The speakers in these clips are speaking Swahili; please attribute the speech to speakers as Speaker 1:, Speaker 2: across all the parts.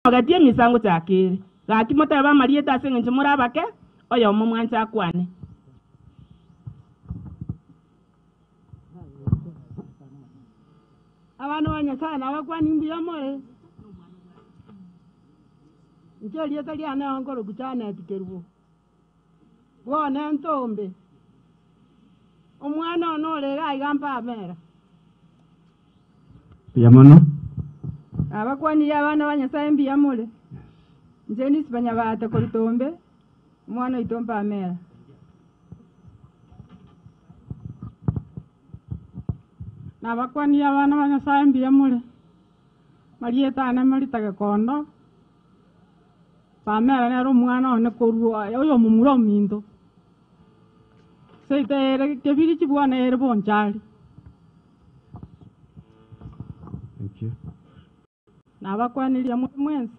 Speaker 1: Agatie misango chakiri. Gaki mota ba marieta asenga nchimura bake. Oyo mumwancha akwane.
Speaker 2: Abana banyaka na bakwani mbiya more. Njeli yetali ana ngoro kuchana tikerubo. Bwana ntombe. Omwana onole gaigampa amera.
Speaker 3: Piamono.
Speaker 2: Abakwani abana banyasa mbiya more. Njeni sibanya bata ko litombe. Mwana itomba amera. Nabakwani abana banyasa mbiya more. Marieta ana maritaga kondo. Pamela nero mwana one korwa oyo mumuro mindo. Seite kebiri chibwana ere bonchali.
Speaker 3: Thank you.
Speaker 2: Nabakwani lya mwenzi.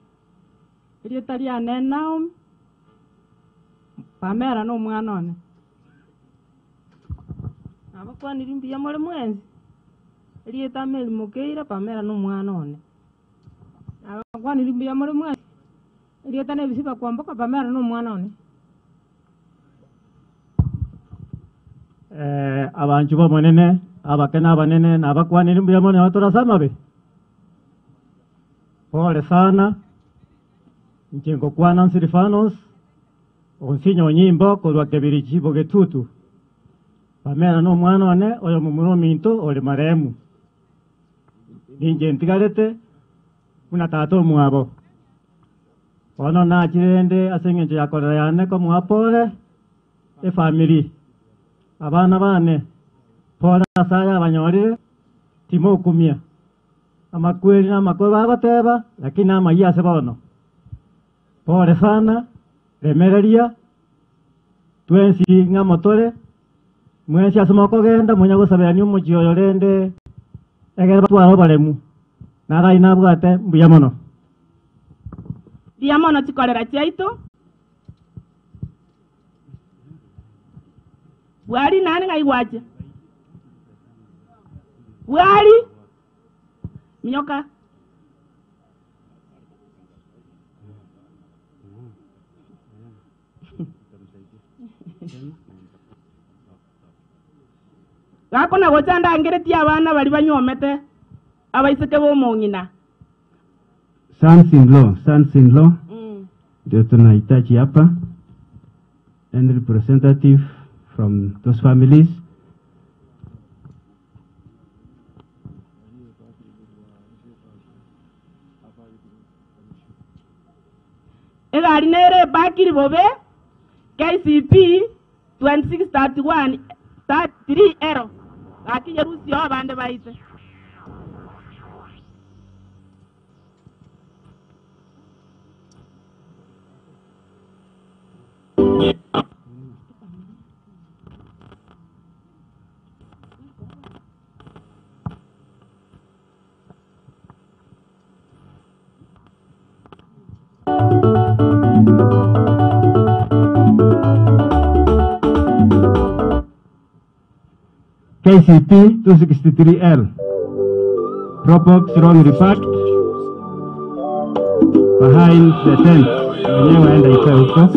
Speaker 2: Ili tali anena Pamela no mwana one. Nabakwani limbi ya mwenzi. Ili tameli mokeira Pamela no mwana one. Nabakwani limbi ya mwenzi. Ili tane bisiba kwamboka Pamela no mwana one.
Speaker 3: Abantu bomonene abakena abanene nabakwani limbi ya mwana watorasama be. Pole sana. Njengo kwana nsirifanos. Onsinyo nyimbo kolwa kebiri chibo Bitutu. Pamela no mwana one oyo mumuro minto ole maremu. Ninje ntigarete una tato muabo. Ono na chirende asenge yakorera yane ko muapole e family. Abana bane pora saya abanyorire timo kumia. Amakweli na makoba abateba lakini amagia sebono. Pole sana remereria twensi ngamotore mwensi asomoko genda munya gusabira ni umujiyo rende egera batwaro baremu nara inabwate mbuya mono
Speaker 1: Diamono chikorera chaito. Wali nani ngai waje? Wali Nyoka. Gako na gochanda ngereti abana bali banyomete abaiseke bo mongina.
Speaker 3: Sons-in-law. Ndio tunahitaji hapa and representative from those families.
Speaker 1: Egari nere bakiri bobe KCP 2631 33 ero akije rusi yo bande baite.
Speaker 3: KCP 263L. Probox wrong report behind the tent. Wenyewe waenda ikae huko.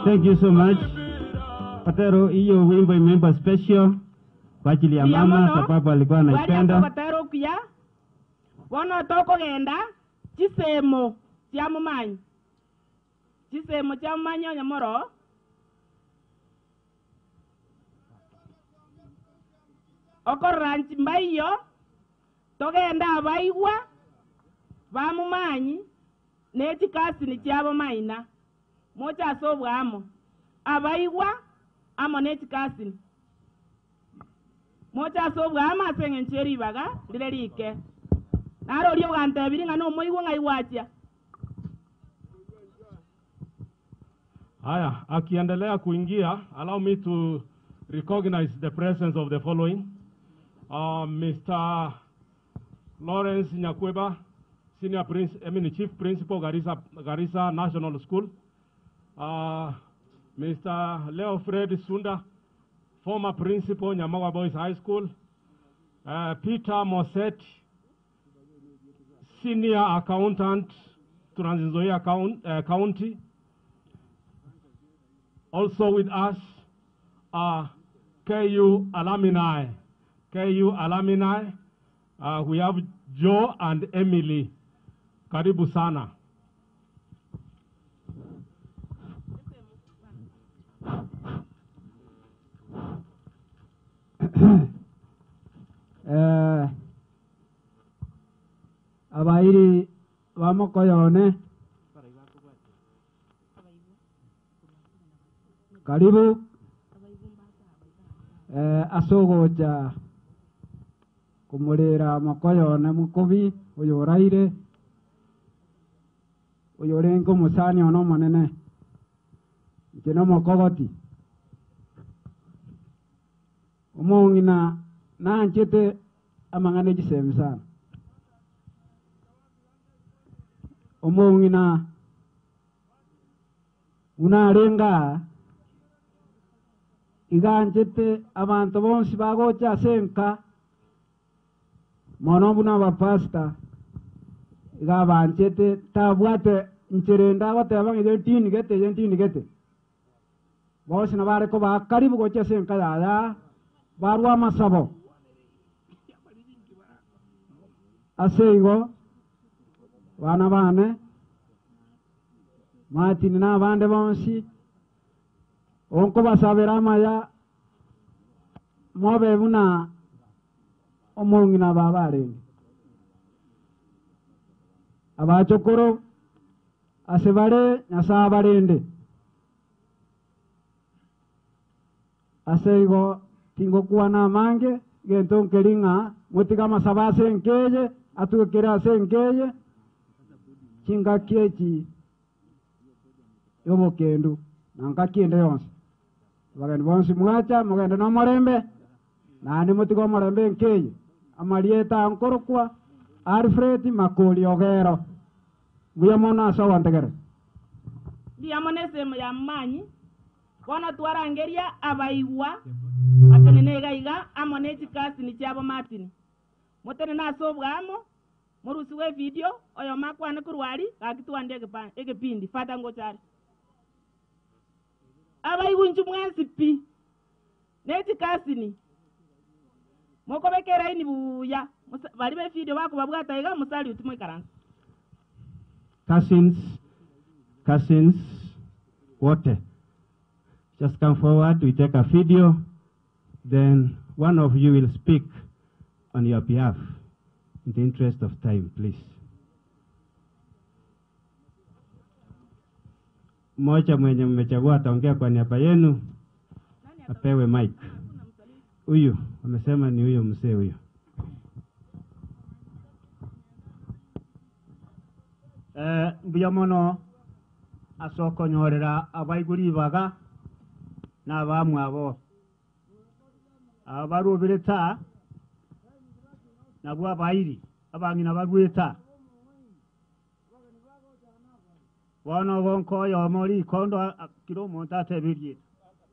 Speaker 1: Thank you so much. Patero, hiyo wimbo imeimba special kwa ajili ya mama sababu alikuwa anaipenda. Patero kuya. Wono toko genda chisemo cha Momanyi. Chisemo cha Momanyi onyamoro. Okoranchi mbayo togenda abaigwa ba Momanyi neti kasi ni cha Momayina. Mocha sobwa amo abaigwa amo neti kasi mocha sobwa ama sengencheri baga lirerike naro lyo gante biringa no moigwa ngai wacha.
Speaker 4: Haya, akiendelea kuingia, allow me to recognize the presence of the following. Mr. Lawrence Nyakweba, Chief Principal, Garissa National School. Mr. Leo Fred Sunda, former Principal, Nyamawa Boys High School. Peter Moset, Senior Accountant, Trans Nzoia County. Also with us are KU alumni. KU alumni. We have Joe and Emily. Karibu sana.
Speaker 5: Abairi wamokoyone. Karibu. Asogoja kumurira mokoyone Mokobi uyoraire uyorengo musani ono manene jeno mokogoti omongina nanchete amangane jisemi sana omongina unarenga iganchete abantu bonsi bagocha senka mono buna bapasta igabanchete tabwate ncherenda batebanga yentini gete bose nabare ko bakaribu gocha senka yaya barwa masabo aseigo bana bane matini na bande bonsi onko basabera maya mobe buna omongina babare abachokoro asebare nyasabarende aseigo tingo kuana mange genton keringa mutika masabase nkeje atukera senkeje chinga kechi yobo kendu nanga kiende yonse bagani bonsi mwacha mugende no morembe nani mutiko morembe nkeje amalieta ankorokwa Alfred Makoli ogero buyamona sawa ntegere
Speaker 6: diamone sema ya Momanyi wana twarangeria abaiwa atenene gaiga amone chikasi ni chabo Martin motene na sobwamo morusiwe video oyo makwane kurwari akitwande egepindi fata ngochari abaiwa njumwansi pi neti kasini mokobekera ini buya bali be video bako babwata iga musali utimwe karanza
Speaker 1: cousins wote just come forward, we take a video, then one of you will speak on your behalf in the interest of time, please. Mmoja mwenye mmechagua ataongea kwa niaba yenu apewe mic. Huyu amesema ni huyo mzee huyo.
Speaker 3: Mbuyamono asokonyorera abaiguri baga na bamwe abo abarubireta nabwo abayiri abangina bagweta wana wonko yo mori kondo kilo monta tebirie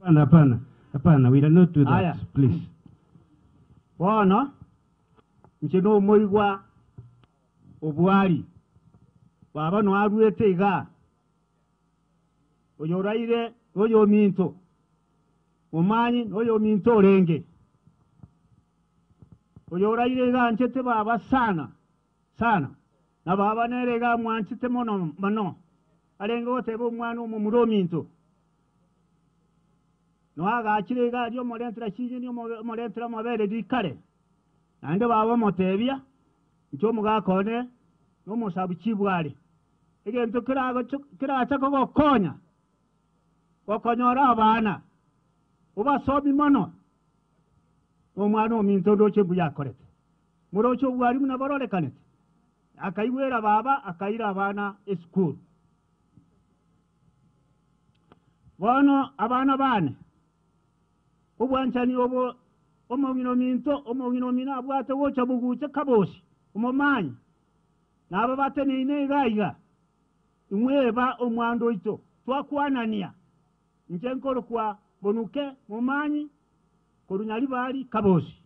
Speaker 1: hapana we are not do that.
Speaker 3: Aya.
Speaker 1: Please
Speaker 3: wana nchino moigwa obwari baba no agwete iga oyoraire oyo minto Momanyi oyo minto renge oyoraire iga nchete baba sana na baba nerega mwanchite mono arenga otebo mwana umumuro minto no aga akirega ryo morentra kije ni morentra mabere dikare nande baba motebya ncho mugakone no musabu kibware egento kiracha kogokonya okonyora abana ubasobi mono omwana ominto ndoche buyakorete murocho bwari munabarorekanete akaiwera baba akaira abana school bono abana bane ubwanchani obo omongino mina bwate wocha buguche kaboshi Momanyi nabo batenine igaiga imweba omwando ito twakwanania nchenkoro kwa bonuke Momanyi korunyali bali kaboshi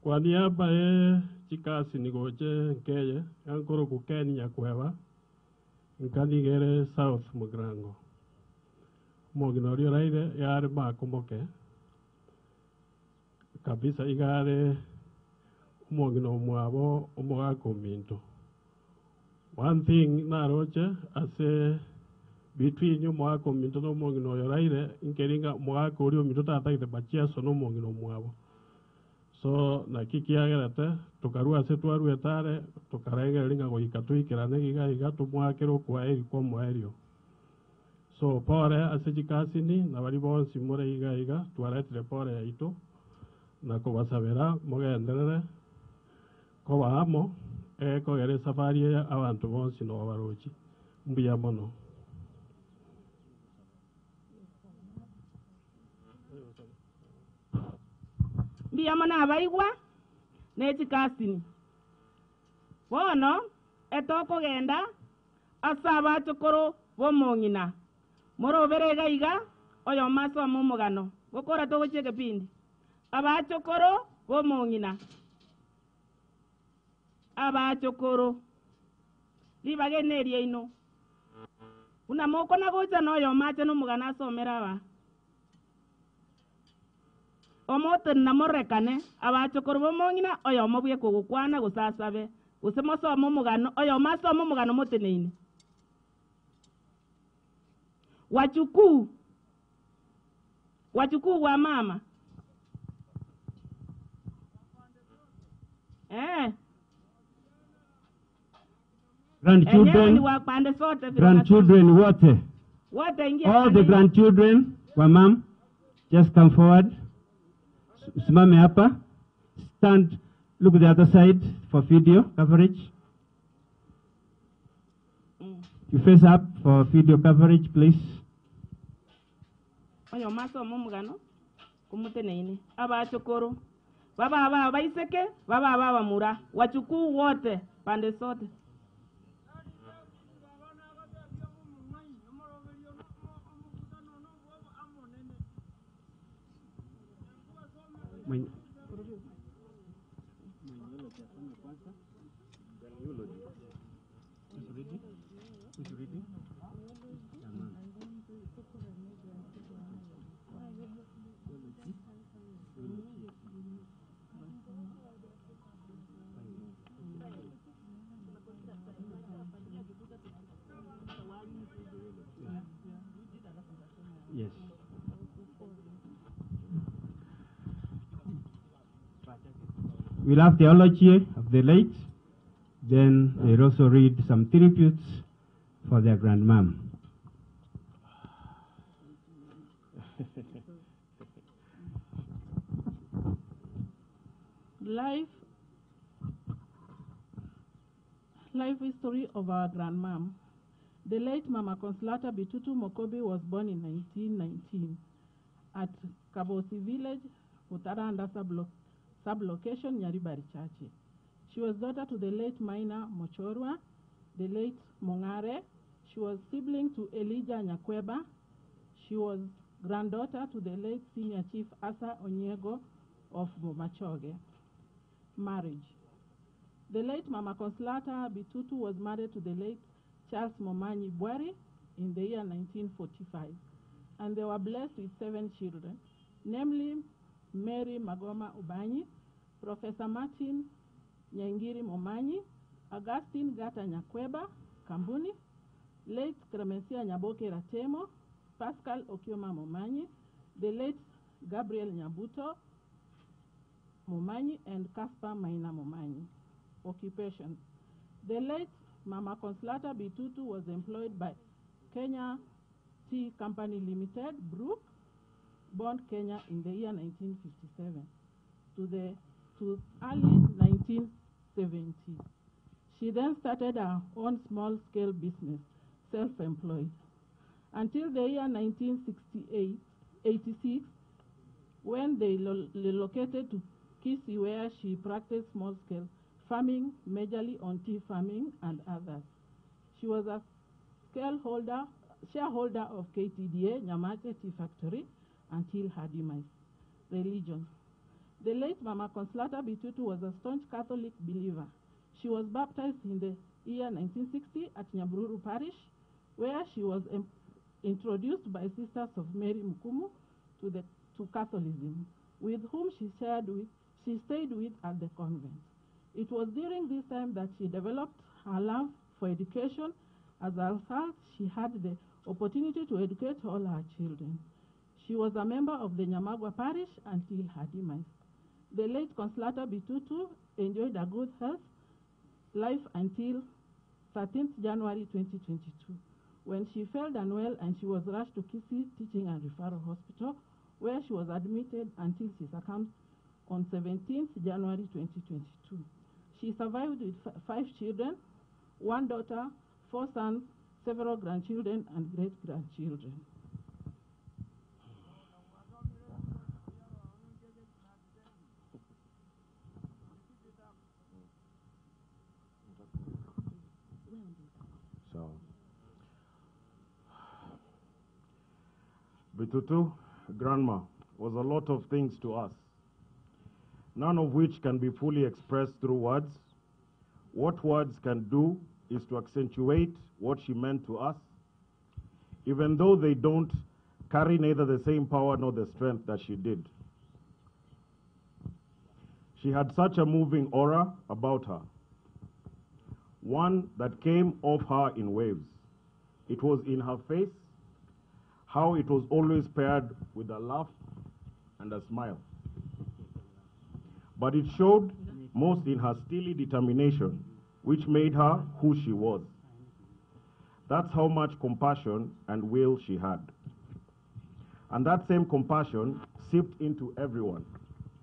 Speaker 4: kwa niaba chikasi nigoje nkeye yankoro kukeni nyakweba nkanigere South Mugrango moginorio raire yare makomoke kabisa igare umogino mwabo umogako minto. One thing naroche ase between you mwako minto no mogino yoraire inkeringa mwako uri minto tata ite bachia sono mogino mwabo. So na kiki agerate tukarua se tuaru etare tukarenge ringa go ikatu ikirane giga tumwakero kwa eri kwa mwerio. So pore ase jikasini na bari bonsi more iga tuaretire pore ya ito na ko basabera mogenderere ko bamo kogere safari abantu bonsi no barochi mbuya mono.
Speaker 6: Mbuya mono abaigwa n'ekikasini bono etokogenda asa abachokoro bomong'ina moroberega iga oyo maso momogano gokora togochia ekepindi abachokoro bomong'ina abachokoro ribagene eria ino buna mokona gocha noyo mache nomogano asomera aba omote namorekane abachokoro bomong'ina oyo mobwie kogokwana gosasabe gose mosoma omogano oyo masoma omogano moteneine wachukuu wa mama
Speaker 1: grandchildren
Speaker 6: wa pande sote
Speaker 1: grandchildren wote
Speaker 6: wote ingia
Speaker 1: all the grandchildren wa mam just come forward simame hapa stand look the other side for video coverage you face up for video coverage please
Speaker 6: oyo masoma omogano kumuteneine abachokoro baba baiseke baba bamura wachukuu wote pande sote
Speaker 1: Yes. We'll have the eulogy of the late. Then they'll also read some tributes for their grandmom.
Speaker 7: Life history of our grandmom. The late Mama Consolata Bitutu Mokobi was born in 1919 at Kabosi village, Utaranda sub-location, Nyaribari Chachi. She was daughter to the late miner Mochorwa, the late Mongare. She was sibling to Elijah Nyakweba. She was granddaughter to the late senior chief Asa Onyego of Momachoge. Marriage. The late Mama Consolata Bitutu was married to the late Charles Momanyi in the year 1945, and they were blessed with 7 children, namely Mary Magoma Ubanyi, Professor Martin Nyangiri Momanyi, Augustine Gata Nyakweba Kambuni, late Kremesia Nyaboke Ratemo, Paschal Okioma Momanyi, the late Gabriel Nyabuto Momanyi, and Casper Maina Momanyi. Occupation. The late Mama Consolata Bitutu was employed by Kenya Tea Company Limited, Brook, Bond, Kenya in the year 1957 to early 1970. She then started her own small-scale business, self-employed, until the year 1986, when they relocated to Kisii, where she practiced small-scale farming, majorly on tea farming and others. She was a shareholder of KTDA, Nyamate Tea Factory, until her demise. Religion. The late Mama Consolata Bitutu was a staunch Catholic believer. She was baptized in the year 1960 at Nyabruru Parish, where she was introduced by Sisters of Mary Mukumu to Catholicism, with whom she stayed with at the convent. It was during this time that she developed her love for education. As a result, she had the opportunity to educate all her children. She was a member of the Nyamagwa Parish until her demise. The late Consolata Bitutu enjoyed a good health life until 13th January 2022, when she felt unwell and she was rushed to Kisii Teaching and Referral Hospital, where she was admitted until she succumbed on 17th January 2022. She survived with 5 children, 1 daughter, 4 sons, several grandchildren, and great-grandchildren.
Speaker 8: So, Bitutu, grandma, was a lot of things to us, none of which can be fully expressed through words. What words can do is to accentuate what she meant to us, even though they don't carry neither the same power nor the strength that she did. She had such a moving aura about her, one that came off her in waves. It was in her face, how it was always paired with a laugh and a smile. But it showed most in her steely determination, which made her who she was. That's how much compassion and will she had. And that same compassion seeped into everyone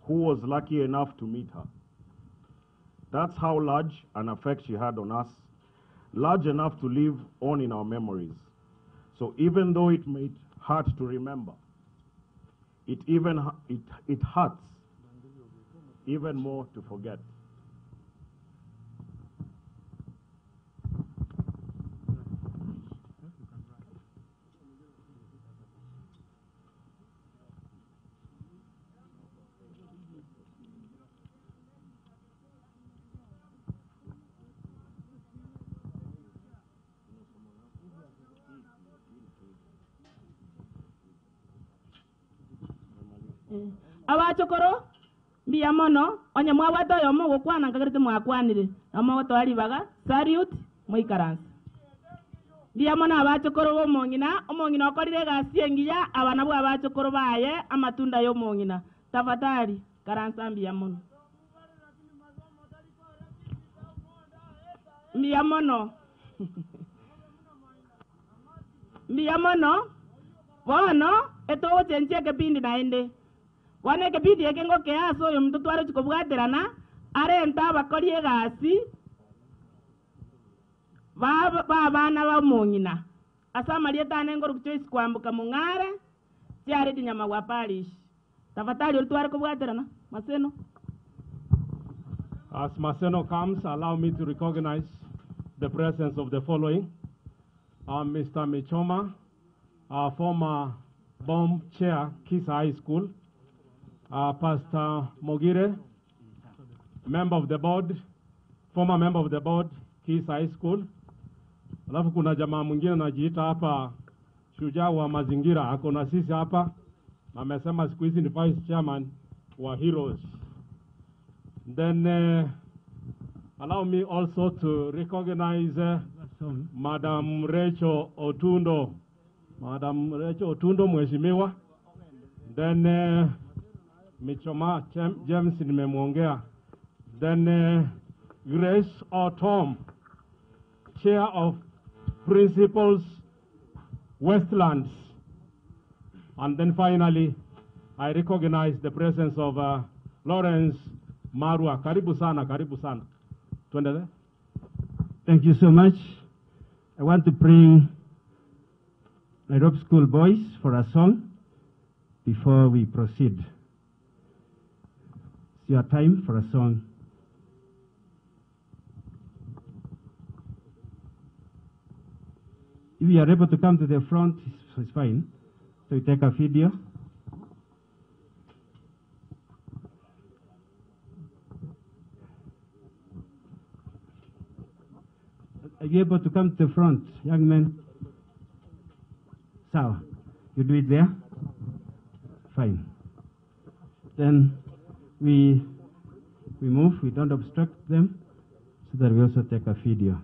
Speaker 8: who was lucky enough to meet her. That's how large an effect she had on us, large enough to live on in our memories. So even though it may hurt to remember, it hurts even more to forget.
Speaker 6: Abachokoro mbiya mono onye mwabwato yomo gokwana ngagirite mwakwanire amo twalibaga salute mwikaransi mbiya mono abachokoro bomongina omongina okorire gasi engiya abana bwa abachokoro baye amatunda y'omongina tafadhali karansa mbiya mono mbiya mono mbiya mono bono etogo chenche kepindi naende wane kepindi ekengo keaso yo mtoto wale chikobwaterana arenta bakorie gasi bana bamongina asa marieta nengo rukuchoisi kwambuka mungare tiare dinyama wa parish tafadhali ulitware kubwaterana Maseno.
Speaker 4: As Maseno comes, allow me to recognize the presence of the following. Mr. Michoma, our former bomb chair, Kisa High School. Pastor Mogire, member of the board, former member of the board, Kisa High School. Alafu kuna jamaa mwingine anajiita hapa shujaa wa mazingira, ako na sisi hapa. Amesema siku hizi ni vice chairman wa Heroes. Then allow me also to recognize Madam Rachel Otundo. Madam Rachel Otundo mheshimiwa. Then Michoma James nimemwongea. Then Grace Otom, Chair of Principals Westlands. And then finally, I recognize the presence of Lawrence Marwa. Karibu sana, karibu sana. Tuendelee.
Speaker 1: Thank you so much. I want to bring Nairobi School Boys for a song before we proceed. It's your time for a song. If you are able to come to the front, it's fine. So we take a video. Are you able to come to the front, young men? So, you do it there? Fine. Then we move, we don't obstruct them, so that we also take a video.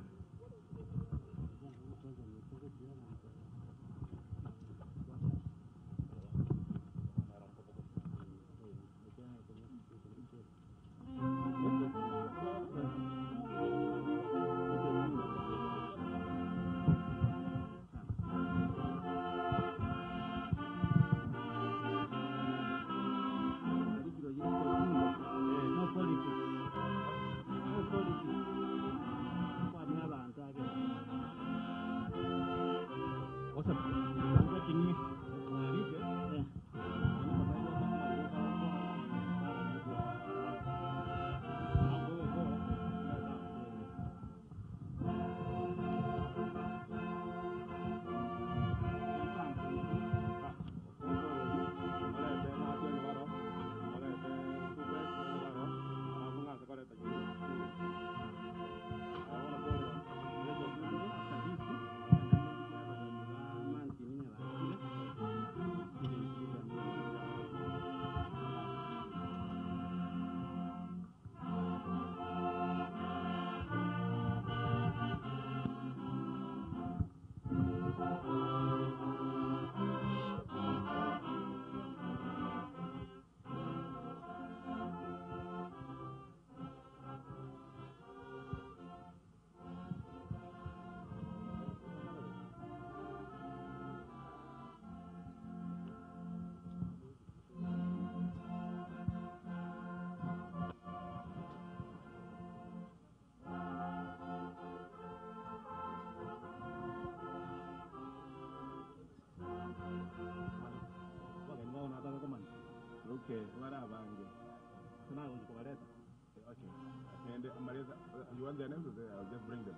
Speaker 9: You want their names? I'll just bring them.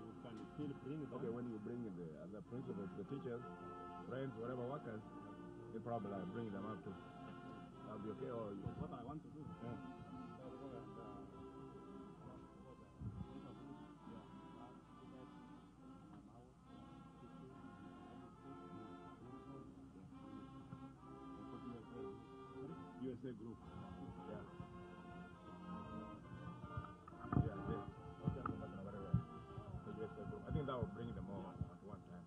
Speaker 4: You can still bring them.
Speaker 9: Okay, when you bring the other principals, the teachers, friends, whatever workers, they probably bring them up too. That'll be okay. Or
Speaker 4: what I want to do.
Speaker 9: Yeah. USA group. Yeah. Yeah, yes. Okay, the USA group. I think that will bring them all at one time.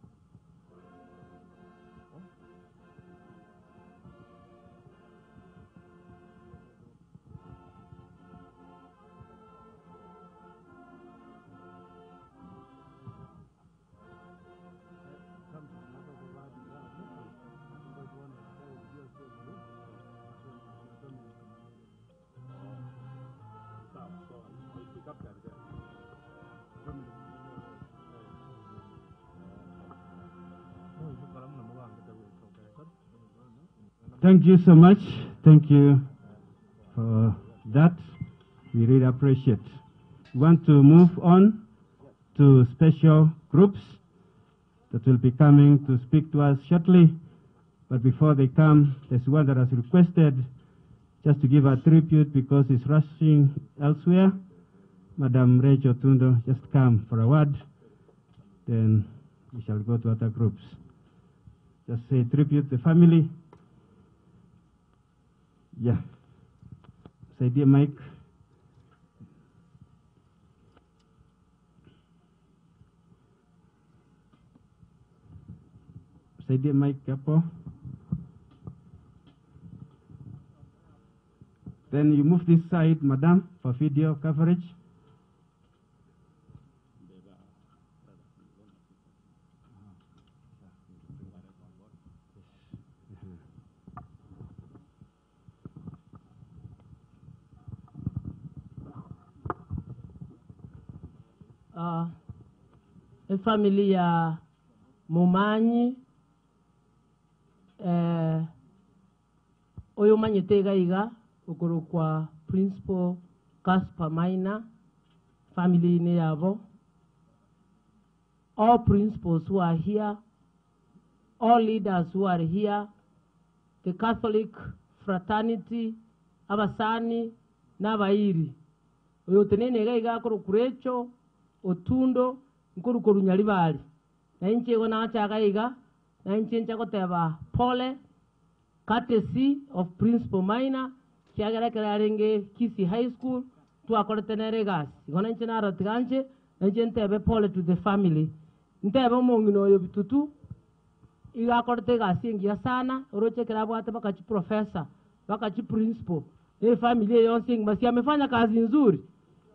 Speaker 1: Thank you so much. Thank you for that. We really appreciate. We want to move on to special groups that will be coming to speak to us shortly. But before they come, there's one that has requested just to give a tribute because he's rushing elsewhere. Madam Rachel Tundo, just come for a word. Then we shall go to other groups. Just say tribute to the family. Yeah. Say dear Mike. Say dear Mike Capo. Then you move this side, madam, for video coverage.
Speaker 10: Family ya Momanyi oyo manyetega iga ukuru kwa principal Casper Minor family ne yabo. All principals who are here, all leaders who are here, the Catholic fraternity, abasani n'abayiri oyo tenene iga kuru kurecho otundo nkuru kuru nyalibali na inche go na chaga iga na inche nchako teba pole courtesy of Principal Minor kiagara kararenge Kisi High School tu akore tenere gas gona inche na ratiganche na inche ntebe pole to the family ntebe mongino yo Bitutu iga akore te gas ingia sana oroche kirabo ate bakachi professor bakachi principal family yonse basi amefanya kazi nzuri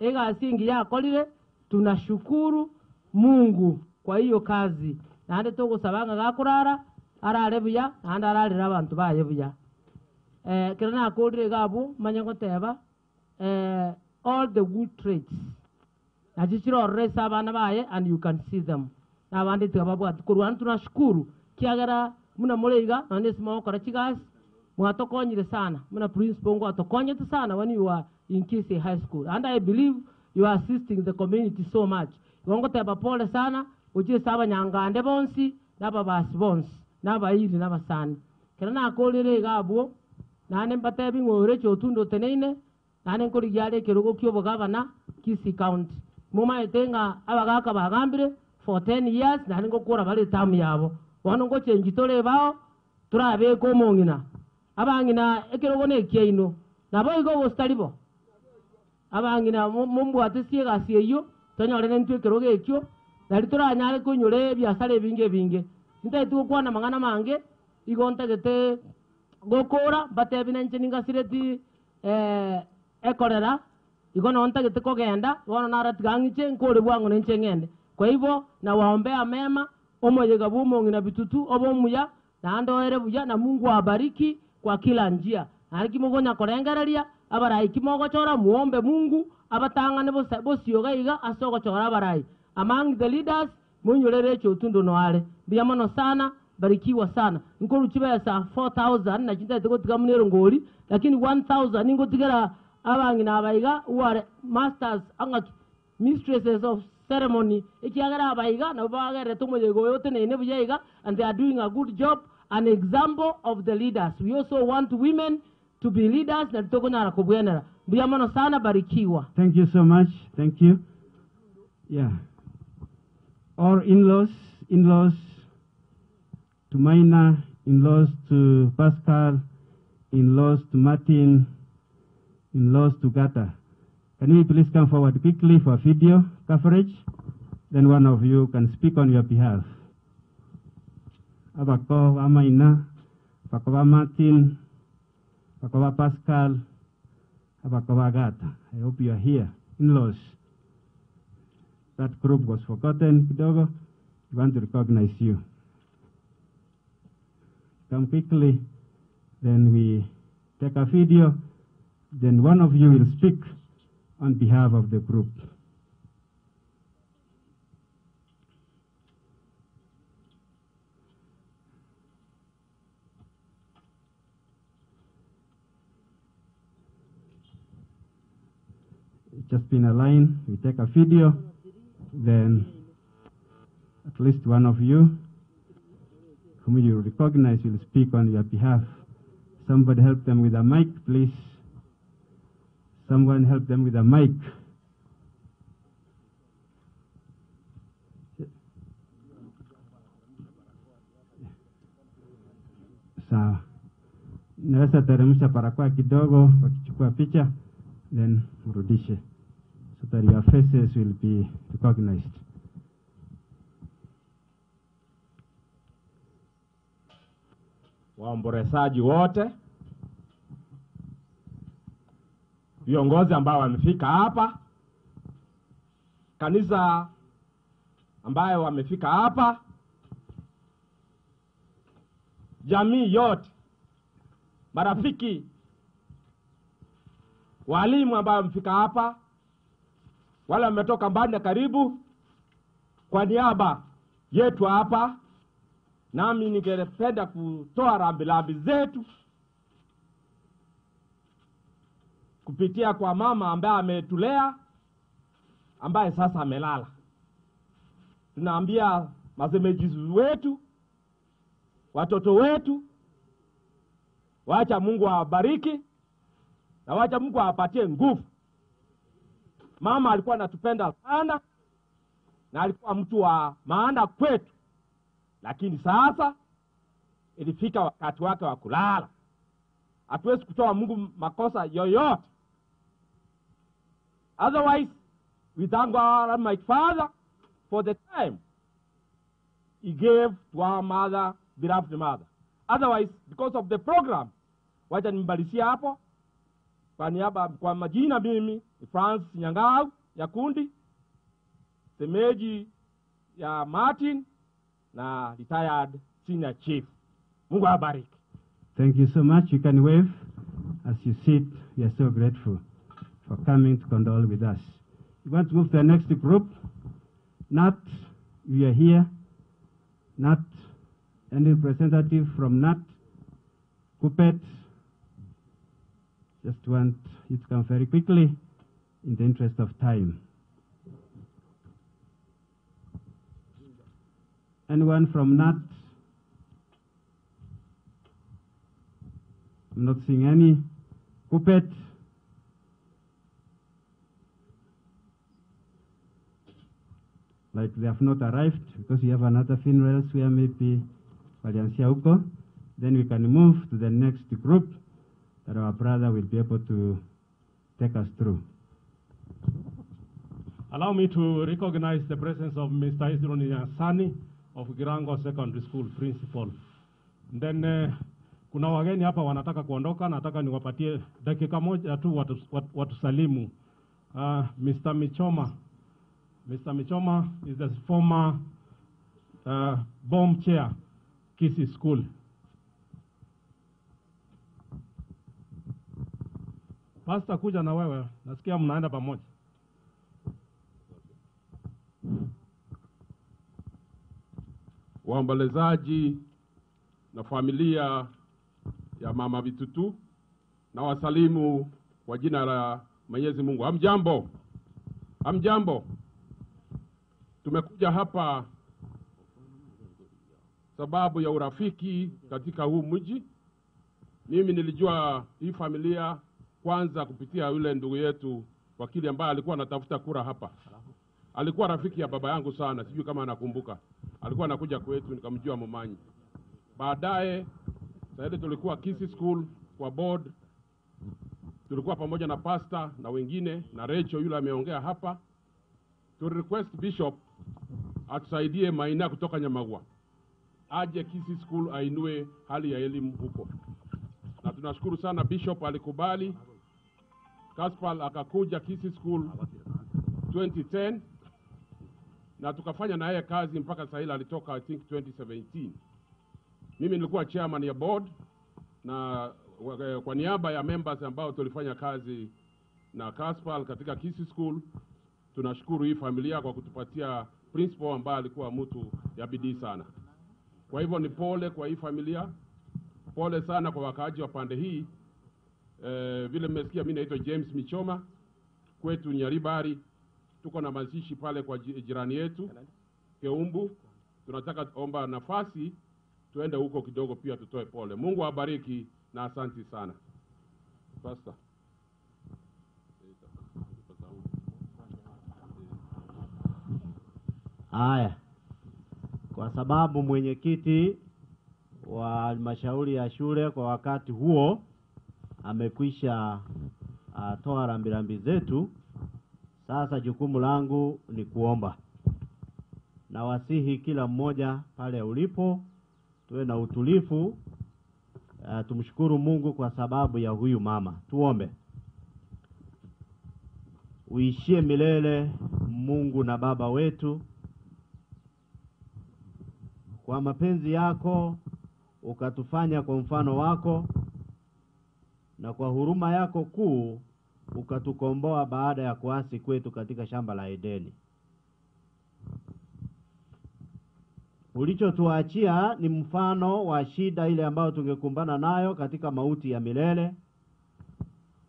Speaker 10: ega singi akolile. Tunashukuru Mungu kwa hiyo kazi. Na hande togo sabanga gakurara arare buya hande arare abantu baye buya. Kirana akodre gabu manyango teba all the good traits. Na jichiro resa abana baye and you can see them. Na bande tubabu atukuruan tunashukuru kiagara muna moleiga nande sima okora chigas mwatokonyire sana muna principal ngo atokonyete sana when you are in Kisi High School and I believe you are assisting the community so much. Yongo teba pole sana, uchi saba nyangande bonsi, naba basi bonsi, naba hili naba sani. Kena na akolire gabu, na ane mpatebi ngoreche otundo teneine, na ane nkori gyale kirogo kyobo governor, Kisi County. Muma etenga abagaka bagambire for 10 years, na ane ngokora bale tamu yabo. Wano ngoche njitole bao, turabe komongina. Abangina ekirogo ne kieino, na bo igo wostalibo. Abangina mumbu atesiye gasiyeyo tanyore nentwe keroge ekyo nalitora anyale kunyure byasale binge nta etuko kwana mangana mange igonta gete gokora batebi nanche ningasireti ekorera igona onta gete kogenda wana naratgangiche nkore bwangu nenche ngende kwa hivyo na waombea mema omoyega bumo ngina Bitutu obomuya na andoere buya na Mungu awabariki kwa kila njia alikimogonya korengereria abarai kimogo chora muombe Mungu abatangane bosi yoga iga asoko chora abarai among the leaders munyurere chotundo noale biyamono sana barikiwa sana nkuru chibesa 4000 na chinta tiko tikamnero ngori lakini 1000 ningo tigera abangina abaiga who are masters anga mistresses of ceremony ikiagara abaiga na bagere tumuyego yote ne nebuyaiga, and they are doing a good job, an example of the leaders. We also want women to be leaders na tokona kubwenera. Biyamano sana, barikiwa.
Speaker 1: Thank you so much. Thank you. Yeah. Our in-laws to Maina, in-laws to Paschal, in-laws to Martin, in-laws to Gata. Can you please come forward quickly for video coverage? Then one of you can speak on your behalf. Abako Amaina, Abako Martin, Abako Paschal, Abako Gata. I hope you are here. In-laws. That group was forgotten. Kidogo, we want to recognize you. Come quickly, then we take a video, then one of you will speak on behalf of the group. It's just been a line, we take a video, then at least one of you whom you recognize will speak on your behalf. Somebody help them with a mic, please. Someone help them with a mic. Sawa. Naweza teremsha parakoa kidogo wakichukua picha, then mrudishe so that your faces will be recognized.
Speaker 11: Waombolezaji wote, viongozi ambao wamefika hapa, kanisa ambayo wamefika hapa, jamii yote, marafiki, walimu ambao wamefika hapa, wale wametoka mbali na karibu, kwa niaba yetu hapa, nami ningependa kutoa rambirambi zetu kupitia kwa mama ambaye ametulea, ambaye sasa amelala. Tunaambia masemeji wetu, watoto wetu, wacha Mungu awabariki na wacha Mungu awapatie nguvu. Mama alikuwa anatupenda sana na alikuwa mtu wa maana kwetu. Lakini sasa ilifika wakati wake wa kulala. Hatuwezi kutoa Mungu makosa yoyote. Otherwise, we thank our Almighty Father for the time He gave to our mother, beloved mother. Otherwise, because of the program, wacha nimbalisia hapo. Kwa niaba, kwa majina mimi, Francis Nyangau, ya Kundi, semeji ya Martin, na retired senior chief. Mungu awabariki.
Speaker 1: Thank you so much. You can wave as you sit. We are so grateful for coming to condole with us. We want to move to the next group. Nat, we are here. Nat, any representative from Nat? Kupet, just want you to come very quickly in the interest of time. Anyone from Nat? I'm not seeing any. Kupet? Like they have not arrived because we have another funeral where maybe walianzia huko. Then we can move to the next group that our brother will be able to take us through.
Speaker 4: Allow me to recognize the presence of Mr. Isroni Sani of Girango Secondary School principal. Then kuna wageni hapa wanataka kuondoka, nataka niwapatie dakika moja tu watusalimu. Mr. Michoma. Mr. Michoma is the former bomb chair, Kisi School. Pastor, kuja na wewe, nasikia mnaenda pamoja.
Speaker 12: Waombolezaji na familia ya Mama Bitutu, na wasalimu
Speaker 4: kwa jina la Mwenyezi Mungu. Hamjambo? Hamjambo? Tumekuja hapa sababu ya urafiki katika huu mji. Mimi nilijua hii familia kwanza kupitia yule ndugu yetu wakili ambaye alikuwa anatafuta kura hapa. Alikuwa rafiki ya baba yangu sana, sijui kama anakumbuka. Alikuwa anakuja kwetu, nikamjua Momanyi. Baadaye sasa tulikuwa Kisi School kwa board. Tulikuwa pamoja na pastor na wengine na Rachel yule ameongea hapa. To request Bishop atusaidie Maina kutoka Nyamagwa aje Kisi School ainue hali ya elimu huko. Na tunashukuru sana Bishop alikubali. Casper akakuja Kisi School 2010 na tukafanya na yeye kazi mpaka sasa alitoka I think 2017. Mimi nilikuwa chairman ya board na kwa niaba ya members ambao tulifanya kazi na Casper katika Kisi School, tunashukuru hii familia kwa kutupatia principal ambaye alikuwa mtu ya bidii sana. Kwa hivyo ni pole kwa hii familia, pole sana kwa wakaaji wa pande hii. Vile mmesikia mimi naitwa James Michoma, kwetu Nyaribari, tuko na mazishi pale kwa jirani yetu Keumbu. Tunataka omba nafasi tuende huko kidogo pia tutoe pole. Mungu awabariki na asante sana. Pastor.
Speaker 12: Haya, kwa sababu mwenyekiti wa halmashauri ya shule kwa wakati huo amekwisha toa rambirambi zetu, sasa jukumu langu ni kuomba. Na wasihi kila mmoja pale ulipo tuwe na utulivu, tumshukuru Mungu kwa sababu ya huyu mama. Tuombe. Uishie milele Mungu na Baba wetu, kwa mapenzi yako ukatufanya kwa mfano wako, na kwa huruma yako kuu ukatukomboa baada ya kuasi kwetu katika shamba la Edeni. Ulichotuachia ni mfano wa shida ile ambayo tungekumbana nayo katika mauti ya milele.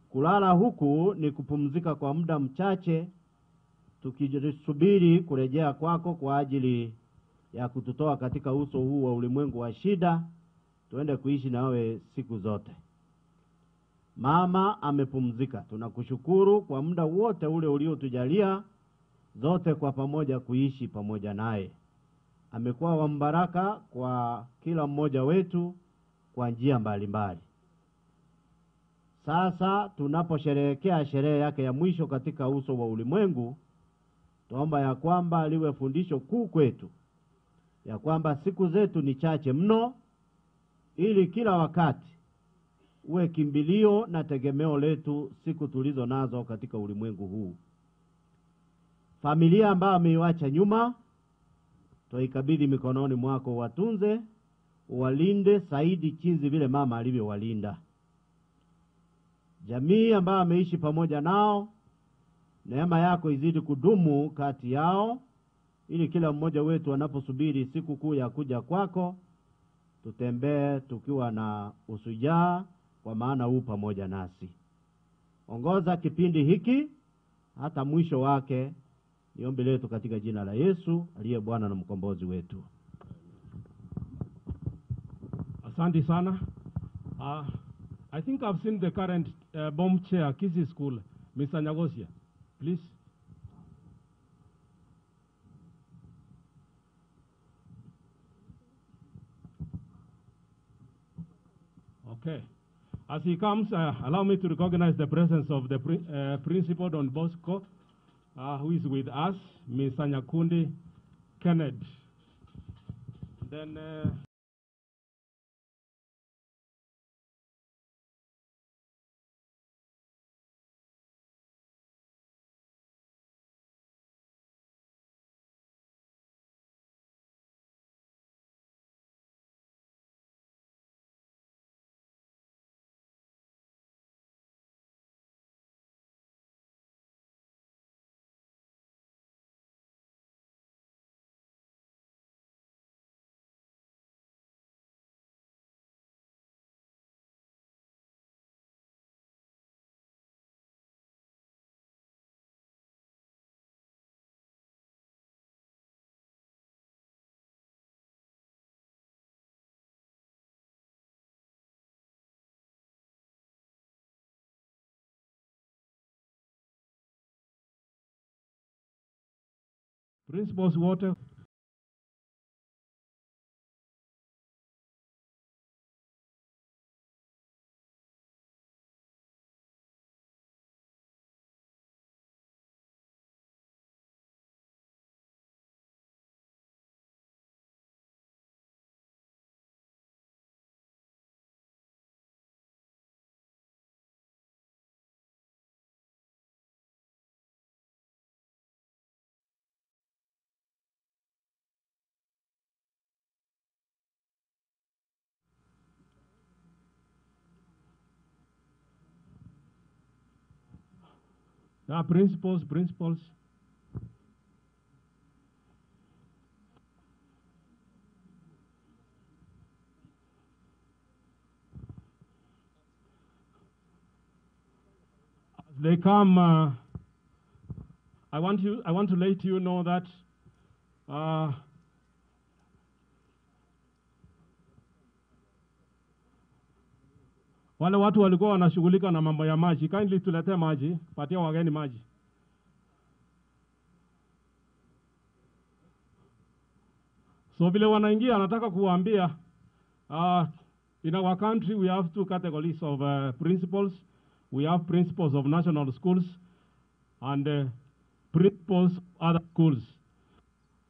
Speaker 12: Kulala huku ni kupumzika kwa muda mchache, tukisubiri kurejea kwako kwa ajili ya kututoa katika uso huu wa ulimwengu wa shida, tuende kuishi nawe siku zote. Mama amepumzika, tunakushukuru kwa muda wote ule uliotujalia zote kwa pamoja kuishi pamoja naye. Amekuwa wa mbaraka kwa kila mmoja wetu kwa njia mbalimbali. Sasa tunaposherehekea sherehe yake ya mwisho katika uso wa ulimwengu, tuomba ya kwamba liwe fundisho kuu kwetu ya kwamba siku zetu ni chache mno, ili kila wakati uwe kimbilio na tegemeo letu siku tulizo nazo katika ulimwengu huu. Familia ambayo ameiacha nyuma, tuikabidhi mikononi mwako, watunze, uwalinde zaidi jinsi vile mama alivyowalinda. Jamii ambayo ameishi pamoja nao, neema yako izidi kudumu kati yao, ili kila mmoja wetu anaposubiri siku kuu ya kuja kwako, tutembee tukiwa na usujaa, kwa maana huu pamoja nasi. Ongoza kipindi hiki hata mwisho wake, ni ombi letu katika jina la Yesu aliye Bwana na mkombozi wetu.
Speaker 13: Asante sana. I think I've seen the current bomb chair Kisi School, Mr. Nyagosia, please. Okay. As he comes, allow me to recognize the presence of the Principal Don Bosco, who is with us, Mr. Nyakundi Kennedy. Then Principals wote. Principals. As they come, I want to let you know that wale watu walikuwa wanashughulika na mambo ya maji, kindly tuletee maji, patia wageni maji. So vile wanaingia, nataka kuwaambia, in our country we have two categories of principals. We have principals of national schools and principals of other schools.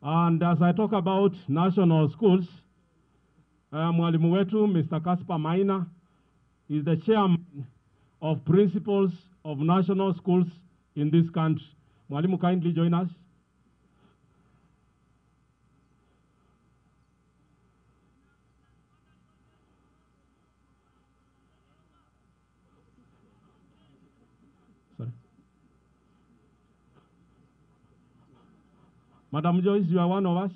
Speaker 13: And as I talk about national schools, mwalimu wetu, Mr. Casper Maina, is the chairman of principals of national schools in this country. Mwalimu, kindly join us. Sorry. Madam Joyce, you are one of us.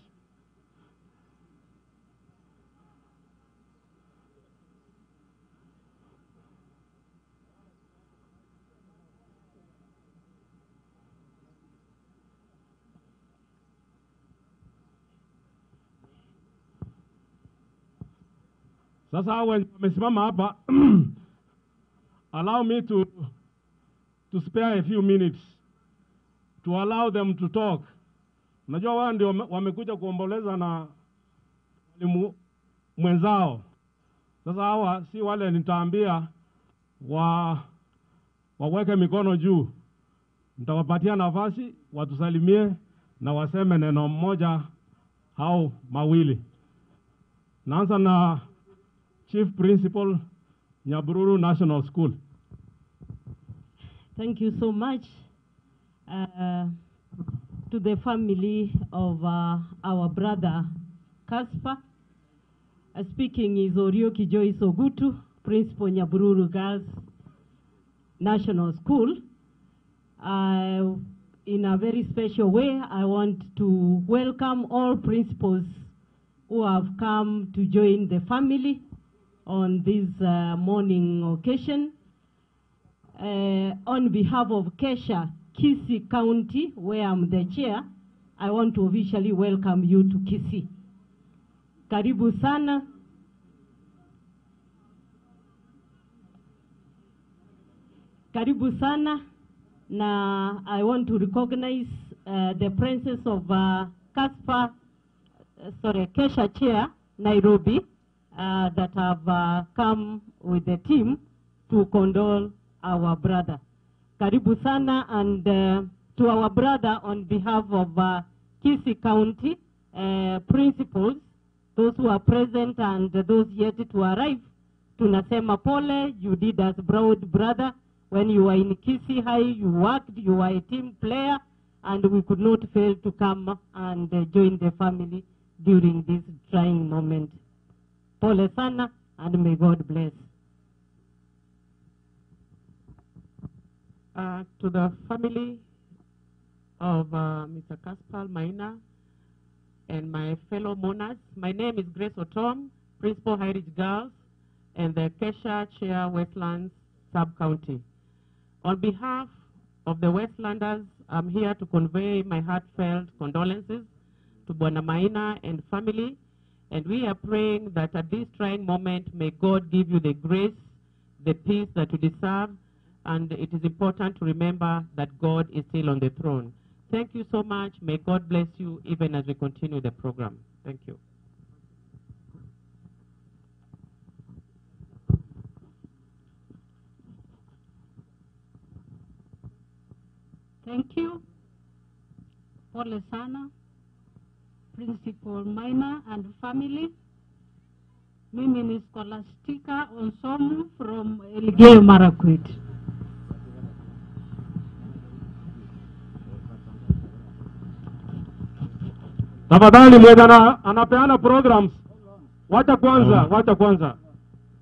Speaker 13: Sasa wamesimama hapa, allow me to spare a few minutes to allow them to talk. Unajua wao ndio wamekuja kuomboleza na mwenzao. Sasa hawa si wale nitaambia waweke mikono juu. Nitawapatia nafasi watusalimie na waseme neno moja au mawili. Naanza na Chief Principal, Nyahururu National School.
Speaker 14: Thank you so much to the family of our brother Casper. Speaking is Orioki Joyce Ogutu, Principal Nyahururu Girls National School. In a very special way, I want to welcome all principals who have come to join the family on this morning occasion. On behalf of Kesha, Kisii County, where I'm the chair, I want to officially welcome you to Kisii. Karibu sana. Karibu sana. Now, I want to recognize the presence of Kesha Chair, Nairobi, that have come with the team to condole our brother. Karibu sana, and to our brother on behalf of Kisii County principals, those who are present and those yet to arrive, tunasema pole, you did us proud, brother. When you were in Kisii High, you worked, you were a team player, and we could not fail to come and join the family during this trying moment. Pole sana, and may God bless.
Speaker 15: To the family of Mr. Casper Maina and my fellow mourners, my name is Grace Otom, Principal High Ridge Girls and the Kesha Chair Westlands Sub-County. On behalf of the Westlanders, I'm here to convey my heartfelt condolences to Bwana Maina and family, and we are praying that at this trying moment, may God give you the grace, the peace that you deserve, and it is important to remember that God is still on the throne. Thank you so much. May God bless you even as we continue the program. Thank you.
Speaker 14: Thank you. Pole sana, Principal Maina and family. Mimi ni Scholastica Onsomu from Elgeyo Marakwet.
Speaker 13: Tafadhali mwenye anapeana programs. Wacha kwanza.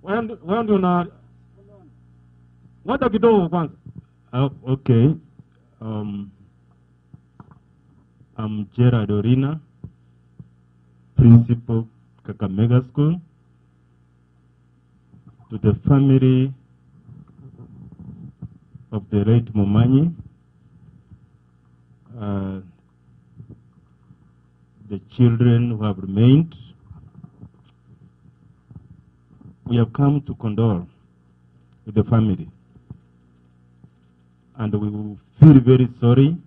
Speaker 13: Wewe ndio na wacha kidogo kwanza.
Speaker 16: Okay. I'm Gerard Orina, Principal Kakamega School. To the family of the late Momanyi, the children who have remained, we have come to condole with the family. And we will feel very sorry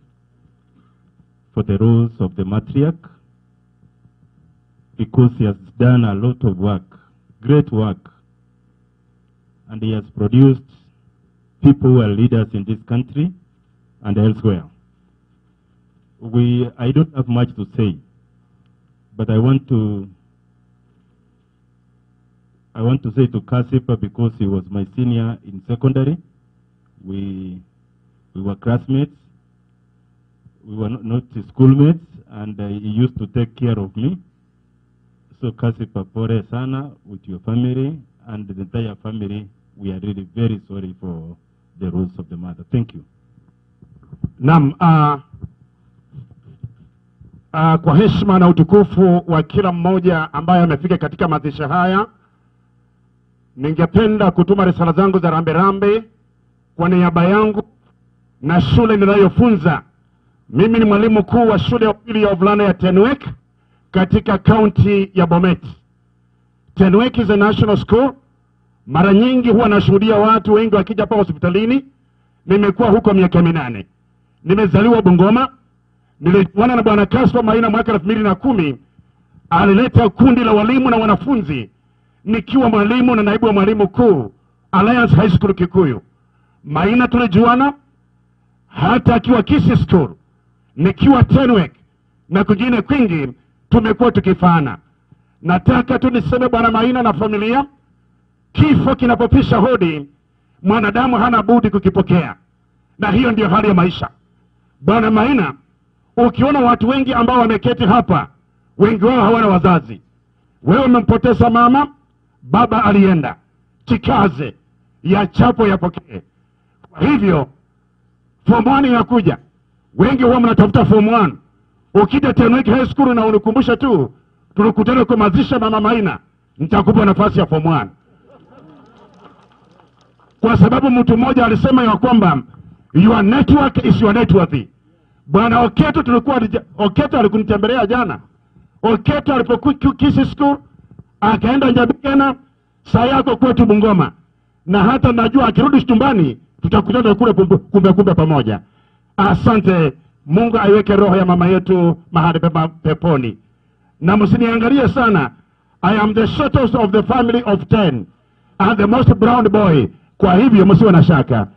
Speaker 16: for the roles of the matriarch, because he has done a lot of work, great work, and he has produced people who are leaders in this country and elsewhere. I don't have much to say, but I want to say to Casper, because he was my senior in secondary. We were classmates. We were not schoolmates, and he used to take care of me. So Casper, pole sana with your family and the entire family. We are really very sorry for the loss of the mother. Thank you.
Speaker 17: Naam, kwa heshima na utukufu wa kila mmoja ambaye amefika katika mazishi haya, ningependa kutuma risala zangu za rambe kwa niaba yangu na shule ninayofunza. Mimi ni mwalimu mkuu wa shule ya upili ya wavulana ya Tenwek katika kaunti ya Bomet. Tenwek is a national school. Mara nyingi huwa nashuhudia watu wengi wakija hapa hospitalini. Nimekuwa huko miaka 8. Nimezaliwa Bungoma. Nilijuana na bwana Casper Maina mwaka 2010. Alileta kundi la walimu na wanafunzi nikiwa mwalimu na naibu wa mwalimu mkuu Alliance High School Kikuyu. Maina tulijuana hata akiwa Kisi School, nikiwa Tenwek na kwingine kwingi tumekuwa tukifana. Nataka tu niseme bwana Maina na familia, kifo kinapopisha hodi, mwanadamu hana budi kukipokea. Na hiyo ndio hali ya maisha. Bwana Maina, ukiona watu wengi ambao wameketi hapa, wengi wao hawana wazazi. Wewe umempoteza mama, baba alienda. Chikaze, ya chapo yapokee. Kwa hivyo, form 1 inakuja. Wengi huwa mnatafuta form 1. Ukija Tenwek High School na unikumbusha tu, tulikutana kumazisha mama Maina, nitakupa nafasi ya form 1. Kwa sababu mtu mmoja alisema ya kwamba your network is your net worth. Bwana Oketo Oketo alikunitembelea jana. Oketo alipokuwa Kisi School akaenda Nyabigena, saa yako kwetu Bungoma. Na hata najua akirudi chumbani tutakutana kule kumbe pamoja. Asante. Mungu aiweke roho ya mama yetu mahali peponi. Na msiniangalie sana. I am the shortest of the family of 10 and the most brown boy. Kwa hivyo msiwe na shaka.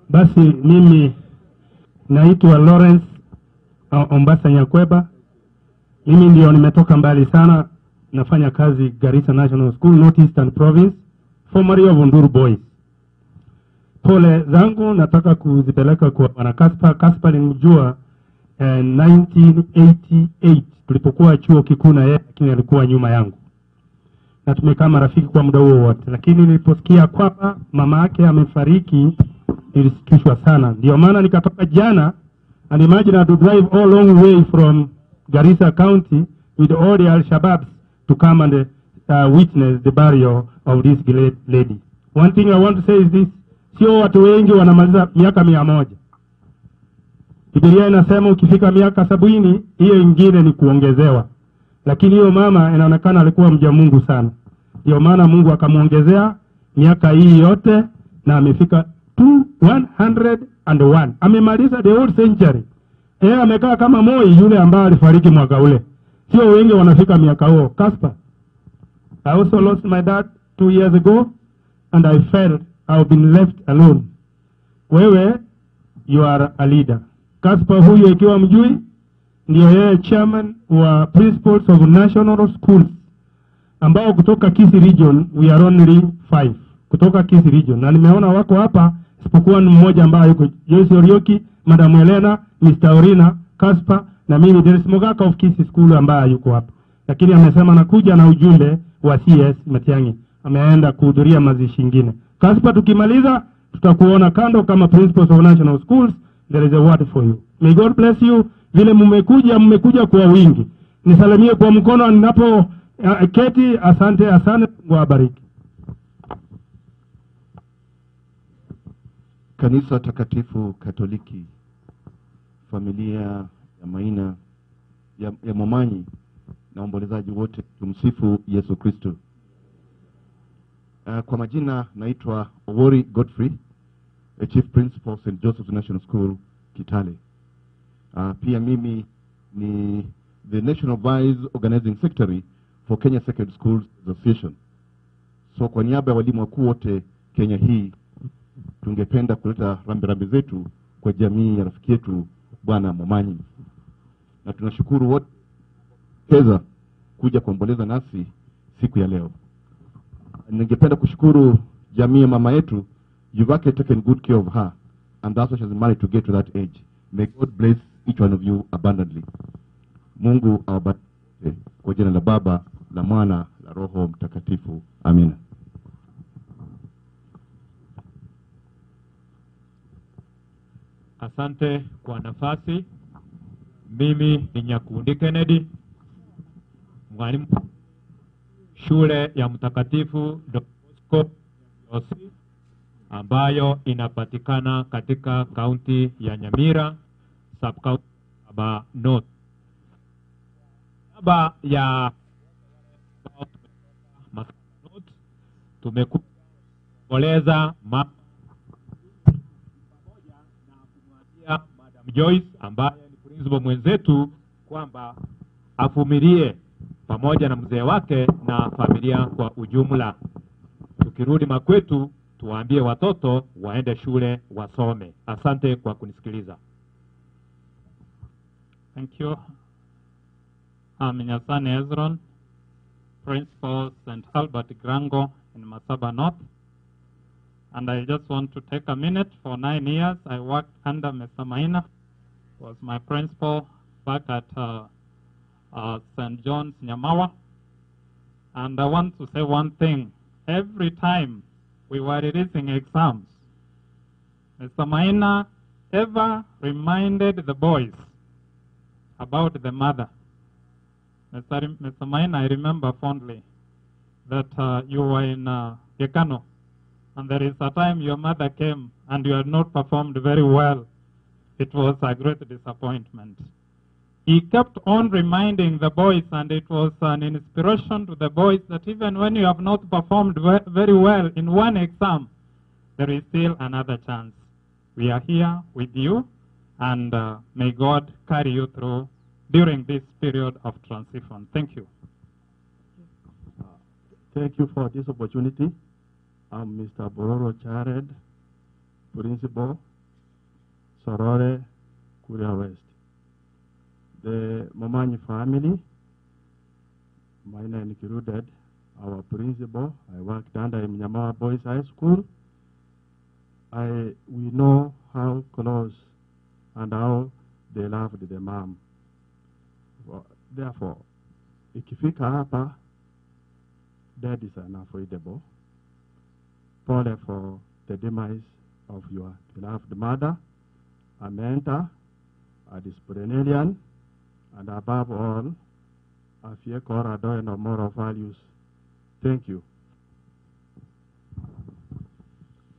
Speaker 1: Basi mimi naitwa Lawrence Ombasa Nyakweba. Mimi ndio nimetoka mbali sana, nafanya kazi Garissa National School, North Eastern Province, formerly of Nduru Boys. Pole zangu nataka kuzipeleka kwa bwana Casper. Casper nilimjua 1988 tulipokuwa chuo kikuu na yeye, lakini alikuwa nyuma yangu. Na tumekaa marafiki kwa muda huo wote. Lakini niliposikia kwamba mama yake amefariki, nilisikishwa sana. Ndio maana nikatoka jana, and imagine I had to drive all long way from Garissa County with all the Al-Shabaabs to come and witness the burial of this great lady. One thing I want to say is this: sio watu wengi wanamaliza miaka 100. Biblia inasema ukifika miaka 70 hiyo ingine ni kuongezewa. Lakini hiyo mama inaonekana alikuwa mja Mungu sana.
Speaker 13: Ndio maana Mungu akamwongezea miaka hii yote na amefika 101. Amemaliza the whole century. Amekaa kama Moi yule ambaye alifariki mwaka ule. Sio wengi wanafika miaka huo. Casper, I also lost my dad 2 years ago and I felt I've been left alone. Wewe, you are a leader. Casper huyo ikiwa mjui, ndio yeye chairman wa Principals of National Schools, ambao kutoka Kisii region, we are only 5. Kutoka Kisii region. Na nimeona wako hapa, isipokuwa ni mmoja ambaye yuko Joyce Orioki, Madam Helena, Mr. Orina, Casper, na mimi Dennis Mogaka of Kisii School ambaye yuko hapa. Lakini amesema nakuja na ujumbe wa CS Matiang'i. Ameenda kuhudhuria mazishi ingine. Casper, tukimaliza tutakuona kando kama Principals of National Schools. There is a word for you. May God bless you. Vile mmekuja kwa wingi. Nisalimie kwa mkono ninapo keti. Asante, Mungu awabariki.
Speaker 16: Kanisa Takatifu Katoliki, familia ya Maina ya Momanyi na ombolezaji wote, tumsifu Yesu Kristo. Kwa majina naitwa Owori Godfrey, Chief Principal St. Joseph's National School, Kitale. Pia mimi ni the National Vice Organizing Secretary for Kenya Secondary Schools Association. So kwa niaba ya walimu wakuu wote Kenya hii, tungependa kuleta rambirambi zetu kwa jamii ya rafiki yetu Bwana Momanyi. Na tunashukuru wote keza kuja kuomboleza nasi siku ya leo. Ningependa kushukuru jamii ya mama yetu. You've actually taken good care of her, and that's why she's managed to get to that age. May God bless each one of you abundantly. Mungu awabariki kwa jina la Baba, la Mwana, la Roho Mtakatifu. Amina.
Speaker 18: Asante kwa nafasi. Mimi ni Nyakundi Kennedy, mwalimu shule ya Mtakatifu Bosco ambayo inapatikana katika kaunti ya Nyamira, sub-county Aba North. Baba ya Masaba North, tumekuoleza pamoja na kumwambia Madam Joyce ambaye ni principal mwenzetu kwamba avumilie pamoja na mzee wake na familia kwa ujumla. Tukirudi makwetu, tuwaambie watoto waende shule wasome. Asante kwa kunisikiliza.
Speaker 19: Thank you. I'm Nyasani Ezron, Principal St. Albert Grango in Masaba North. And I just want to take a minute. For 9 years, I worked under Mr. Maina, was my principal back at St. John's Nyamawa. And I want to say one thing. Every time we were releasing exams, Mr. Maina ever reminded the boys about the mother. Mr. Maina, I remember fondly that you were in Gekano, and there is a time your mother came and you had not performed very well. It was a great disappointment. He kept on reminding the boys, and it was an inspiration to the boys that even when you have not performed very well in one exam, there is still another chance. We are here with you, and may God carry you through during this period of transition. Thank you.
Speaker 16: Thank you for this opportunity. I'm Mr. Bororo Chared, Principal, Sorore, Kuria West. The Momanyi family, my name is Kiruded, our principal. I worked under Mnyamawa Boys High School. We know how close and how they loved the mom. Therefore, ikifika hapa, that is unavoidable. Pole for the demise of your beloved mother, a mentor, a disciplinarian, and above all, a fear corridor and moral values. Thank you.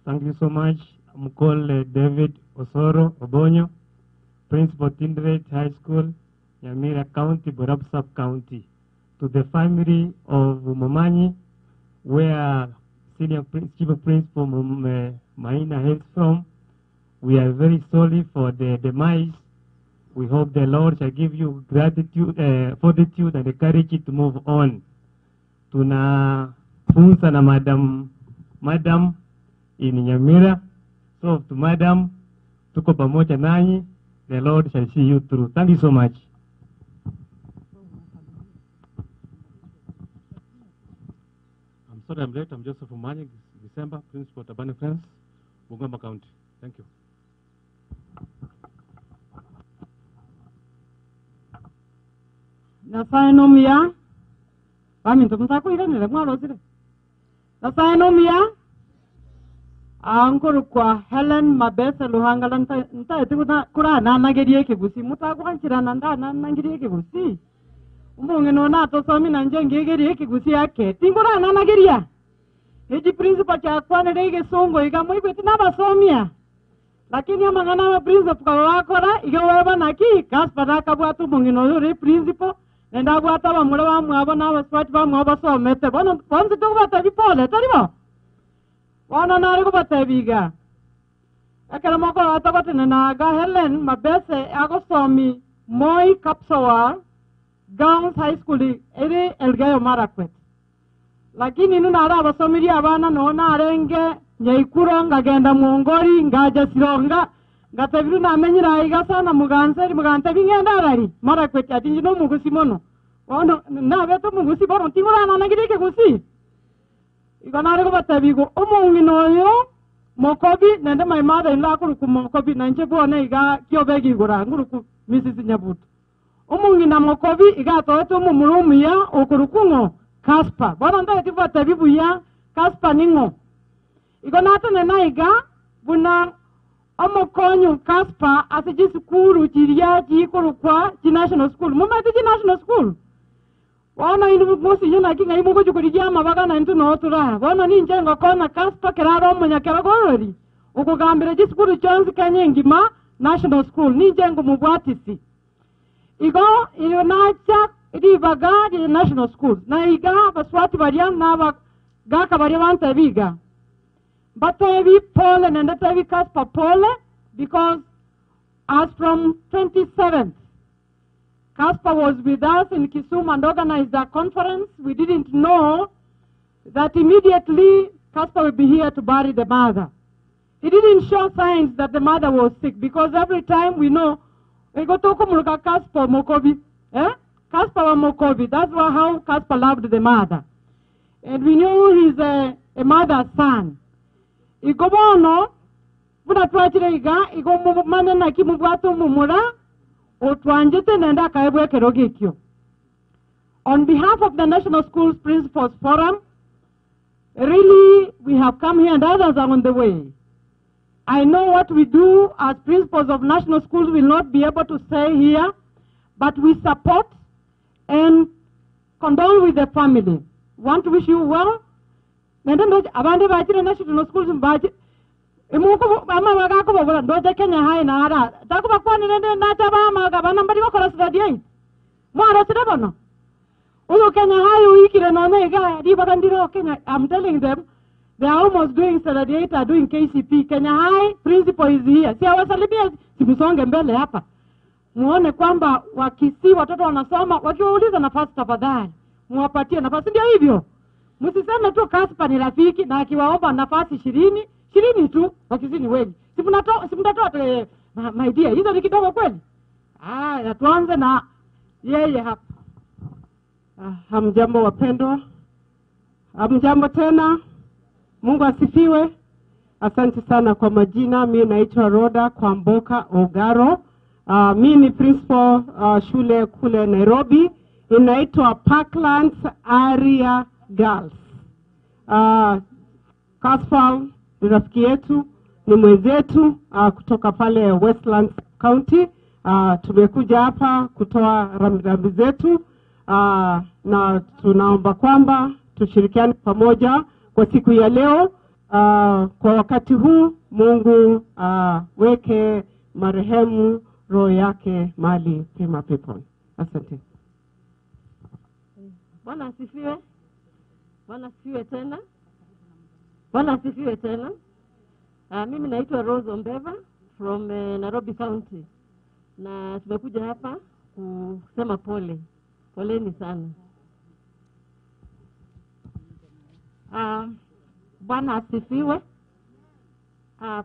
Speaker 1: Thank you so much. I'm called David Osoro Obonyo, Principal Tindrete High School, Nyamira County, Borab Sub-County. To the family of Momanyi,
Speaker 20: where Chief of Principal Maina hails from. We are very sorry for the demise. We hope the Lord shall give you gratitude, fortitude and the courage to move on. Tunafunza na Madam in Nyamira. So to Madam, tuko pamoja nanyi. The Lord shall see you through. Thank you so much.
Speaker 13: I'm sorry I'm late. I'm Joseph Momanyi, December, Principal Tabani Friends, Bungoma County. Thank you.
Speaker 21: Nasainomia. Bami ntumsako ikanile mwalo zile. Nasainomia. Anguru kwa Helen Mabese Luhangala nta etikuna kura nanagerie kigusi mutakwanchira nanda nanagerie kigusi. Umunge nona to somi nanje ngegerie kigusi yake. Tingura nanageria. Eji principal cha kwane rege songo ikamwikweti nabasomia. Lakini amangana wa principal kwa wakora igaweba naki Casper akabwatu mungino yore principal nenda bwata bamure bamwabo n'abaswati bamwabo somete bona bonze tukubata bipole taribo. Wana nari kubatebiga. Akala moko atakote naga Helen Mabese agosomi Moi Kapsawa Girls High School eri Elgeyo Marakwet. Lakini nuna abasomiri abana nona arenge nyaikuro ngagenda mwongori ngaja sironga ngatabiru namenyira iga sana muganseri mugante bingenda arari Marakwet atinji no mugusi mono. Wana na beto mugusi bono tingura nanagirike gusi. Iganare ko batabigo omungino yo Mokobi nende my mother in law ku Mokobi nanje bone iga kyobegi gura nguruku Mrs Nyabutu omungina Mokobi iga toeto mu mulumia okurukungo Casper bona ndati batabibu ya Casper ningo igonata nena iga buna omokonyu Casper asiji skulu kiriya kikorukwa ki national school mumati ki national school. Wana inu musi yuna kinga imu kujukurijia mabaga na intu nootura. Wana ni njengo kona Casper keraro mwenye keragorori. Ukugambire jiskuru chonzi kanyengima national school. Ni njengo mubwatisi. Igo inu nacha iri bagari national school. Na iga baswati bariyan na gaka bariyan tebiga. Batebi pole nende tebi Casper pole. Because as from 27th, Casper was with us in Kisumu and organized a conference. We didn't know that immediately Casper would be here to bury the mother. He didn't show signs that the mother was sick because every time we know, we go to Kumuluka Casper Mokobi. Casper Mokobi. That's how Casper loved the mother. And we knew he's a mother's son. Igobono, Buda Twachiriga, Igo Manana Kimubatu Mumura. On behalf of the National Schools Principals Forum, really, we have come here and others are on the way. I know what we do as principals of national schools will not be able to say here, but we support and condole with the family. Want to wish you well. National schools Imuku ama wagako bola ndoje Kenya hai na ara takuba kwani nende nataba magaba nambari bakora study mwaro sidebono uyo Kenya hai uikire no nega di bagandiro Kenya. I'm telling them they are almost doing study are doing KCP. Kenya hai principal is here. Si awasalibia simsonge mbele hapa muone kwamba wakisi watoto wanasoma wakiuliza nafasi tafadhali muwapatie nafasi. Ndio hivyo msiseme tu Casper ni rafiki na akiwaomba nafasi 20 tu wakizini wengi. Simtatoa my dear. Hizo ni kidogo kweli? Tuanze na yeye hapa.
Speaker 22: Hamjambo wapendwa. Hamjambo tena. Mungu asifiwe. Asante sana kwa majina. Mimi naitwa Roda Kwamboka Ogaro. Mimi ni principal shule kule Nairobi. Inaitwa Parklands Area Girls. Casper ni rafiki yetu, ni mwenzetu kutoka pale Westlands County. Tumekuja hapa kutoa rambirambi zetu na tunaomba kwamba tushirikiane pamoja kwa siku ya leo. Kwa wakati huu Mungu weke marehemu roho yake mahali pema peponi. Asante.
Speaker 21: Bwana asifiwe.
Speaker 14: Bwana asifiwe tena. Bwana asifiwe tena. Mimi naitwa Rose Ombeva from Nairobi County. Na tumekuja hapa kusema pole. Poleni sana.
Speaker 2: Bwana asifiwe.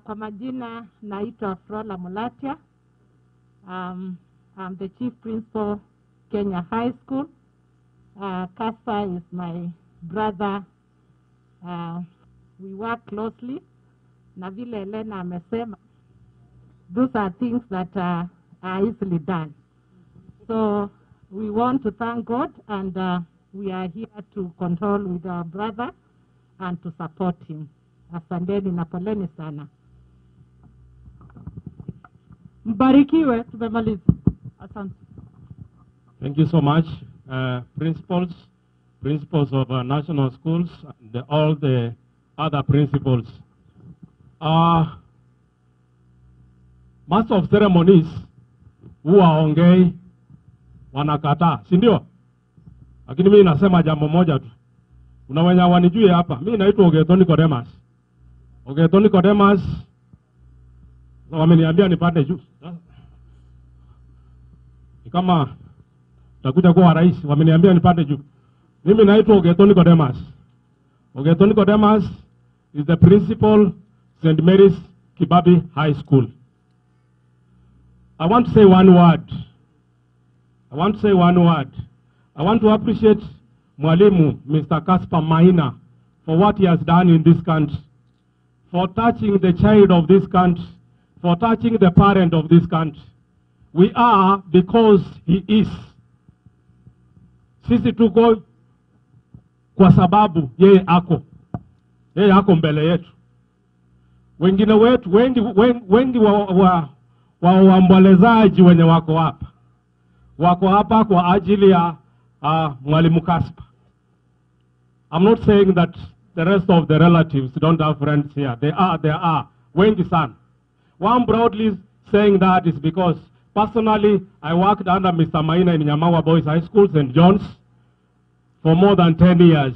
Speaker 2: Kwa majina naitwa Frola Mulatia. I'm the chief principal Kenya High School. Casper is my brother. We work closely. Na vile Elena amesema, those are things that are easily done. So we want to thank God, and we are here to condole with our brother and to support him. Asanteni na poleni sana.
Speaker 21: Mbarikiwe, tumemaliza. Asante.
Speaker 13: Thank you so much, principals of national schools, and all the other principals. Master of ceremonies huwa ongei wanakataa, si ndio? Lakini mimi nasema jambo moja tu. Kuna wenye wanijue hapa. Mimi naitwa Ogeto Nicodemus. Ogeto Nicodemus wameniambia nipande juu. Ni kama takuja kuwa rais, wameniambia nipande juu. Mimi naitwa Ogeto Nicodemus. Ogeto Nicodemus is the principal St. Mary's Kibabi High School. I want to say one word. I want to appreciate Mwalimu, Mr. Casper Maina, for what he has done in this country, for touching the child of this country, for touching the parent of this country. We are because he is. Sisi tuko kwa sababu yeye ako. Yeye ako mbele yetu. Wengine wetu, wengi waombolezaji wenye wako hapa. Wako hapa kwa ajili ya Mwalimu Casper. I'm not saying that the rest of the relatives don't have friends here. They are. Wengi sana. Why I'm broadly saying that is because personally I worked under Mr. Maina in Nyamawa Boys High School, St. John's, for more than 10 years.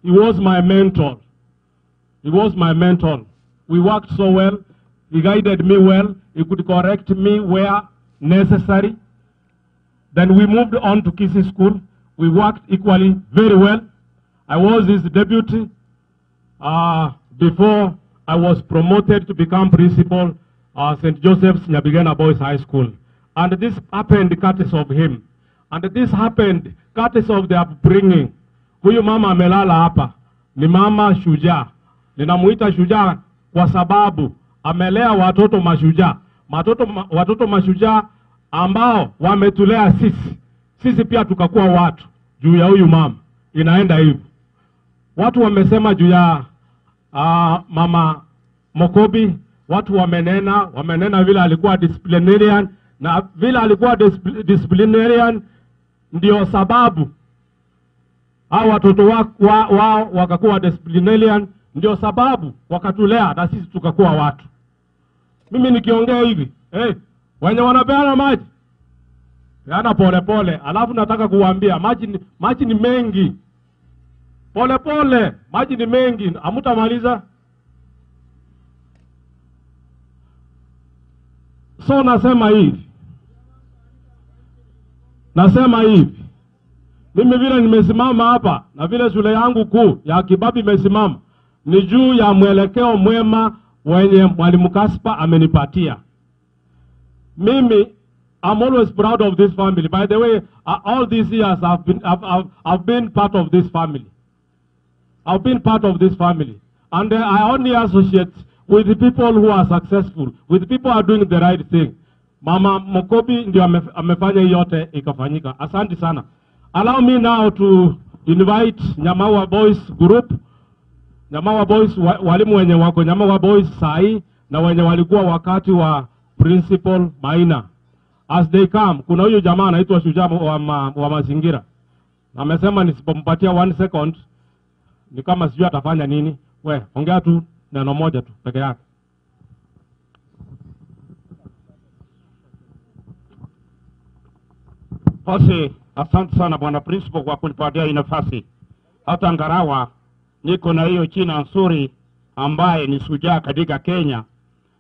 Speaker 13: He was my mentor. We worked so well. He guided me well. He could correct me where necessary. Then we moved on to Kisi School. We worked equally very well. I was his deputy before I was promoted to become principal St. Joseph's Nyabigena Boys High School. And this happened courtesy of him. And this happened courtesy of the upbringing. Huyu mama amelala hapa ni mama shujaa. Ninamuita shujaa kwa sababu amelea watoto mashujaa. Watoto mashujaa ambao wametulea sisi. Sisi pia tukakuwa watu juu ya huyu mama. Inaenda hivyo. Watu wamesema juu ya mama Mokobi, watu wamenena vile alikuwa disciplinarian, na vile alikuwa disciplinarian ndio sababu hao watoto wao wakakuwa disciplinarian, ndio sababu wakatulea na sisi tukakuwa watu. Mimi nikiongea hivi, wenye wanapeana maji yana pole, alafu nataka kuwaambia maji ni mengi. Pole, maji ni mengi, hamutamaliza. So nasema hivi. Mimi vile nimesimama hapa na vile shule yangu kuu ya Kibabi imesimama ni juu ya mwelekeo mwema wenye Mwalimu Casper amenipatia. Mimi I'm always proud of this family. By the way, all these years I've been part of this family. And I only associate with the people who are successful, with the people who are doing the right thing. Mama Mokobi ndio amefanya yote ikafanyika. Asante sana. Allow me now to invite Nyamawa Boys group. Nyamawa Boys, walimu wenye wako Nyamawa Boys sahi na wenye walikuwa wakati wa Principal Maina. As they come, kuna huyu jamaa anaitwa shujaa wa mazingira. Amesema nisipompatia 1 second ni kama sijui atafanya nini. Ongea tu neno moja tu peke yake.
Speaker 17: Basi, asante sana bwana principal kwa kunipatia hii nafasi. hata ngarawa niko na hiyo china nzuri ambaye ni shujaa katika Kenya,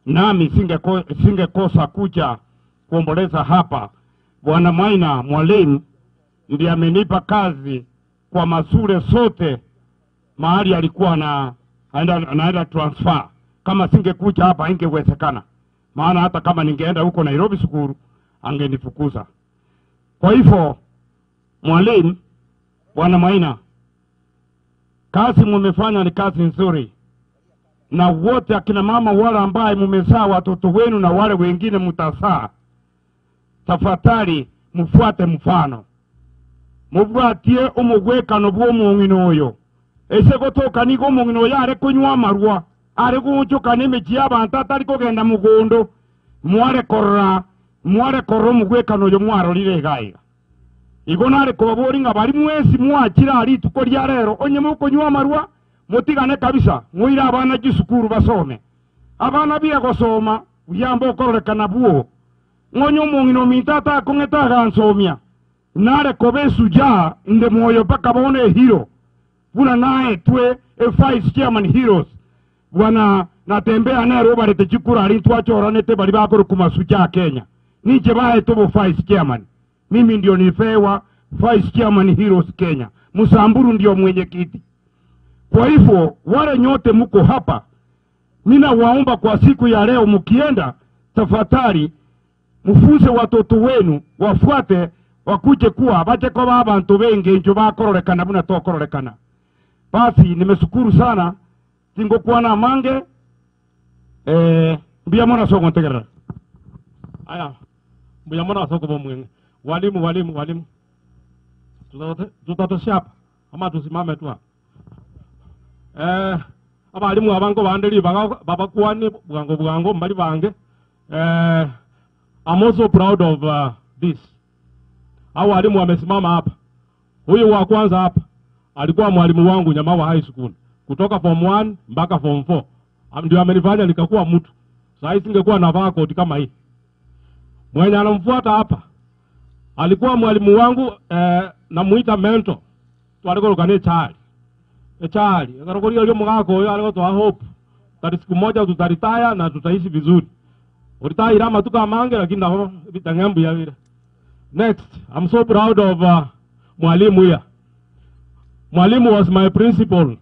Speaker 17: nami singekosa kuja kuomboleza hapa. Bwana Maina mwalimu ndiye amenipa kazi kwa masure sote mahali alikuwa anaenda transfer. Kama singekuja hapa ingewezekana, maana hata kama ningeenda huko Nairobi school angenifukuza. Kwa hivyo mwalimu, Bwana Maina, kazi mumefanya ni kazi nzuri, na wote akina mama wale ambaye mumezaa watoto wenu na wale wengine mutazaa, tafadhali mfuate mfano, mubwatie umugwekano bw'omung'ino oyo. Ese gotoka nigo omung'ino yare kunywa amarwa, are gucuka n'emigi y'abantu atari kugenda mugondo, mware korra omugwekano oyo mwarorire gaiga. Igo nare kubabori nga bari mwesi mwakira ari tuko lya rero onye mukunywa amarwa, mutigane kabisa, mwira abana gisukuru basome. Abana biya gosoma uyambo kororekana buo, ngonyo omung'ino mintata kongeta gansomia, nare kobe suja inde moyo paka bone hero. Buna nae twe vice chairman heroes. Bwana natembea naye roba rete chikura ari twachora nete bali bakoro kumasuja Kenya. Nije bae tobo vice chairman. Mimi ndio nifewa vice chairman heroes Kenya. Musamburu ndio mwenyekiti. Kwa hivyo wale nyote mko hapa, mina waomba kwa siku ya leo mkienda, tafadhali mfunze watoto wenu wafuate, wakuje kuwa baje kwa abantu benge njo bakororekana buna tokororekana. Basi nimeshukuru sana tingo kuwa na mange mbia mwana soko ntegera.
Speaker 13: Aya mbia mwana soko bomwenge. Walimu tutatoshapa ama tusimame tu. Abalimu abango bandeli baba kuani bwango mbali bange. I'm also proud of this. Hao walimu wamesimama hapa. Huyu wa kwanza hapa alikuwa mwalimu wangu Nyamawa High School kutoka form 1 mpaka form 4. Ndio amenifanya nikakuwa mtu. Sasa singekuwa navaa koti kama hii. Mwenye anamfuata hapa alikuwa mwalimu wangu namuita mentor. Twalikuwa kane Charlie. Akarokolia leo mgako huyo alikuwa toa hope. Tati siku moja tutaritaya na tutaishi vizuri. Uritaya rama tuka mange lakini na vitangambu ya vile. Next, I'm so proud of mwalimu here. Mwalimu was my principal.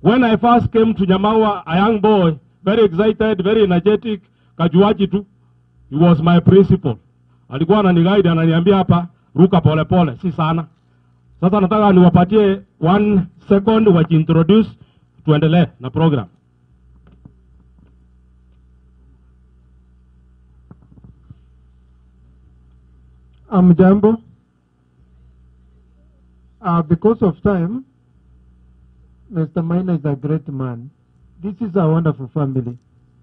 Speaker 13: When I first came to Nyamawa, a young boy, very excited, very energetic, kajuaji tu, he was my principal. Alikuwa ananiguide ananiambia hapa, ruka pole pole, si sana. Sasa nataka niwapatie 1 second wajiintroduce, tuendelee na program.
Speaker 3: Jambo. Because of time, Mr. Maina is a great man. This is a wonderful family.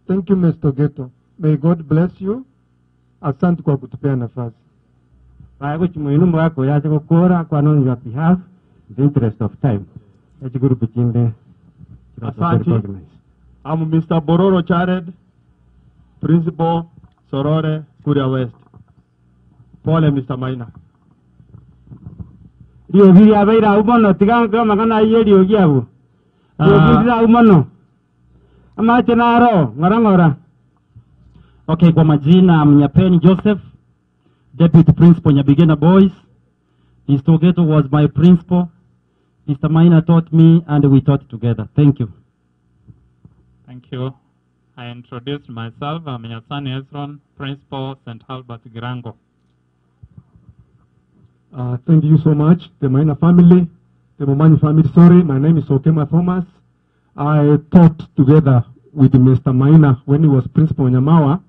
Speaker 3: Thank you, Mr. Geto. May God bless you. Asante kwa kutupea nafasi.
Speaker 1: Bago chumuinu mwako yaje kukora kwa on your behalf, the interest of time. Echi guru pichinde.
Speaker 11: Asante. I'm Mr. Bororo Chared, Principal, Sorore, Kuria West. Pole Mr. Maina.
Speaker 1: Dio viri abeira umono tiganga magana yeri ogiabu. Dio viri umono. Ama chenaro ngora.
Speaker 5: Okay, kwa majina Mnyapeni Joseph, Deputy Principal Nyabigena Boys. Mr. Geto was my principal. Mr. Maina taught me and we taught together. Thank you.
Speaker 19: Thank you. I introduced myself. I'm Nyasani Ezron, Principal, St. Albert Grango.
Speaker 3: Thank you so much, the Maina family, the Momanyi family. Sorry, my name is Okema Thomas. I taught together with Mr. Maina when he was Principal Nyamawa.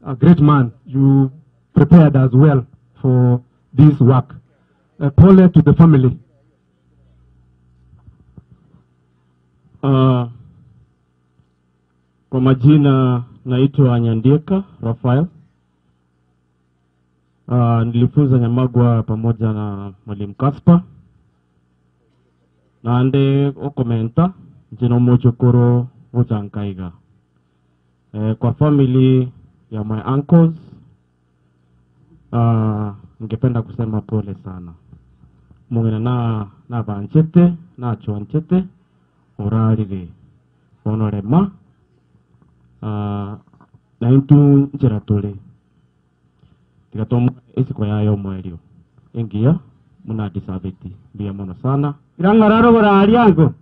Speaker 3: A great man. You prepared as well for this work. Pole to the family.
Speaker 11: Kwa majina naitwa Nyandieka Rafael. Nilifunza Nyamagwa pamoja na mwalimu Casper. Na ande okomenta jino mochokoro uchankaiga. Kwa family ya my uncles, ningependa kusema pole sana.
Speaker 3: mungena na banchete na chonchete oralire onorema na intu njira tuli tigatomwa esiko yayo mwelio engia muna disabiti bia mono sana
Speaker 1: irangararo borari yangu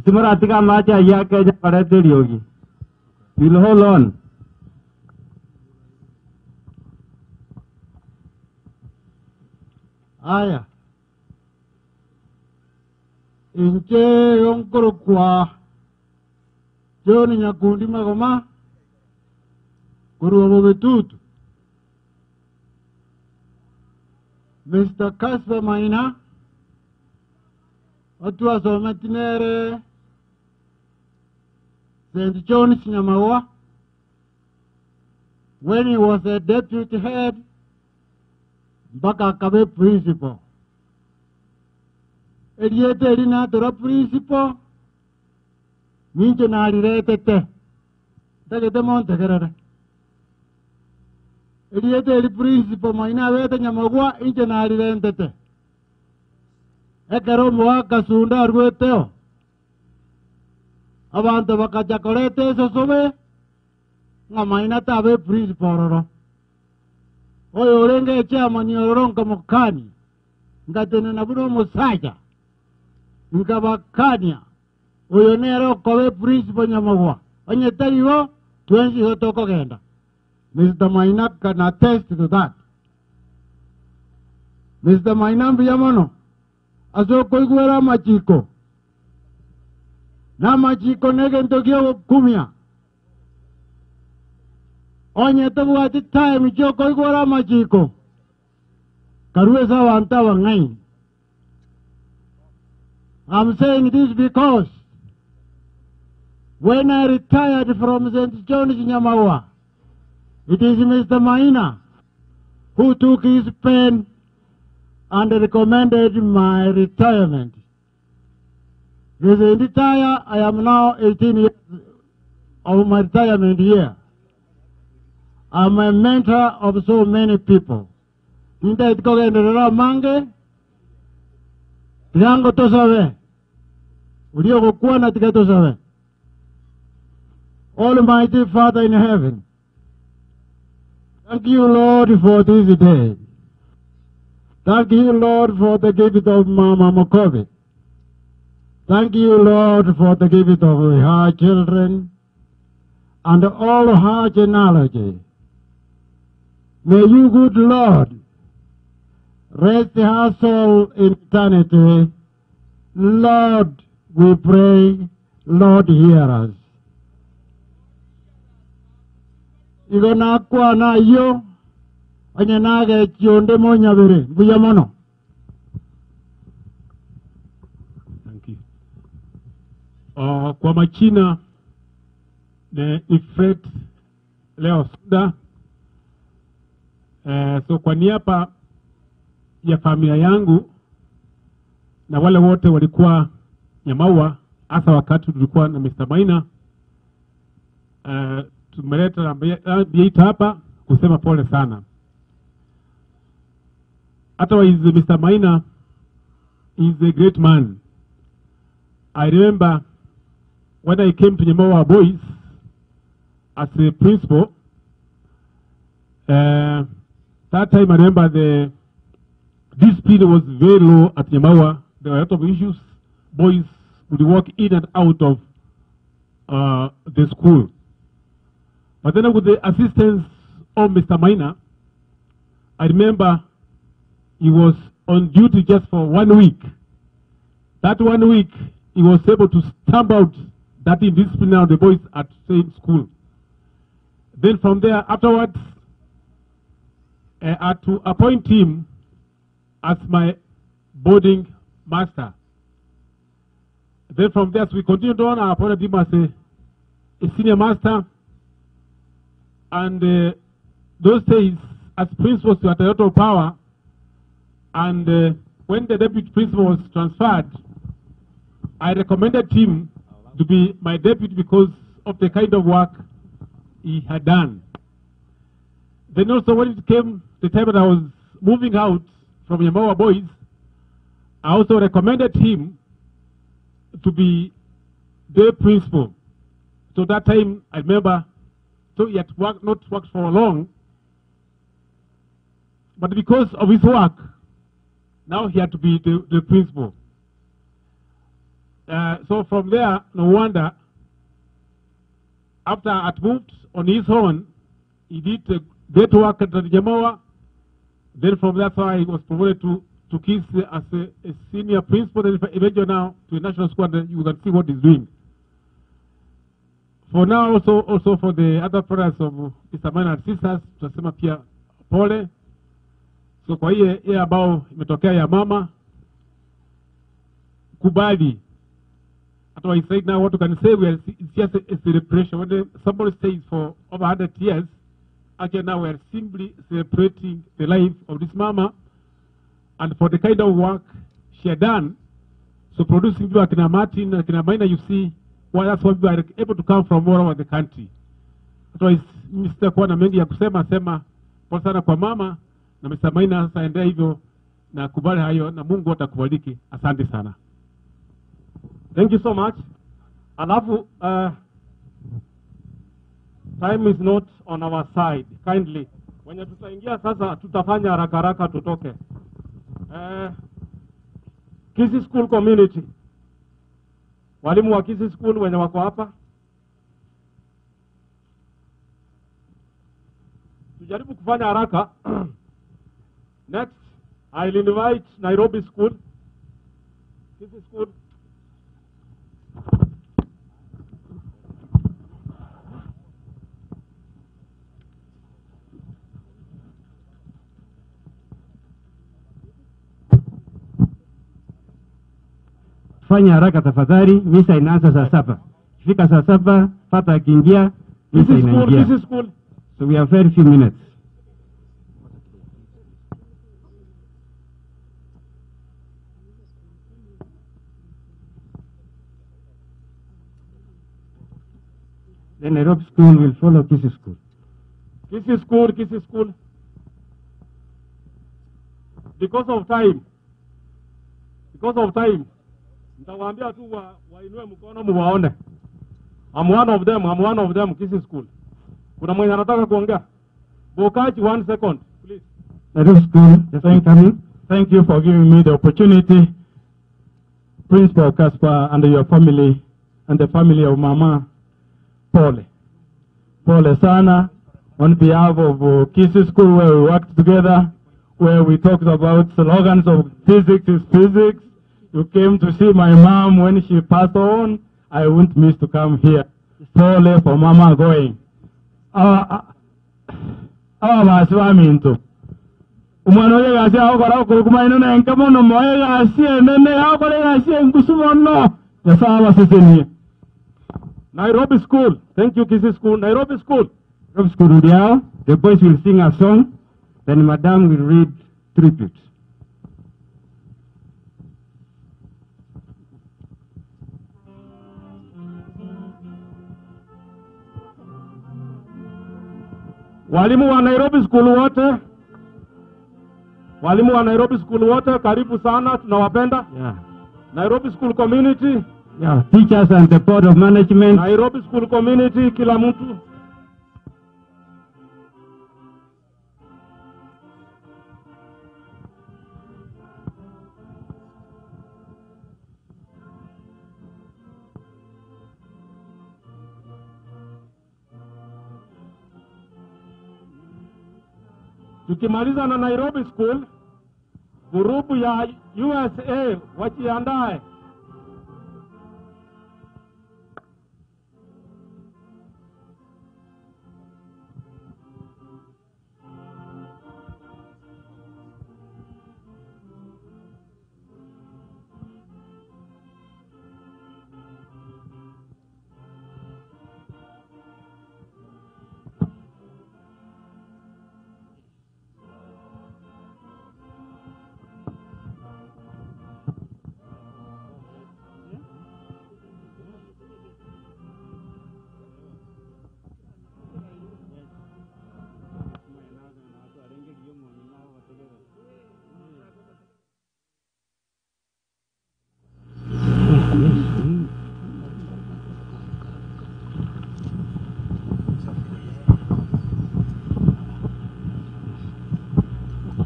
Speaker 1: simaratika macha ya Kenya parete riogi will hold on.
Speaker 7: Aya. Inche yonkoro kwa Joni Nyakundi Magoma Guru Bitutu Mr. Casper Maina Otua Sometinere St. John's Nyamawa when he was a deputy head mpaka akabe principal. Eliete elina tora principal ninje na aliretete tegete monte kerere. Eliete eli principal Maina wete Nyamagwa inje na alirentete. Ekero mwaka sunda arweteo. Abantu bakajakolete eso sobe nga Maina tabe principal roro. Oyo olenge chama ni ororonka mukani ngatene na buno musaja nkabakania oyo nero kowe principal Nyamagwa onye tariwo twenzi hotoko genda. Mr. Maina can attest to that. Mr. Maina mbiyamono aso koigwera machiko na machiko nege ntokio kumia onye tabu ati time choko igwara machiko karuwe sawa antawa ngai. I'm saying this because when I retired from St. John's Nyamawa, it is Mr. Maina who took his pen and recommended my retirement. This entire, I am now 18 years of my retirement year. I'm a mentor of so many people. Nda itikogendera mange yango tosawe ulio kuwa na tiketo sawe. Almighty Father in heaven, thank you, Lord, for this day. Thank you, Lord, for the gift of Mama Mokobi. Thank you, Lord, for the gift of her children and all her genealogy. May you, good Lord, rest her soul in eternity. Lord, we pray, Lord, hear us. Igona kwa na yo onye naga chionde monya bere buyamono.
Speaker 13: Thank you. Kwa machina ne Ifret leo Suda. So kwa niaba ya familia yangu na wale wote walikuwa Nyamawa hasa wakati tulikuwa na Mr. Maina, tumeleta Biaita hapa kusema pole sana. Otherwise, Mr. Maina is a great man. I remember when I came to Nyamawa Boys as a principal, that time I remember the discipline was very low at Nyamawa. There were a lot of issues. Boys would walk in and out of the school. But then with the assistance of Mr. Maina, I remember he was on duty just for 1 week. That 1 week, he was able to stamp out that indiscipline of the boys at same school. Then from there, afterwards, I had to appoint him as my boarding master. Then from there, as we continued on, I appointed him as a senior master. And those days, as principals, you had a lot of power. And when the deputy principal was transferred, I recommended him to be my deputy because of the kind of work he had done. Then also when it came the time that I was moving out from Nyamawa Boys,
Speaker 3: I also recommended him to be the principal. So that time, I remember, so he had not worked for long, but because of his work, now he had to be the principal. So from there, no wonder, after I had moved on his own, he did great work at the Jamawa. Then from that, he was promoted to KIS as a senior principal, and eventually now to a national school, and you can see what he's doing. For now, also for the other brothers of Mr. Maina and sisters, tunasema pia pole. So kwa hiyo ambao imetokea ya mama, kubali. Otherwise, right now, what you can say, it's just a celebration. When somebody stays for over 100 years, actually now we are simply celebrating the life of this mama and for the kind of work she had done. So producing people like Martin and Maina, you see, well, that's why we are able to come from all over the country. Otherwise, Mr. Kuwa na mengi ya kusema, kwa sana kwa mama, na Mr. Maina sasa endea hivyo, na kubali hayo, na Mungu atakubariki. Asante sana.
Speaker 11: Thank you so much. Alafu, time is not on our side, kindly. Wenye tutaingia sasa, tutafanya haraka tutoke. KIS School Community. Walimu wa KIS School wenye wako hapa. Tujaribu kufanya haraka. Next, I'll invite Nairobi School. KIS School.
Speaker 1: Fanya haraka tafadhali, misa inaanza saa 7. Fika saa 7, pata akiingia, misa inaingia.
Speaker 11: This is school.
Speaker 1: So we have very few minutes. Then Nairobi School will follow KIS School.
Speaker 11: KIS School. Because of time, nitawaambia tu wainue mkono muwaone. I'm one of them, KIS School. Kuna mwenye anataka kuongea? Bokaji, 1 second, please.
Speaker 20: Nairobi School, thank you for giving me the opportunity. Principal Casper and your family and the family of Mama, pole sana, on behalf of KIS School, where we worked together, where we talked about slogans of physics is physics. You came to see my mom when she passed on. I won't miss to come here. Pole for Mama going. Our Maswami into. Umanoye gasi ako kara kukumaino na enkamono moye gasi nene ako kara gasi enkusumono. Yasawa sisini.
Speaker 11: Nairobi School. Thank you, KIS School. Nairobi School.
Speaker 1: Nairobi School Rudiao. The boys will sing a song. Then Madam will read tribute.
Speaker 11: Walimu wa Nairobi School wote, karibu sana, tunawapenda.
Speaker 1: Yeah.
Speaker 11: Nairobi School Community.
Speaker 1: Yeah, teachers and the board of management.
Speaker 11: Nairobi School Community, kila mtu. Tukimaliza na Nairobi School, grupu ya USA wajiandae.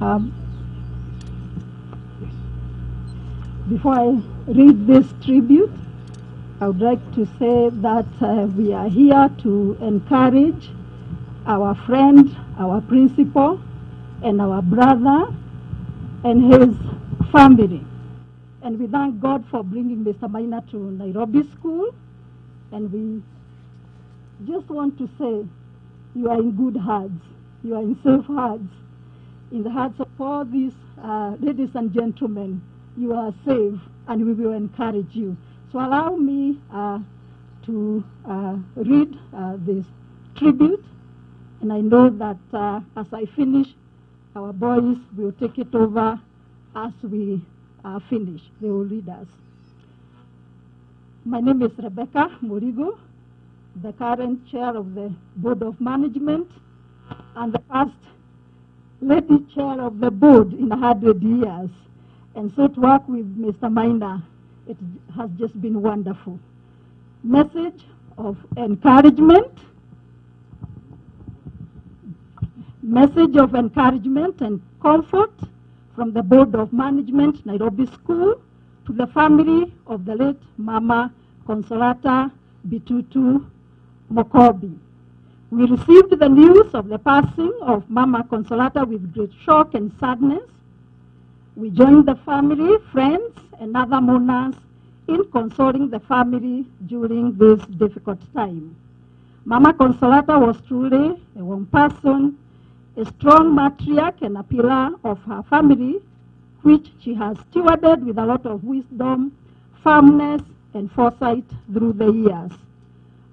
Speaker 6: Um, Before I read this tribute, I would like to say that we are here to encourage our friend, our principal, and our brother and his family. And we thank God for bringing Mr. Maina to Nairobi School. And we just want to say you are in good hands. You are in safe hands. In the hearts of all these ladies and gentlemen, you are safe, and we will encourage you. So allow me to read this tribute, and I know that as I finish, our boys will take it over as we finish. They will lead us. My name is Rebecca Murigo, the current chair of the Board of Management, and the first lady chair of the board in 100 years. And so to work with Mr. Maina, it has just been wonderful. Message of encouragement. Message of encouragement and comfort from the Board of Management, Nairobi School, to the family of the late Mama Consolata Bitutu Mokobi. We received the news of the passing of Mama Consolata with great shock and sadness. We joined the family, friends, and other mourners in consoling the family during this difficult time. Mama Consolata was truly a warm person, a strong matriarch and a pillar of her family, which she has stewarded with a lot of wisdom, firmness, and foresight through the years.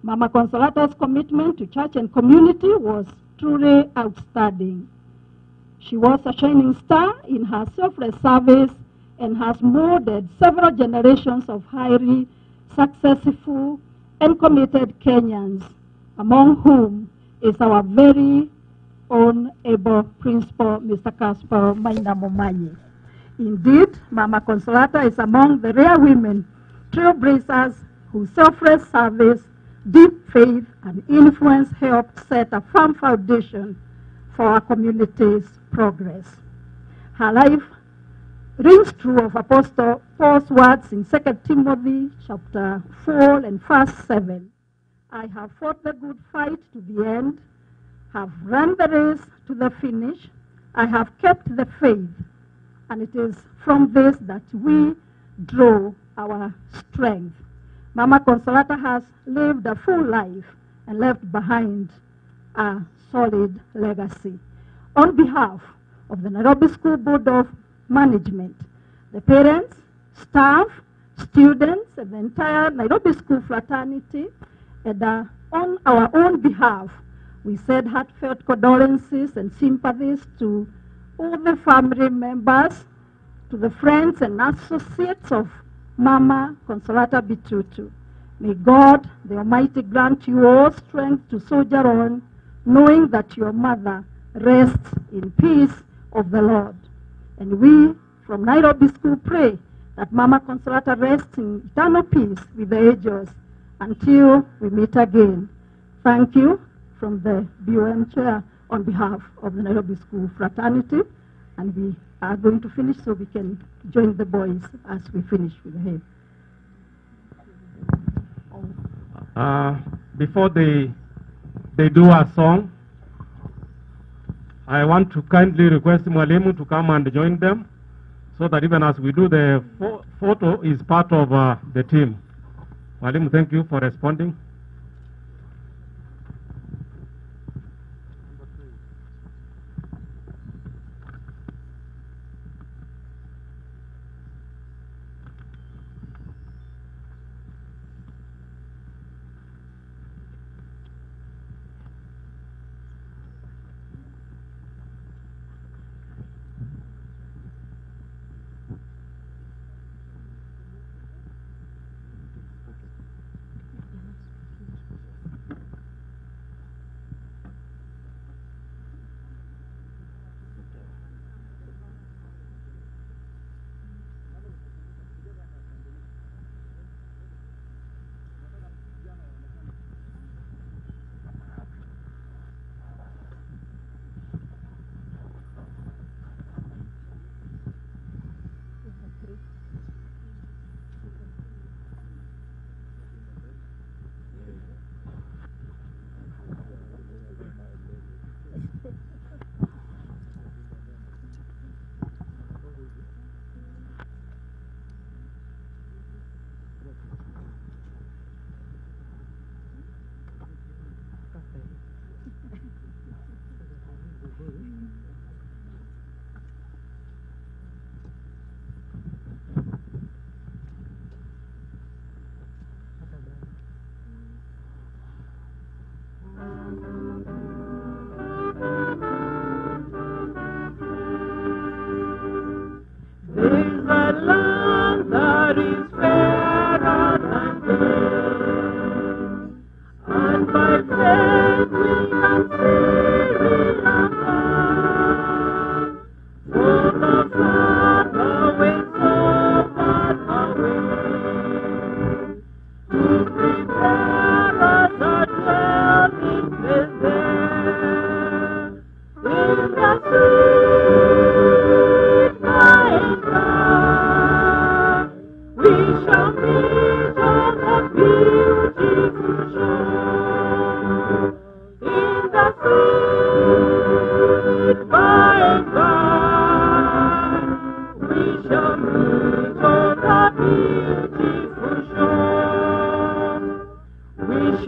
Speaker 6: Mama Consolata's commitment to church and community was truly outstanding. She was a shining star in her selfless service and has molded several generations of highly successful and committed Kenyans, among whom is our very own able principal, Mr. Casper Momanyi. Indeed, Mama Consolata is among the rare women trailblazers whose selfless service, deep faith, and influence helped set a firm foundation for our community's progress. Her life rings true of Apostle Paul's words in 2 Timothy chapter 4 and verse 7. I have fought the good fight to the end, have run the race to the finish, I have kept the faith, and it is from this that we draw our strength. Mama Consolata has lived a full life and left behind a solid legacy. On behalf of the Nairobi School Board of Management, the parents, staff, students, and the entire Nairobi School fraternity, and on our own behalf, we said heartfelt condolences and sympathies to all the family members, to the friends and associates of Mama Consolata Bitutu. May God, the Almighty, grant you all strength to soldier on, knowing that your mother rests in peace of the Lord. And we from Nairobi School pray that Mama Consolata rests in eternal peace with the angels until we meet again. Thank you from the BOM chair on behalf of the Nairobi School fraternity. And we are going to finish so we can join the boys as we finish with the hymn.
Speaker 13: Before they do a song, I want to kindly request Mwalimu to come and join them so that even as we do the photo is part of the team. Mwalimu, thank you for responding.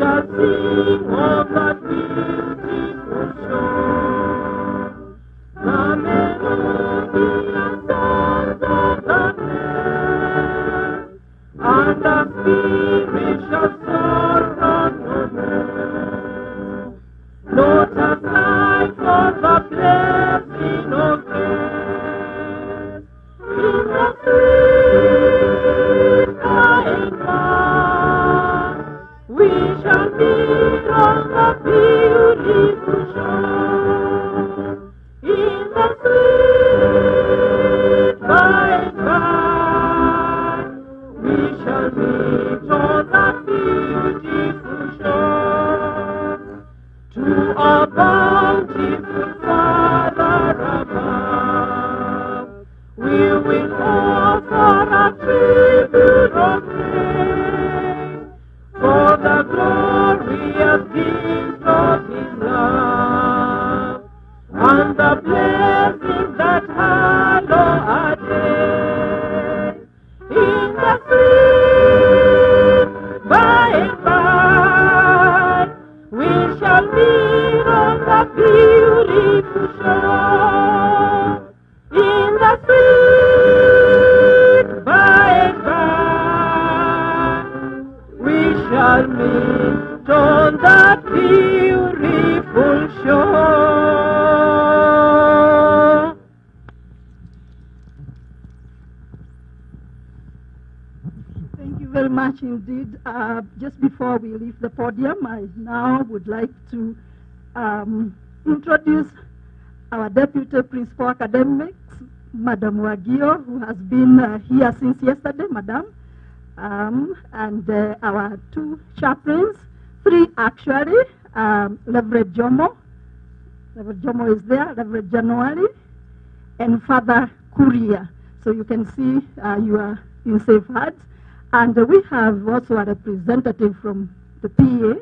Speaker 8: shall sing of that beautiful shore. The melodious songs of the land, and the spirit shall sorrow no more. Not a sign for the blessing of grace in the sweet by and by. We shall meet on the beautiful shore in the sweet by and by. We shall meet on that beautiful shore to our bountiful Father above. We will offer a tribute of praise for the glorious gift of His love and the blessings that hallow our day in the sweet by and by. We shall meet on the beautiful shore in the sweet by and by. We shall meet on that beautiful shore.
Speaker 6: Thank you very much indeed. Just before we leave the podium, I now would like to introduce our Deputy Principal Academics, Madam Wagio, who has been here since yesterday, Madam, and our two chaplains, three actually, Reverend Jomo. Reverend Jomo is there, Reverend January, and Father Kuria. So you can see you are in safe hands. And we have also a representative from the PA,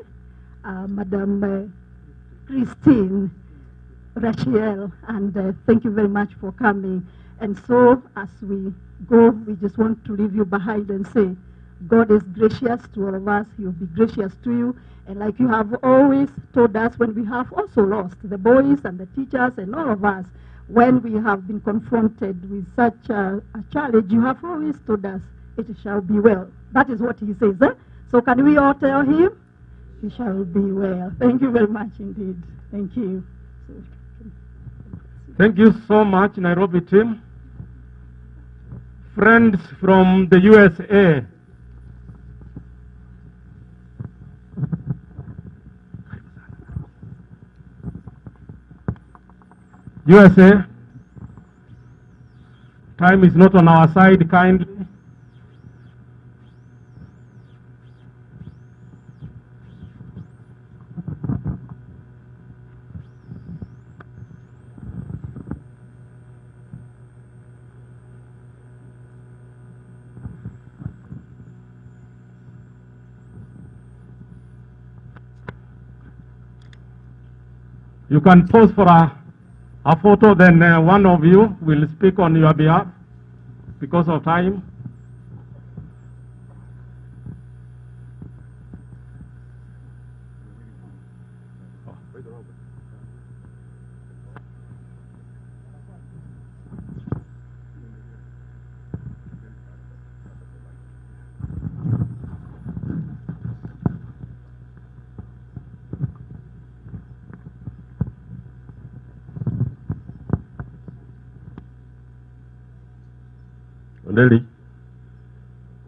Speaker 6: Madam Christine Rachel, and thank you very much for coming. And so as we go, we just want to leave you behind and say, God is gracious to all of us. He will be gracious to you. And like you have always told us when we have also lost, the boys and the teachers and all of us, when we have been confronted with such a challenge, you have always told us, it shall be well. That is what he says. So can we all tell him? It shall be well. Thank you very much indeed. Thank you.
Speaker 3: Thank you so much, Nairobi team. Friends from the USA. USA, time is not on our side, kindly. You can pose for a photo, then one of you will speak on your behalf because of time.
Speaker 9: Ondeli,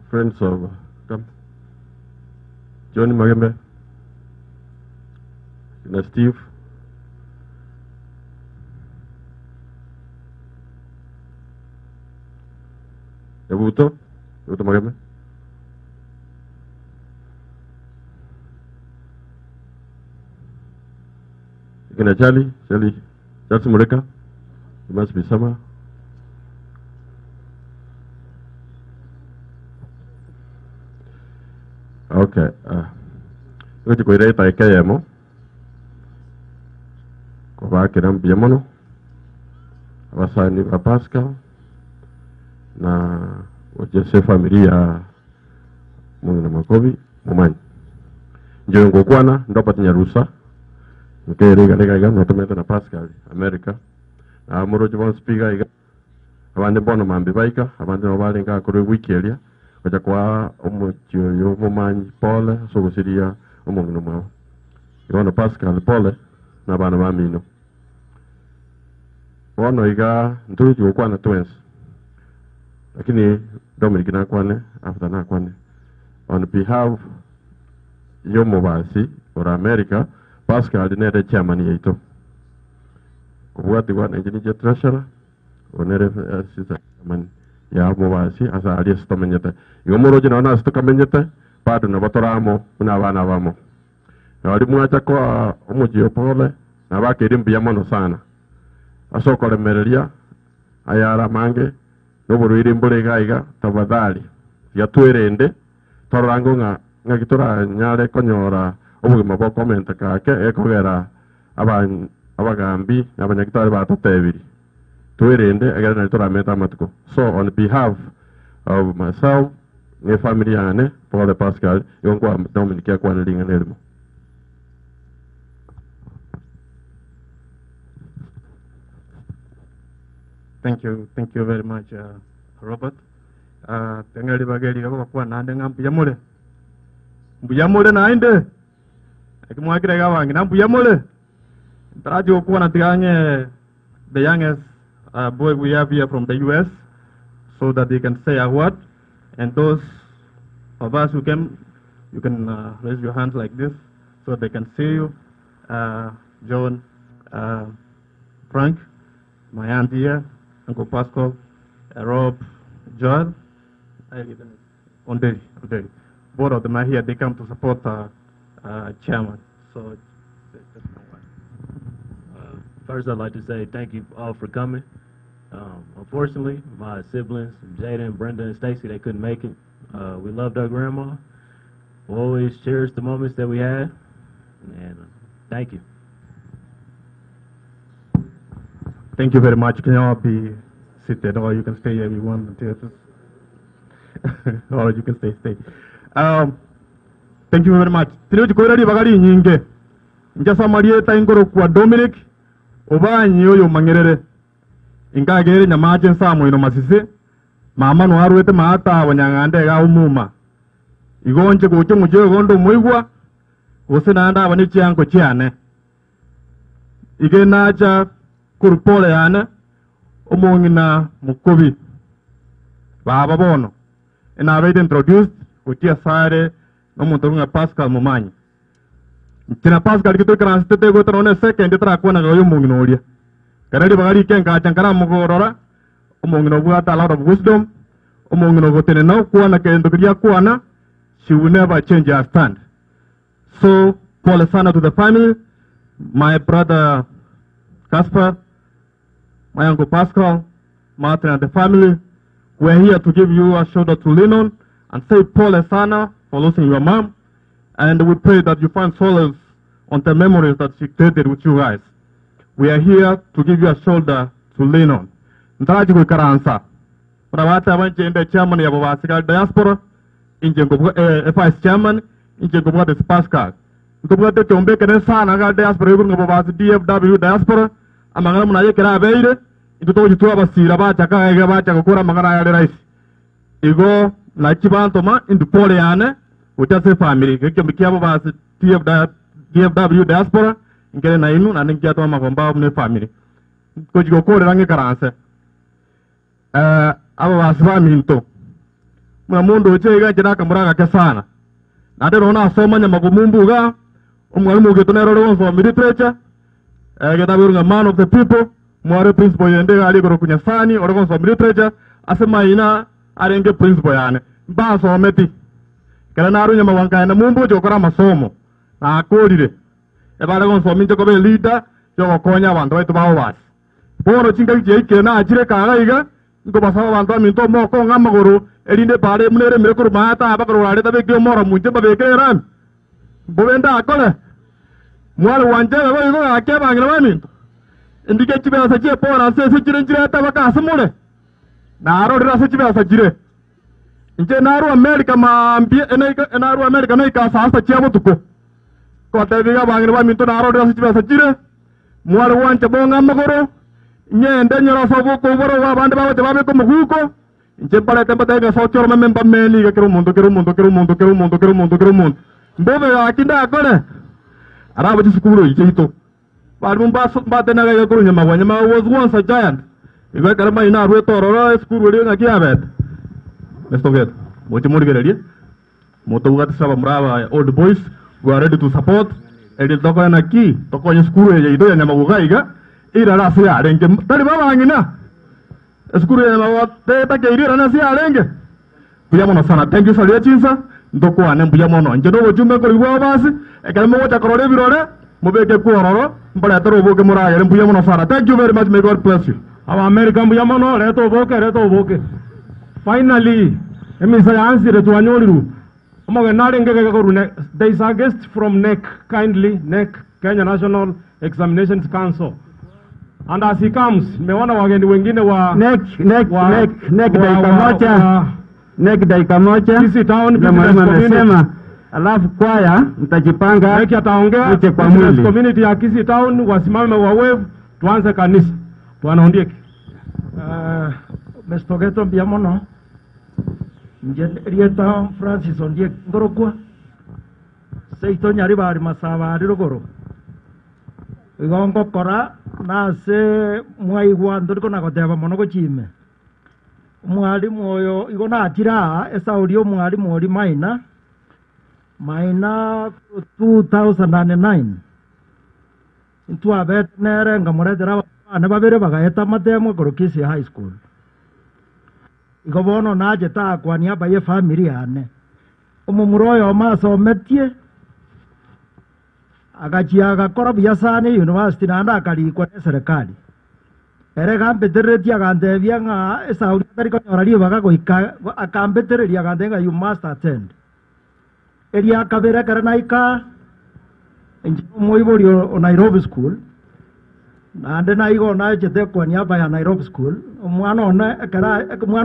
Speaker 9: friends of come, Johnny Magembe, and Steve, Yabuto Magembe, Ikina Charlie Mureka, you must be summer. Okay. Wetu kuireta ikayemo. Kwa wake na mbiamono. Abasani ba Paschal. Na wajese familia Mokobi, Momanyi. Njongo kwana ndopa tinyarusa. Riga notamete na Paschal America. Muro jibon speaker iga. Abande bono mambi baika, abande no bale nga kore wiki elia. Wacha kwa yo Momanyi pole so siria omongino mao. Yono Paschal pole na bana mamino. Wono iga ndu jo kwana twins. Lakini Dominic na kwane after na kwane. On behalf yo mobasi or America, Paschal dinere chairman yeto. Kubuati wana engineer treasurer onere sisa chairman ya mobasi asa alias tomenyete. Yomoro jina ona sto kamenyete padu na batoramo una bana bamo. Na ali mwacha kwa omujio pole na bake rimbi yamono sana. Asoko le merelia ayara mange noburu irimbule gaiga tabadali ya tuerende torango nga gitora nyare konyora obugima bwo comment kake ekogera abagambi abanyagitari batatebiri tuerende agera na tora meta matuko. So on behalf of myself ne family ane for the Paschal yonkwa Dominic kwa ndinga nelmo.
Speaker 4: Thank you very much, Robert. Tengali bageli kwa nande ngambuyamule. Mbuyamule nainde. Akimwakira gawangi nambuyamule. Taraji kwa natiganye the youngest boy we have here from the US so that they can say a word, and those of us who came, you can raise your hands like this so they can see you. John, Frank, my aunt here, Uncle Paschal, Rob, Joel, Onderi. Both of them are here. They come to support chairman. So,
Speaker 10: first, I'd like to say thank you all for coming. Unfortunately, my siblings, Jada and Brenda and Stacy, they couldn't make it. We loved our grandma. We'll always cherish the moments that we had. And thank you.
Speaker 4: Thank you very much. Can you all be seated, or you can stay here if you want until or you can stay. Thank you very much. Tino chikorari bagari nyinge. Njasa marie taingoro kwa Dominic. Obanyi oyo mangerere. Inga gere nyamaje samo ino masise. Mama no haruete maata wanyangande ga umuma. Igonje gocho muje gondo muigwa. Ose nanda abani chianko chiane. Ige nacha kurpole yana omongina Mokobi baba bono ina bede introduced utia sare no montonga Paschal Momanyi tina Paschal kito kransete go trone second tra kona go yomongino oria kanali bagari kenga chankara mugorora omongino buata a lot of wisdom omongino go tenena kuana kendo kriya kuana. She will never change her stand. So pole sana to the family, my brother Casper, my uncle Paschal, Martin and the family. We're here to give you a shoulder to lean on and say pole sana for losing your mom. And we pray that you find solace on the memories that she created with you guys. We are here to give you a shoulder to lean on. Ntaraji kuikaransa. Prawata wanche inde chairman ya Paschal diaspora, inje vice chairman, inje the Paschal. Ngobwa te ombe kene sana ga diaspora yuko ngobwa DFW diaspora. Amangana munaye kera abeire ituto jitu abasira bacha kaga bacha gukora magana ya rais igo na chibanto ma indu pole yane utase family keke mikia baba DFW diaspora ngere na inu na ngia to magomba mne family ko jigo ko rangi karanse abo basba minto muna mundo chega jira kamuraga ke sana na de rona soma nya magumumbuga umwalimu getonero ro so literature geta birunga man of the people mware principal yende ali goro kunyasani orogon so literature asema ina arenge principal yane ba so meti kala naru nyama wanka na mumbu jokora masomo na akorire e ba gon so minjo ko be leader yo konya abantu baitu bawo basi boro chinga je ke na ajire kaga iga ngo basawa abantu minto mo ko ngama goro elinde pare munere mere ko mata abakoro ade tabe kyo moro munje babe ke ran bobenda akole mwale wanje babo yuko akeba ngira mami indike chibe asaje pora se chire tabaka asamule na aro dira se chibe asajire inje naru America ma ambie naru America no ikasa asa chiabo tuko kote biga bangin ba minto na aro sa chire mwar wan chabo ngam goro nye nde nyoro so bu ko boro wa bande ba jabe ko muguko inche pare tempa tega so choro memem pa meli ga kero mundo mbobe akinda akone araba jiskuro ito Barmum ba tena ga guru nyama was once a giant. Iba karma ina ruwe tororo school wali na kiabet. Let's forget. Mochi mori gere moto ugat saba mrava old boys who are ready to support. Edil toko na ki toko nya school ye ito nyama gaiga. Ira ra sia renge tari baba angina. School ye nyama te ta ke ira na sia renge. Buyamono sana. Thank you salia chinsa. Ndoko ane buyamono. Njedo wojume ko riwa basi. E kalmo wota korore birore. Mobeke kuororo. Thank you very much. May God bless you.
Speaker 13: Our American Buyamono, Reto Boke. Finally, there is a guest from NEC, kindly, NEC, Kenya National Examinations Council. And as he comes, mewana wageni wengine wa
Speaker 1: NEC dakika moja.
Speaker 13: Sisi town
Speaker 1: business community. Alafu kwaya mtajipanga
Speaker 13: ataongea
Speaker 1: kwa mwili.
Speaker 13: Community ya Kisii Town wasimame wa wave tuanze kanisa. Tuanaondieke.
Speaker 12: Mr. Geto Biamono. Rieta Francis Ondiek Ngorokwa. Seito nyari bari masaba rirogoro. Igongo kora na se mwai gwando ko nakoteba mono ko chime. Mwali moyo igona atira esa audio mwali mori maina 2009 into abet nere ngamuretera bana babere bagaeta matemo korokisi high school igobono naje ta kwani aba ye family ane umumuroyo masometie agachiaga kora biasane university na anda kali kwa serikali ere gambeteretia gandebia nga esauri tariko nyorari baga goika akambetereria gandenga you must attend eria kabera karanaika moibori o Nairobi school na ande na igo na jete kwa niaba ya Nairobi school mwana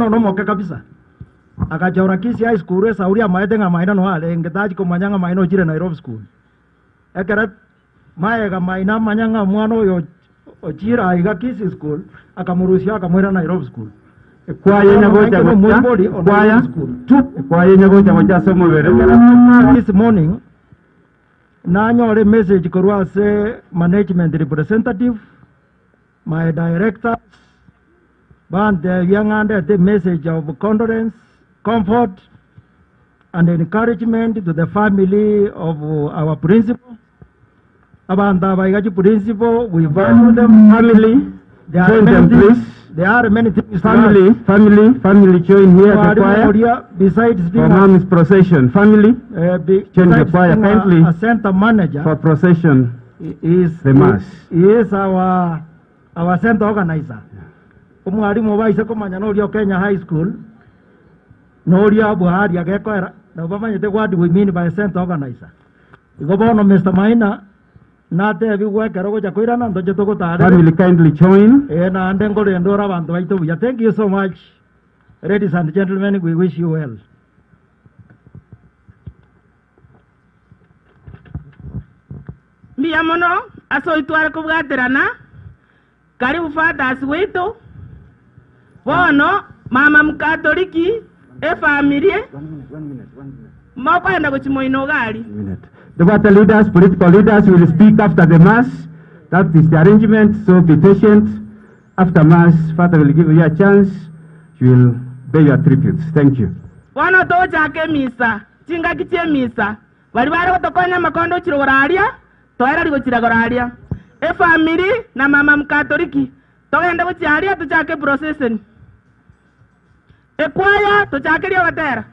Speaker 12: ono moke kabisa akachora Kisii high school sauria maetenga maina no ale ngetaji ko manyanga maina jire Nairobi school ekara maega maina manyanga mwana yo ojira iga Kisii school akamurusia akamwera Nairobi school
Speaker 1: kwa yenya goja somo bere
Speaker 12: this morning nanyore message korwa se management representative my directors band young under the message of condolence comfort and encouragement to the family of our principal abanda baigaji principal we value them family
Speaker 1: join them please.
Speaker 12: There are many things.
Speaker 1: Family join here the choir.
Speaker 12: Besides being
Speaker 1: for mom's procession, family join the choir kindly.
Speaker 12: A center manager
Speaker 1: for procession
Speaker 12: is
Speaker 1: the mass.
Speaker 12: He is our center organizer. Umwalimu waise komanya no rio Kenya High School. No rio Buhari agekoera. Na bamanye te what we mean by center organizer. Igobono Mr. Maina. Family
Speaker 1: kindly join.
Speaker 12: Thank you so much, ladies and gentlemen. We wish you well.
Speaker 15: Biamono asoitwara kubwaterana karibu fathers wetu bono mama mkatoliki familia mokwenda kuchimoino gali.
Speaker 1: The water leaders, political leaders will speak after the mass. That is the arrangement, so be patient. After mass, Father will give you a chance. You will pay your tributes. Thank you.
Speaker 15: Wano toja ke misa, chinga kiche misa. Walibari kutokonya makondo chirogoralia, toera liko chirogoralia. Family na mama mkatoliki, toenda kuchialia tuchake procession. Kwaya tuchake liya watera.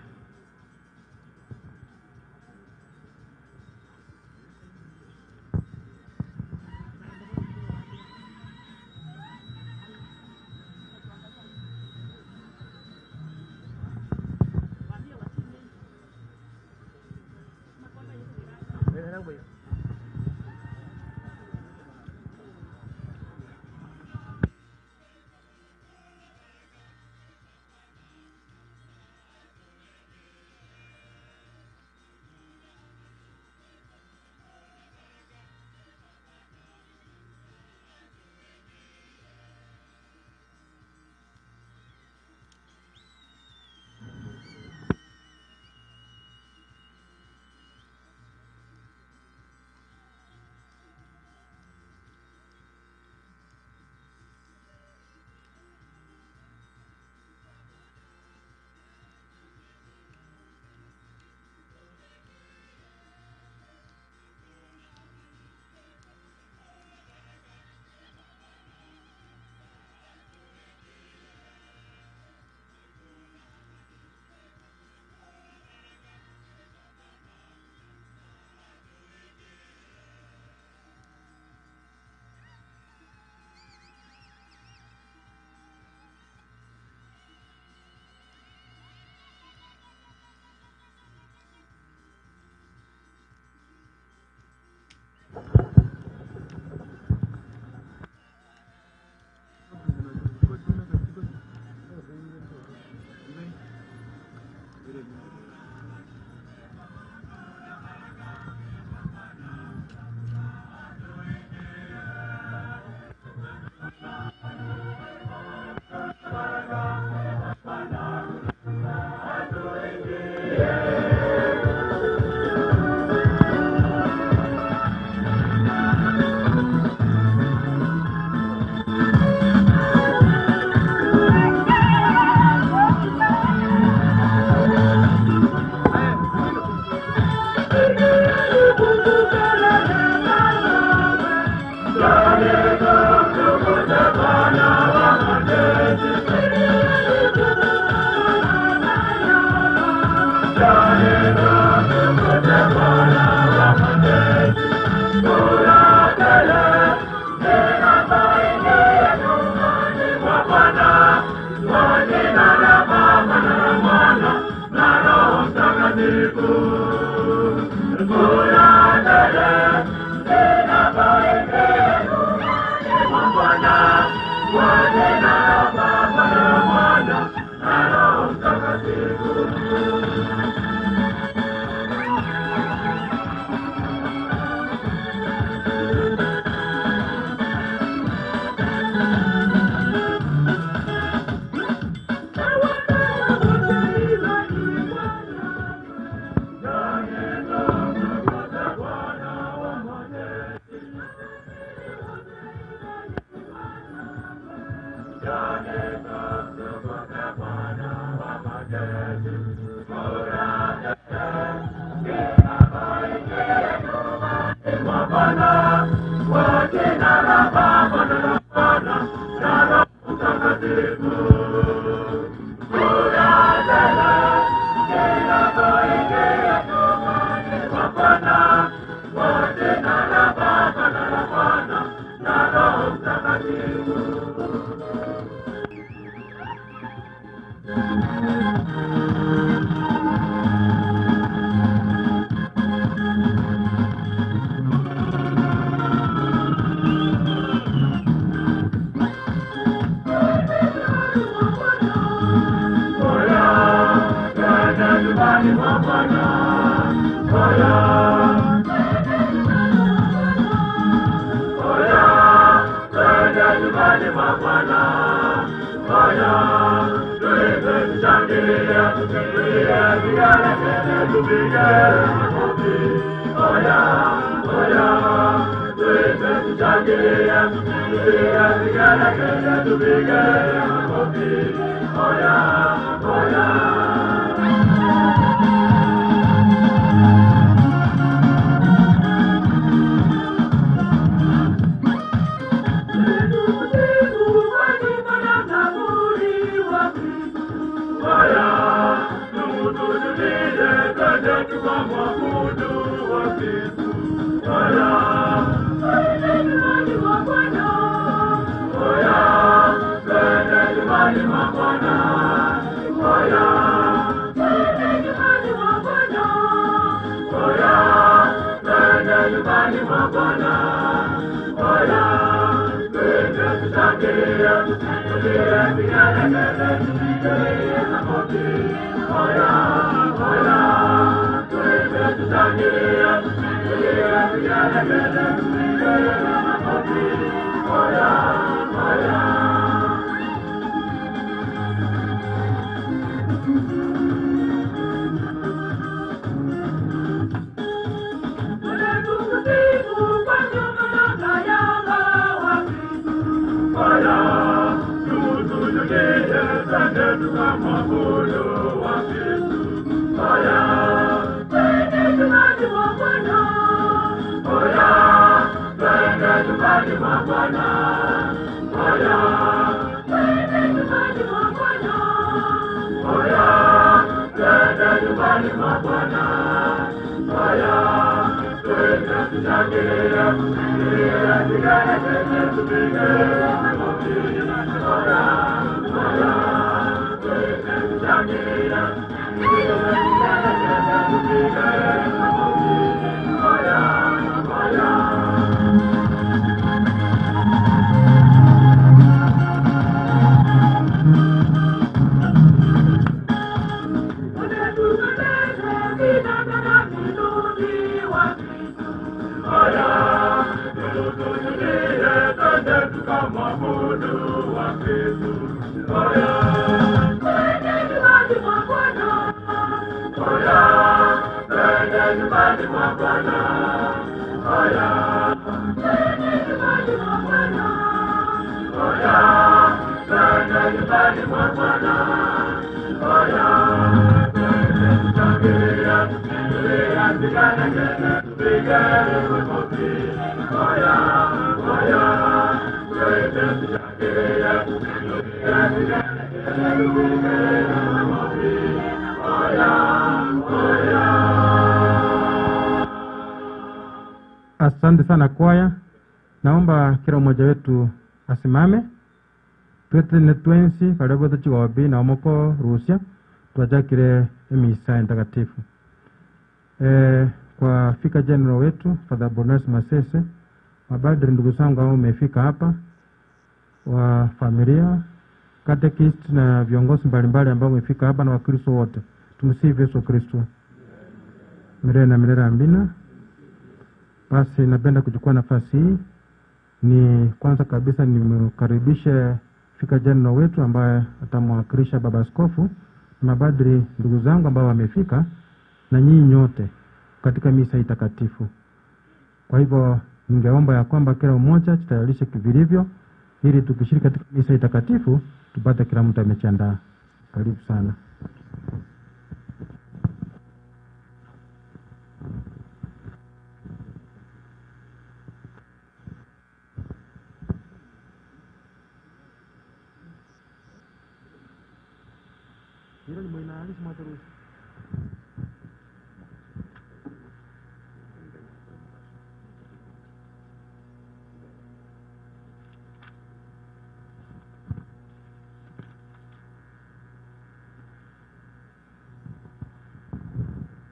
Speaker 16: Asante sana kwaya. Naomba kila mmoja wetu asimame. Twete netwensi karibu tuchigobi na omoko Rusia tuajakire emisa takatifu. Kwa fika general wetu Father Bonus Masese, mabadri ndugu zangu ambao umefika hapa, wa familia, catechist na viongozi mbalimbali ambao umefika hapa na Wakristo wote. Tumsifu Yesu Kristo. Milele na milele amina. Basi napenda kuchukua nafasi hii ni kwanza kabisa nimkaribishe fika general wetu ambaye atamwakilisha baba askofu, mabadri ndugu zangu ambao wamefika na nyinyi nyote katika misa takatifu. Kwa hivyo ningeomba ya kwamba kila mmoja tutayarishe kivilivyo ili tukishiriki katika misa takatifu tupate kila mtu amejiandaa. Karibu sana.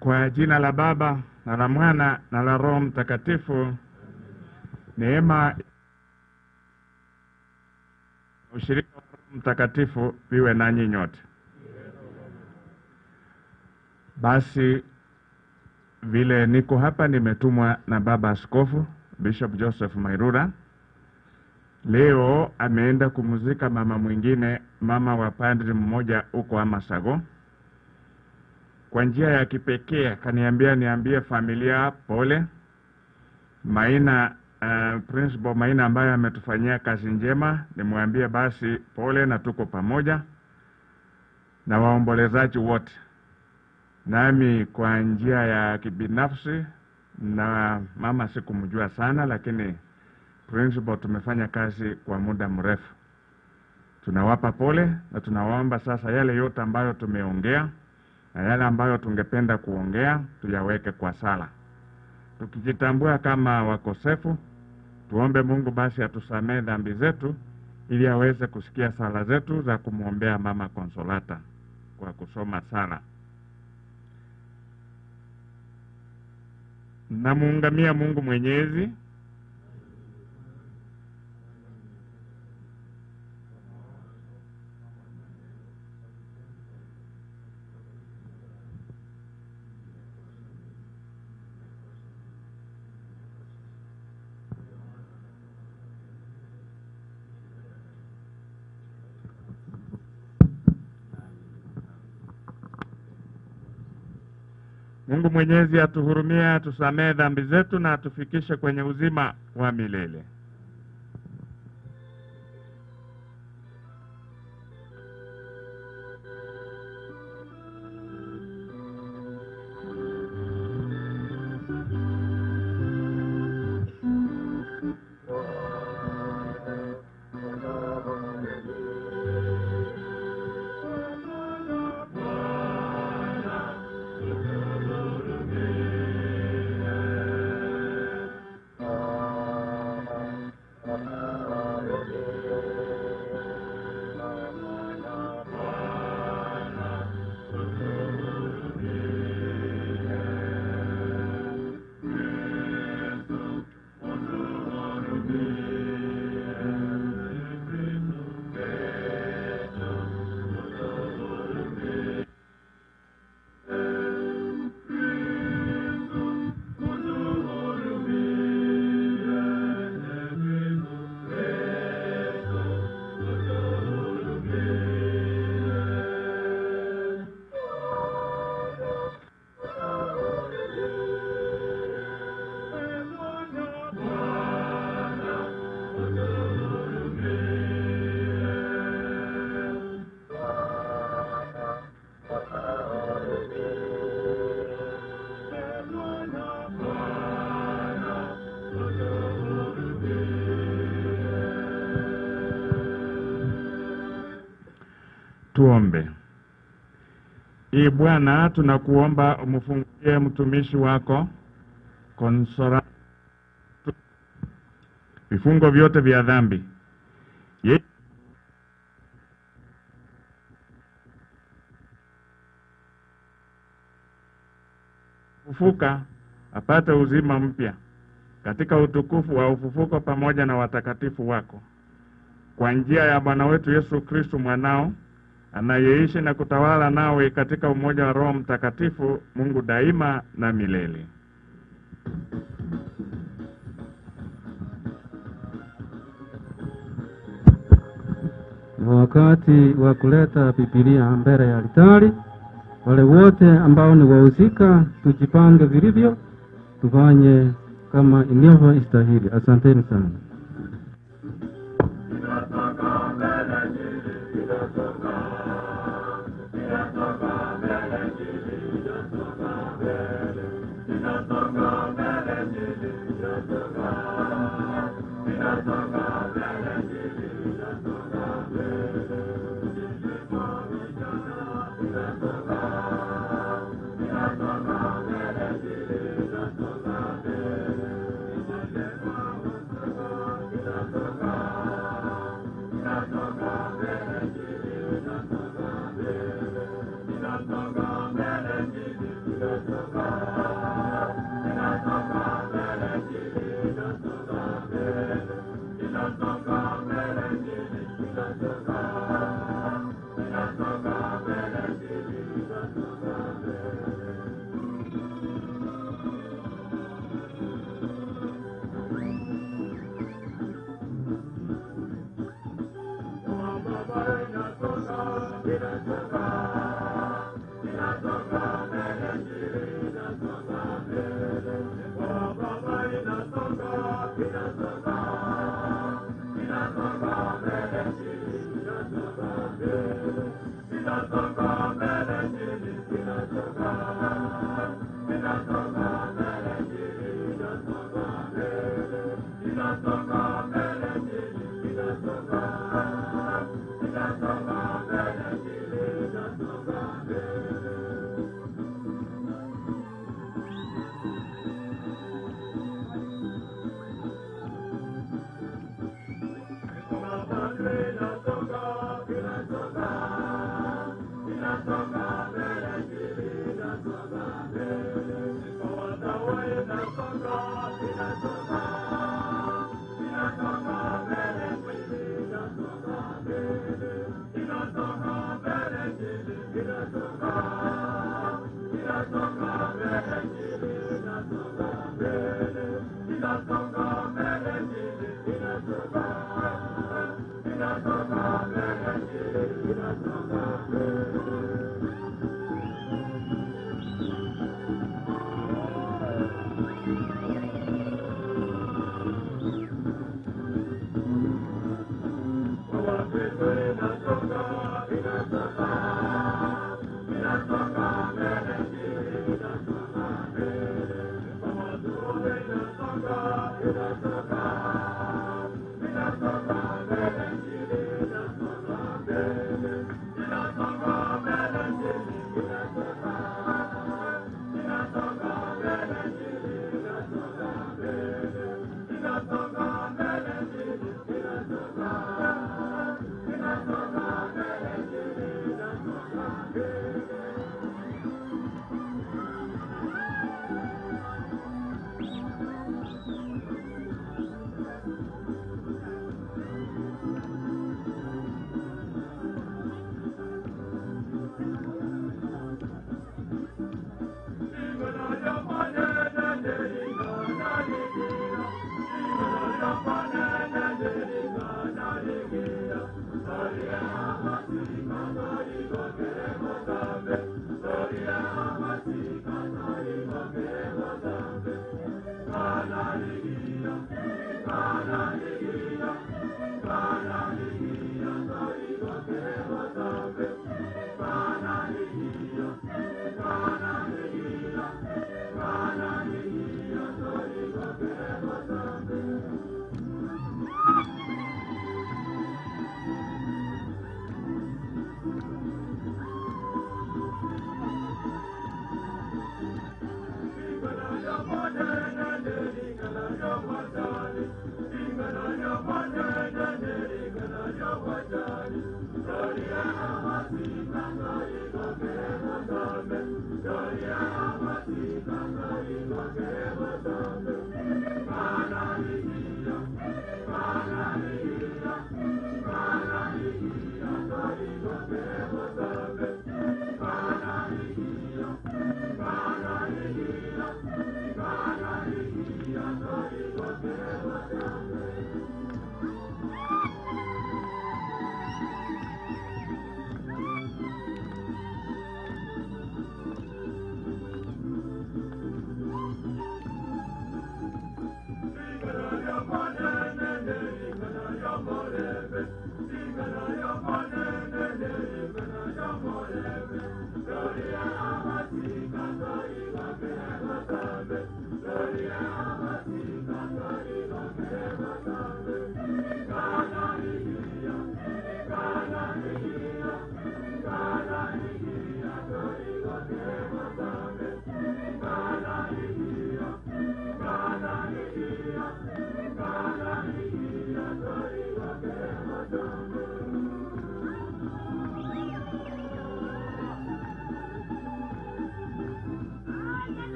Speaker 18: Kwa jina la Baba na la Mwana na la Roho Mtakatifu, neema ushirika wa Roho Mtakatifu viwe nanyi nyote. Basi vile niko hapa nimetumwa na Baba Askofu Bishop Joseph Mairura. Leo ameenda kumuzika mama mwingine, mama wa padri mmoja huko Amasago. Kwa njia ya kipekee kaniambia niambie familia pole. Maina Principal Maina ambaye ametufanyia kazi njema, nimwambie basi pole na tuko pamoja na waombolezaji wote. Nami kwa njia ya kibinafsi, na mama sikumjua sana, lakini Principal tumefanya kazi kwa muda mrefu. Tunawapa pole na tunawaomba sasa yale yote ambayo tumeongea na yale ambayo tungependa kuongea tuyaweke kwa sala. Tukijitambua kama wakosefu, tuombe Mungu basi atusamee dhambi zetu ili aweze kusikia sala zetu za kumwombea mama Consolata kwa kusoma sala. Namuungamia Mungu Mwenyezi, Mungu Mwenyezi atuhurumie, atusamee dhambi zetu na atufikishe kwenye uzima wa milele. Tuombe. Ee Bwana, tunakuomba umfungulie mtumishi wako Consolata vifungo vyote vya dhambi. Ufufuka apate uzima mpya katika utukufu wa ufufuko pamoja na watakatifu wako, kwa njia ya Bwana wetu Yesu Kristo mwanao, anayeishi na kutawala nawe katika umoja wa Roho Mtakatifu, Mungu daima na milele.
Speaker 22: Wakati wa kuleta Biblia mbele ya altari, wale wote ambao ni wahusika tujipange vilivyo, tufanye kama inavyostahili. Asanteni sana.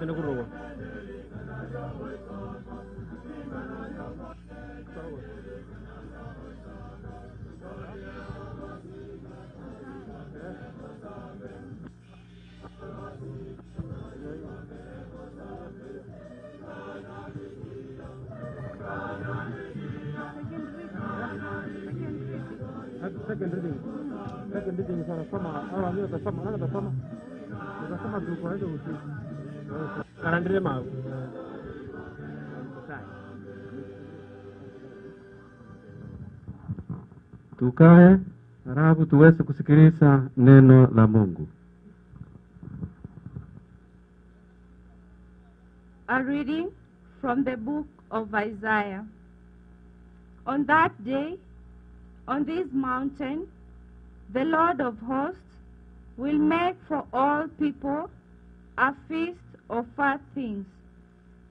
Speaker 11: Ane kurogo. Second reading sama awal ni bersama mana bersama tu kau itu usi. Sekarang dia mau.
Speaker 22: Tukae halafu tuweze kusikiliza neno la Mungu.
Speaker 2: A reading from the book of Isaiah. On that day, on this mountain, the Lord of hosts will make for all people a feast of fat things,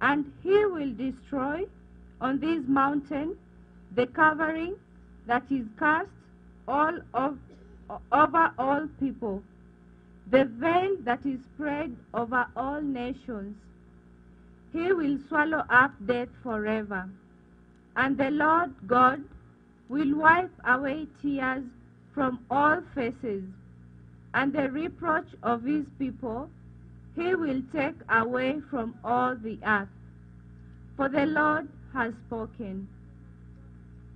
Speaker 2: and he will destroy on this mountain the covering that is cast over all people, the veil that is spread over all nations. He will swallow up death forever, and the Lord God will wipe away tears from all faces, and the reproach of his people he will take away from all the earth. For the Lord has spoken.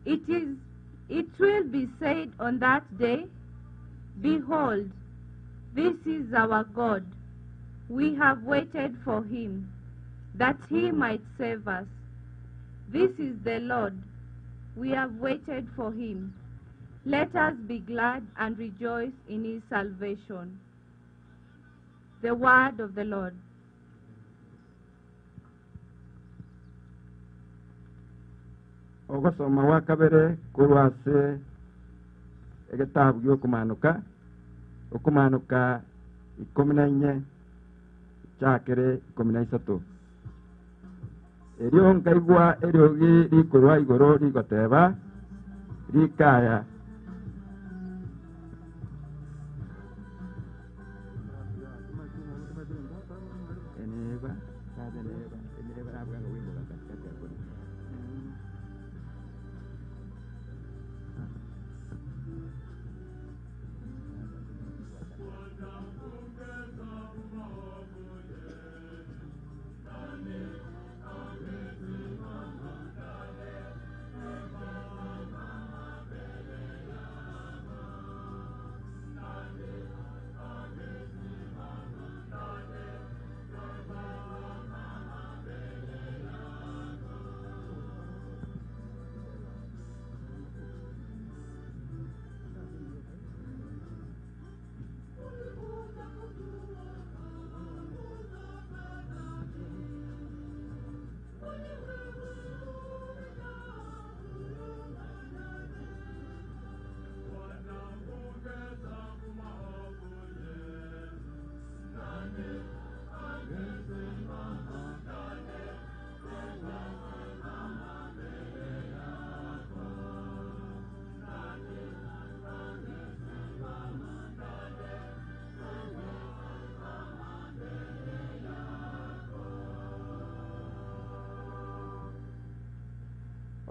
Speaker 2: It will be said on that day, Behold, this is our God. We have waited for him, that he might save us. This is the Lord. We have waited for him. Let us be glad and rejoice in his salvation. The word of the Lord.
Speaker 14: Ogosoma wa kabere kurwase egitabu gyokumanuka okumanuka 14 cyakere 13 eryo nkaigwa eryogi rikurwa igoro rigoteba rikaya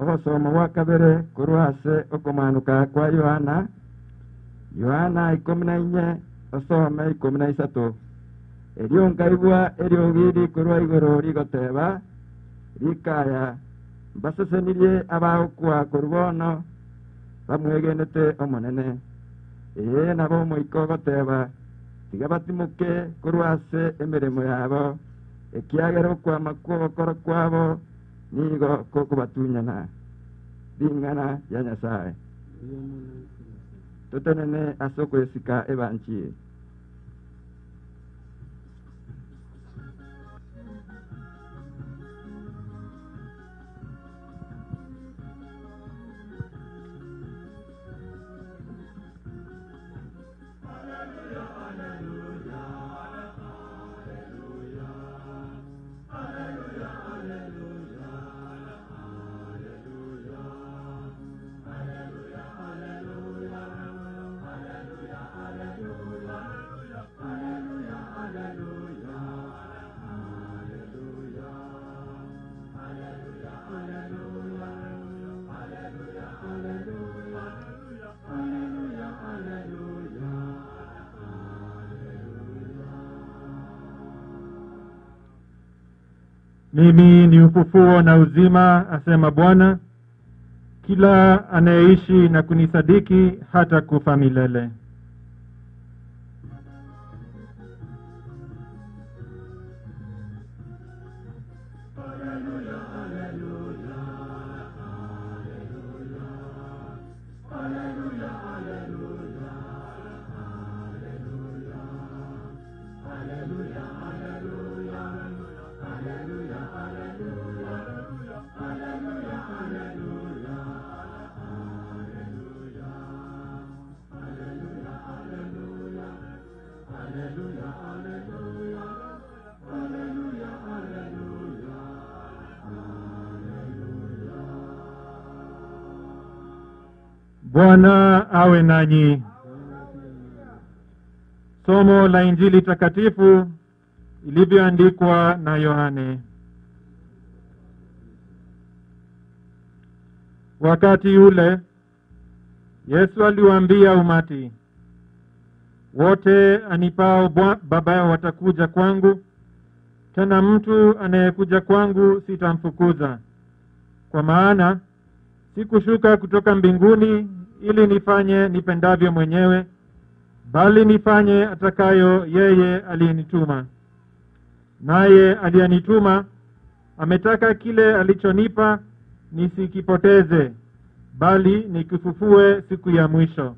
Speaker 14: Ogosoma wa kabere kurwase okumanuka kwa Yohana 14 osome 13 eryo nkaigwa eryogiri kurwa igoro rigoteba rikaya mbasesenirie abagukwa kurubono bamwegenete omonene nabo moiko goteba tiga batimuke kurwase emirimo yabo ekiagero kwama kwogokoro kwabo nigo kokubatunyana bingana ya Nyasaye tutenene asokwesika ebanchie
Speaker 16: Mimi ni ufufuo na uzima, asema Bwana. Kila anayeishi na kunisadiki hata kufa milele. Bwana awe nanyi. Somo la Injili takatifu ilivyoandikwa na Yohane. Wakati ule Yesu aliwaambia umati, wote anipao Baba watakuja kwangu, tena mtu anayekuja kwangu sitamfukuza. Kwa maana sikushuka kutoka mbinguni ili nifanye nipendavyo mwenyewe, bali nifanye atakayo yeye aliyenituma. Naye aliyenituma ametaka kile alichonipa nisikipoteze, bali nikifufue siku ya mwisho.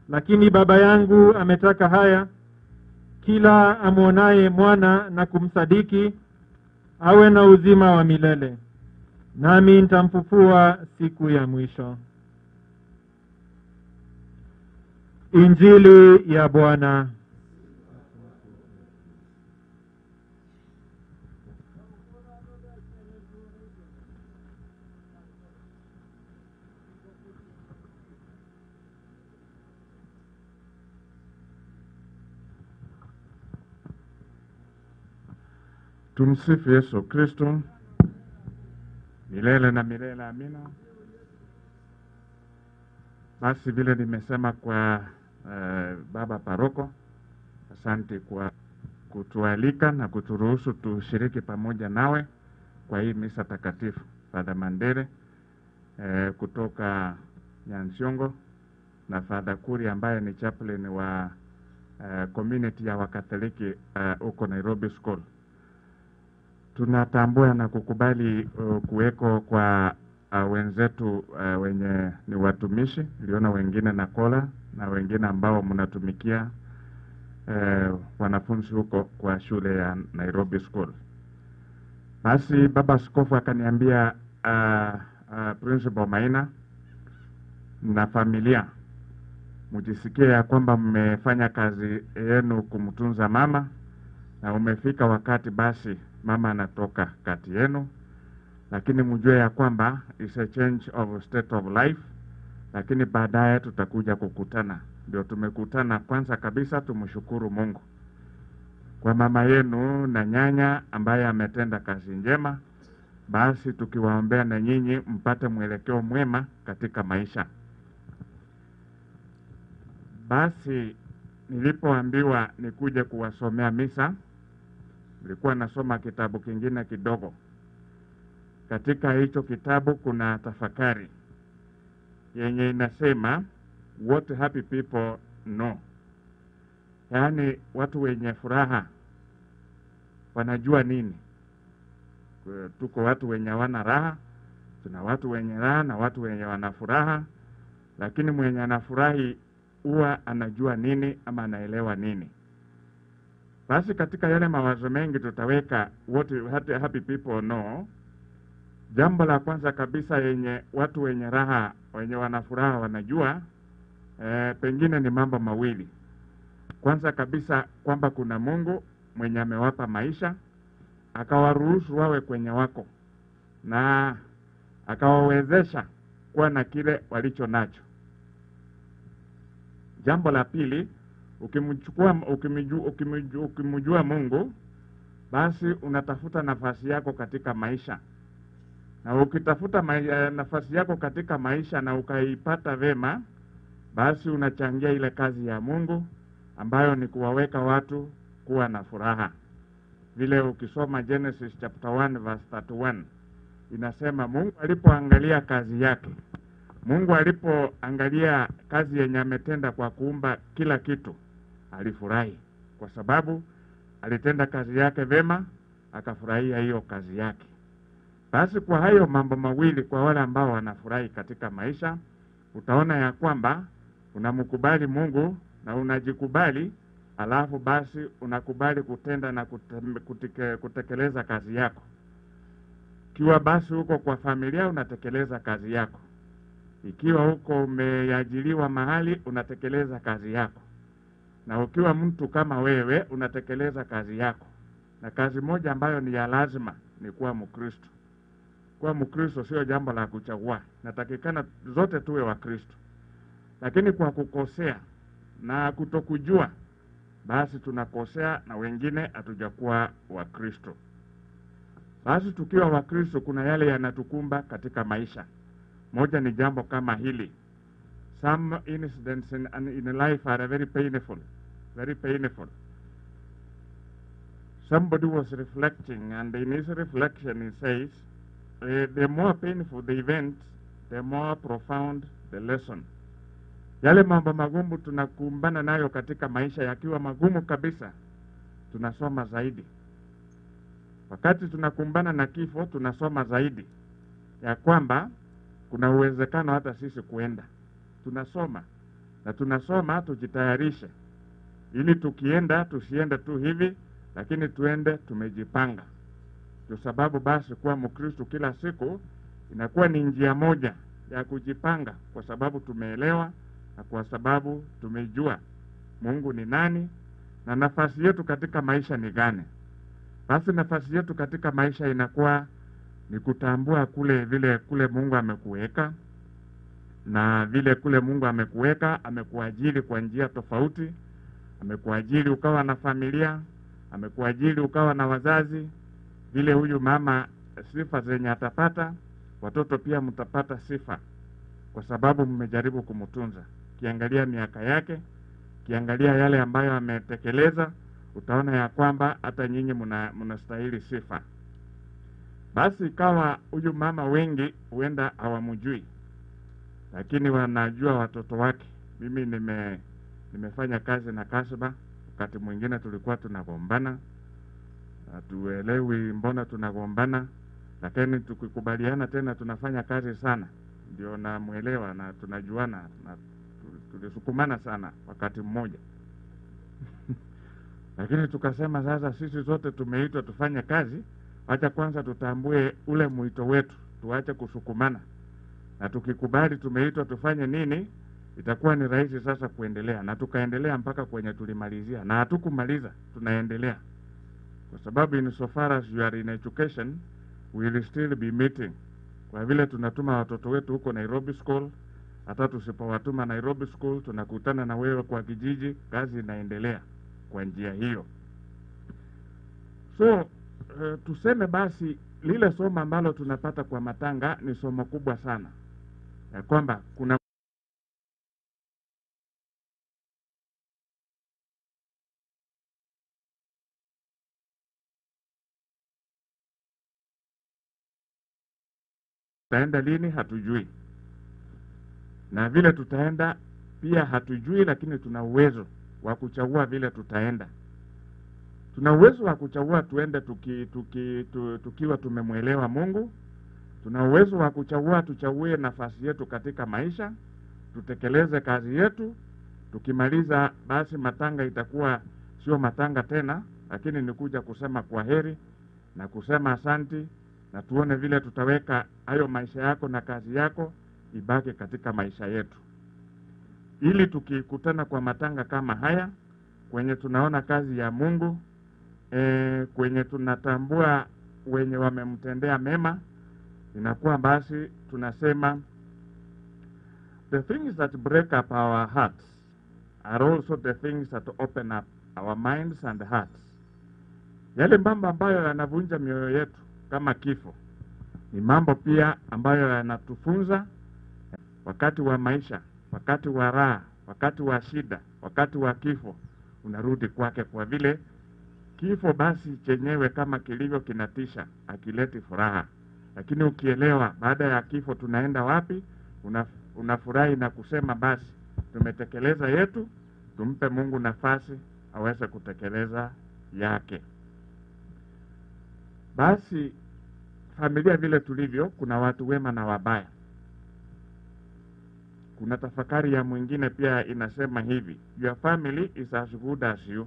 Speaker 16: Lakini Baba yangu ametaka haya, kila amuonaye mwana na kumsadiki awe na uzima wa milele, nami nitamfufua siku ya mwisho. Injili ya Bwana.
Speaker 18: Tumsifu Yesu Kristo. Milele na milele, amina. Basi vile nimesema kwa baba paroko, asante kwa kutualika na kuturuhusu tushiriki pamoja nawe kwa hii misa takatifu. Father Mandere kutoka Nyansiongo na Father Kuri ambaye ni chaplain wa community ya Wakatoliki huko Nairobi School. Tunatambua na kukubali kuweko kwa wenzetu wenye ni watumishi. Niliona wengine na kola na wengine ambao mnatumikia wanafunzi huko kwa shule ya Nairobi School. Basi baba askofu akaniambia Principal Maina na familia, mjisikie ya kwamba mmefanya kazi yenu kumtunza mama, na umefika wakati basi mama anatoka kati yenu, lakini mjue ya kwamba is a change of state of life, lakini baadaye tutakuja kukutana. Ndio tumekutana. Kwanza kabisa tumshukuru Mungu kwa mama yenu na nyanya ambaye ametenda kazi njema, basi tukiwaombea na nyinyi mpate mwelekeo mwema katika maisha. Basi nilipoambiwa nikuje kuwasomea misa, nilikuwa nasoma kitabu kingine kidogo. Katika hicho kitabu kuna tafakari yenye inasema what happy people know. Yaani watu wenye furaha wanajua nini? Tuko watu wenye wana raha, tuna watu wenye raha na watu wenye wana furaha, lakini mwenye anafurahi huwa anajua nini ama anaelewa nini? Basi katika yale mawazo mengi tutaweka what happy people know. Jambo la kwanza kabisa yenye watu wenye raha, wenye wanafuraha wanajua, pengine ni mambo mawili. Kwanza kabisa kwamba kuna Mungu mwenye amewapa maisha, akawaruhusu wawe kwenye wako, na akawawezesha kuwa na kile walicho nacho. Jambo la pili, ukimjua Mungu, basi unatafuta nafasi yako katika maisha. Na ukitafuta nafasi yako katika maisha na ukaipata vema, basi unachangia ile kazi ya Mungu ambayo ni kuwaweka watu kuwa na furaha. vile ukisoma Genesis chapter 1 verse 31 inasema Mungu alipoangalia kazi yake, Mungu alipoangalia kazi yenye ametenda kwa kuumba kila kitu, alifurahi kwa sababu alitenda kazi yake vema, akafurahia hiyo kazi yake. Basi kwa hayo mambo mawili, kwa wale ambao wanafurahi katika maisha, utaona ya kwamba unamkubali Mungu na unajikubali, alafu basi unakubali kutenda na kutekeleza kazi yako. Ikiwa basi uko kwa familia, unatekeleza kazi yako. Ikiwa uko umeajiriwa mahali, unatekeleza kazi yako. Na ukiwa mtu kama wewe, unatekeleza kazi yako. Na kazi moja ambayo ni ya lazima ni kuwa Mkristo. Kuwa Mkristo sio jambo la kuchagua. Natakikana zote tuwe wa Kristo. Lakini kwa kukosea na kutokujua, basi tunakosea na wengine hatujakuwa wa Kristo. Basi tukiwa wa Kristo, kuna yale yanatukumba katika maisha. Moja ni jambo kama hili. Some incidents in life are very painful. Very painful. Somebody was reflecting, and in his reflection he says, the more painful the event, the more profound the lesson. Yale mambo magumu tunakumbana nayo katika maisha, yakiwa magumu kabisa, tunasoma zaidi. Wakati tunakumbana na kifo, tunasoma zaidi ya kwamba kuna uwezekano hata sisi kuenda. Tunasoma, na tunasoma tujitayarishe, ili tukienda tusiende tu hivi, lakini tuende tumejipanga. Kwa sababu basi kuwa Mkristo kila siku inakuwa ni njia moja ya kujipanga, kwa sababu tumeelewa na kwa sababu tumejua Mungu ni nani na nafasi yetu katika maisha ni gani. Basi nafasi yetu katika maisha inakuwa ni kutambua kule Mungu amekuweka, na vile kule Mungu amekuweka, amekuajiri kwa njia tofauti. Amekuajiri ukawa na familia, amekuajiri ukawa na wazazi. Vile huyu mama sifa zenye atapata, watoto pia mtapata sifa, kwa sababu mmejaribu kumtunza. Kiangalia miaka yake, kiangalia yale ambayo ametekeleza, utaona ya kwamba hata nyinyi mnastahili sifa. Basi ikawa huyu mama wengi huenda hawamjui, lakini wanajua watoto wake. Mimi nimefanya kazi na Casper, wakati mwingine tulikuwa tunagombana, hatuelewi mbona tunagombana, lakini tukikubaliana tena tunafanya kazi sana, ndio namuelewa na tunajuana, na tulisukumana sana wakati mmoja. Lakini tukasema sasa sisi zote tumeitwa tufanye kazi, acha kwanza tutambue ule mwito wetu, tuache kusukumana. Na tukikubali tumeitwa tufanye nini, itakuwa ni rahisi sasa kuendelea. Na tukaendelea mpaka kwenye tulimalizia, na hatukumaliza, tunaendelea. Kwa sababu in so far as you are in education, we will still be meeting. Kwa vile tunatuma watoto wetu huko Nairobi School, hata tusipowatuma Nairobi School, tunakutana na wewe kwa kijiji, kazi inaendelea kwa njia hiyo. So tuseme basi lile somo ambalo tunapata kwa matanga ni somo kubwa sana, ya kwamba kuna tutaenda lini hatujui, na vile tutaenda pia hatujui, lakini tuna uwezo wa kuchagua vile tutaenda. Tuna uwezo wa kuchagua tuende tukiwa tumemwelewa Mungu. Tuna uwezo wa kuchagua tuchague nafasi yetu katika maisha, tutekeleze kazi yetu. Tukimaliza basi matanga itakuwa sio matanga tena, lakini ni kuja kusema kwaheri na kusema asanti, na tuone vile tutaweka hayo maisha yako na kazi yako ibaki katika maisha yetu. Ili tukikutana kwa matanga kama haya, kwenye tunaona kazi ya Mungu, kwenye tunatambua wenye wamemtendea mema, inakuwa basi tunasema the things that break up our hearts are also the things that open up our minds and hearts. Yale mambo ambayo yanavunja mioyo yetu kama kifo ni mambo pia ambayo yanatufunza wakati wa maisha, wakati wa raha, wakati wa shida, wakati wa kifo unarudi kwake, kwa vile Kifo basi chenyewe kama kilivyo kinatisha, akileti furaha. Lakini ukielewa baada ya kifo tunaenda wapi, unafurahi na kusema basi tumetekeleza yetu, tumpe Mungu nafasi aweze kutekeleza yake. Basi familia vile tulivyo, kuna watu wema na wabaya. Kuna tafakari ya mwingine pia inasema hivi, your family is as good as you.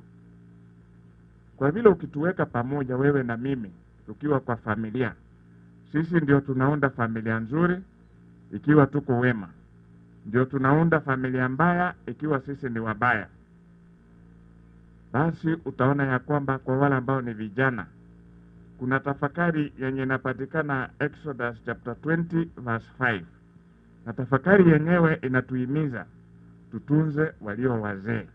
Speaker 18: Kwa vile ukituweka pamoja wewe na mimi tukiwa kwa familia, sisi ndio tunaunda familia nzuri ikiwa tuko wema. Ndio tunaunda familia mbaya ikiwa sisi ni wabaya. Basi utaona ya kwamba kwa wale ambao ni vijana, kuna tafakari yenye inapatikana Exodus chapter 20 verse 5. Na tafakari yenyewe inatuhimiza tutunze walio wazee.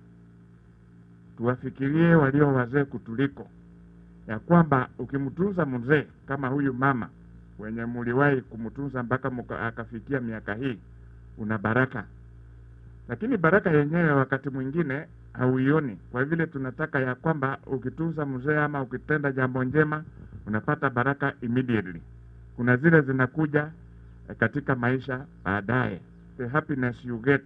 Speaker 18: Tuwafikirie walio wazee kutuliko. Ya kwamba ukimtunza mzee kama huyu mama wenye muliwahi kumtunza mpaka akafikia miaka hii, una baraka. Lakini baraka yenyewe wakati mwingine hauioni, kwa vile tunataka ya kwamba ukitunza mzee ama ukitenda jambo njema unapata baraka immediately. Kuna zile zinakuja katika maisha baadaye, the happiness you get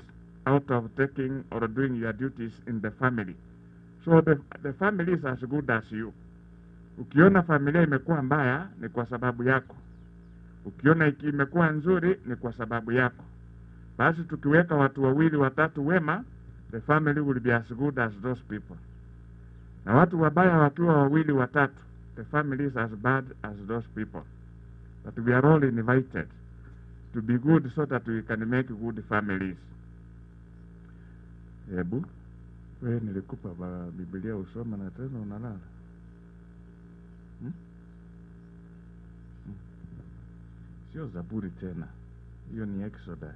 Speaker 18: out of taking or doing your duties in the family. So the family is as good as you. Ukiona familia imekuwa mbaya ni kwa sababu yako. Ukiona imekuwa nzuri ni kwa sababu yako. Basi tukiweka watu wawili watatu wema, the family will be as good as those people. Na watu wabaya wakiwa wawili watatu, the family is as bad as those people. But we are all invited to be good so that we can make good families. Hebu wewe nilikupa Biblia usome na tena unalala. Sio Zaburi tena. Hiyo ni Exodus.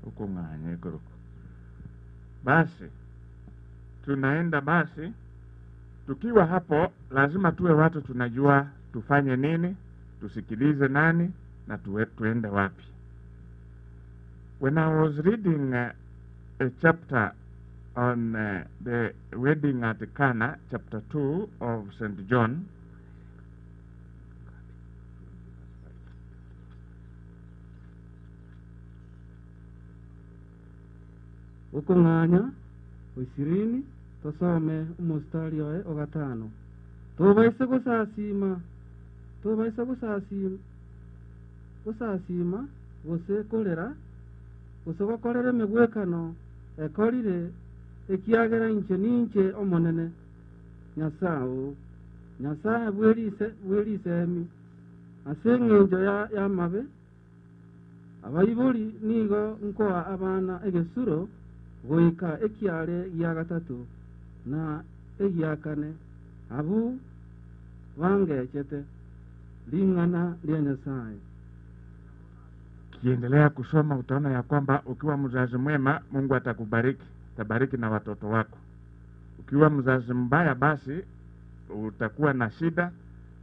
Speaker 18: Huko nganye kuruko. Basi tunaenda basi, tukiwa hapo lazima tuwe watu tunajua tufanye nini, tusikilize nani na tuende wapi. When I was reading a chapter on the wedding at Cana, chapter 2 of St. John,
Speaker 22: ukunganya 20 tusome umustari wa 5. Tubaise gusasima gose kolera gusogokorere migwekano ekorire ekiagera inche ninche omonene nyasaye bwerise emi asengenjo ya mabe abayibuli nigo nkoa abana egesuro goika ekiare ya gatatu na egia kane abu wangechete lingana lya Nyasaye.
Speaker 18: Kiendelea kusoma utaona ya kwamba ukiwa mzazi mwema Mungu atakubariki, tabariki na watoto wako. Ukiwa mzazi mbaya basi utakuwa na shida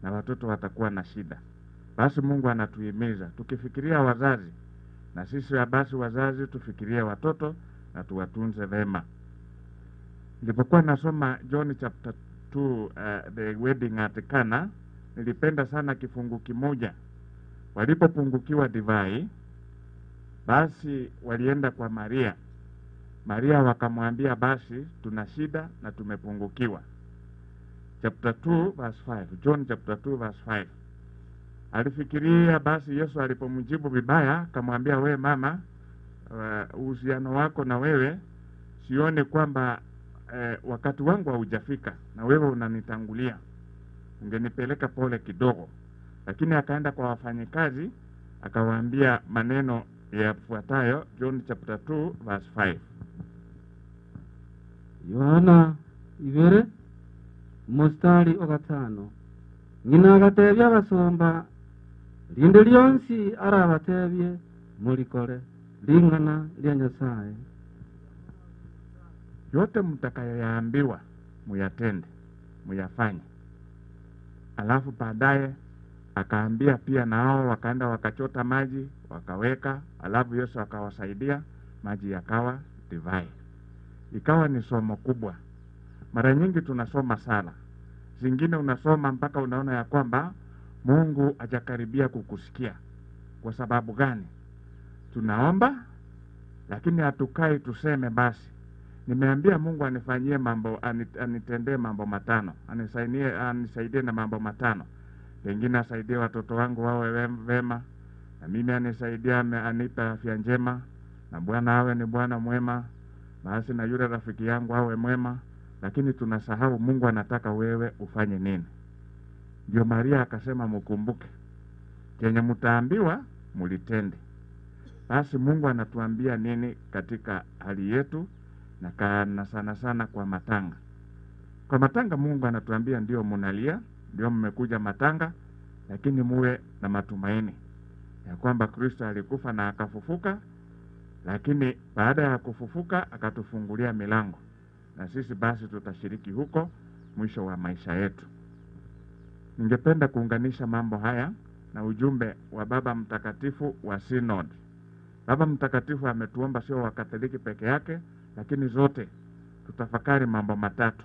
Speaker 18: na watoto watakuwa na shida. Basi Mungu anatuhimiza tukifikiria wazazi, na sisi basi wazazi tufikirie watoto na tuwatunze vema. Nilipokuwa nasoma John chapter 2 the wedding at Cana, nilipenda sana kifungu kimoja. Walipopungukiwa divai, basi walienda kwa Maria wakamwambia basi tuna shida na tumepungukiwa. Chapter 2 verse 5, John chapter 2 verse 5. Alifikiria basi Yesu alipomjibu vibaya akamwambia, we mama, uhusiano wako na wewe sione kwamba wakati wangu haujafika na wewe unanitangulia, ungenipeleka pole kidogo. Lakini akaenda kwa wafanyikazi akawaambia maneno yafuatayo, John chapter 2 verse 5.
Speaker 22: Yohana 2 mustari 5. Nyina agatebya abasomba linde lyonsi arabatebye mulikore lingana lya Nyasaye.
Speaker 18: Yote mtakayoyaambiwa muyatende, muyafanye. Alafu baadaye akaambia pia nao wakaenda wakachota maji wakaweka, alafu Yesu akawasaidia, maji yakawa divai. Ikawa ni somo kubwa. Mara nyingi tunasoma sala. zingine unasoma mpaka unaona ya kwamba Mungu hajakaribia kukusikia. Kwa sababu gani? Tunaomba lakini hatukai tuseme basi nimeambia Mungu anifanyie mambo, anitendee mambo matano, anisaidie na mambo matano. Pengine asaidie watoto wangu wawe vema, na mimi anisaidia, anipe afya njema, na Bwana awe ni Bwana mwema, basi na yule rafiki yangu awe mwema. Lakini tunasahau Mungu anataka wewe ufanye nini. Ndio Maria akasema mkumbuke kenye mtaambiwa mulitende. Basi Mungu anatuambia nini katika hali yetu, na sana sana kwa matanga. Kwa matanga Mungu anatuambia ndio munalia, ndio mmekuja matanga, lakini muwe na matumaini ya kwamba Kristo alikufa na akafufuka, lakini baada ya kufufuka akatufungulia milango, na sisi basi tutashiriki huko mwisho wa maisha yetu. Ningependa kuunganisha mambo haya na ujumbe wa Baba Mtakatifu wa Synod. Baba Mtakatifu ametuomba sio wa Katoliki peke yake, lakini zote tutafakari mambo matatu.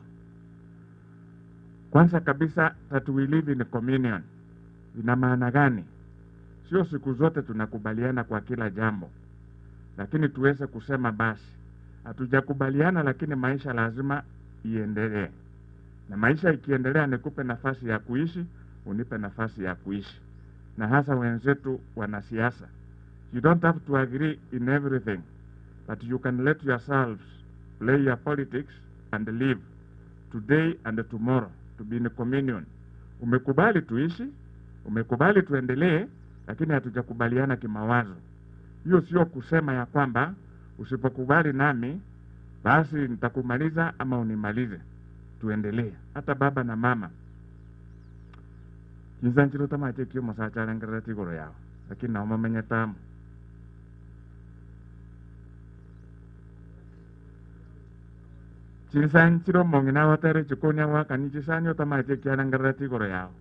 Speaker 18: Kwanza kabisa, that we live in communion. Ina maana gani? Sio siku zote tunakubaliana kwa kila jambo, lakini tuweze kusema basi hatujakubaliana, lakini maisha lazima iendelee. Na maisha ikiendelea, nikupe nafasi ya kuishi, unipe nafasi ya kuishi. Na hasa wenzetu wanasiasa, you don't have to agree in everything, but you can let yourselves play your politics and live today and tomorrow to be in communion. Umekubali tuishi, umekubali tuendelee, lakini hatujakubaliana kimawazo. Hiyo sio kusema ya kwamba usipokubali nami basi nitakumaliza ama unimalize. Tuendelee. Hata baba na mama nizanjiro tamache kio masacha ngarati goro yao, lakini na mama nyatamu Chinsanchiro mongina watere chukonya waka nichisanyo tamache kia ngarati goro yao.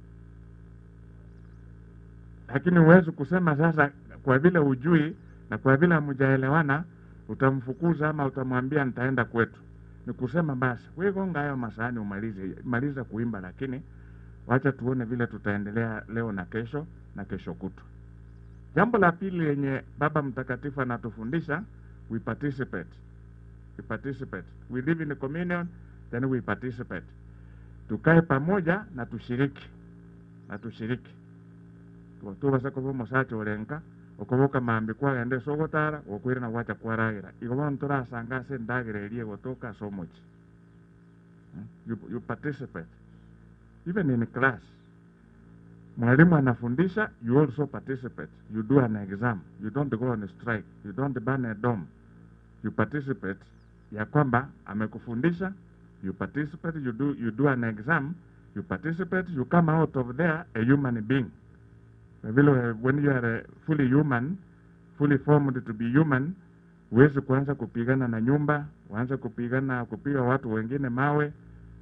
Speaker 18: Lakini uwezi kusema sasa kwa vile ujui na kwa vile hamujaelewana utamfukuza ama utamwambia nitaenda kwetu. Ni kusema basi wewe gonga hayo masahani umalize kuimba, lakini wacha tuone vile tutaendelea leo na kesho kutwa. Jambo la pili lenye Baba Mtakatifu anatufundisha, we participate. We live in a communion, then we participate. Tukae pamoja na tushiriki. Tuwa sako vomo sacho olenka, okoboka mambi kwa ende sogotara, okwira na wacha kwa ragira. Igobon tora sangase ndagire elie gotoka so much. You participate. Even in class. Mwalimu anafundisha, you also participate. You do an exam. You don't go on a strike. You don't burn a dome. You participate. Ya kwamba amekufundisha, you participate. You do an exam. You participate. You come out of there a human being. When you are fully human, fully formed to be human, huwezi kuanza kupigana na nyumba, uanze kupiga watu wengine mawe.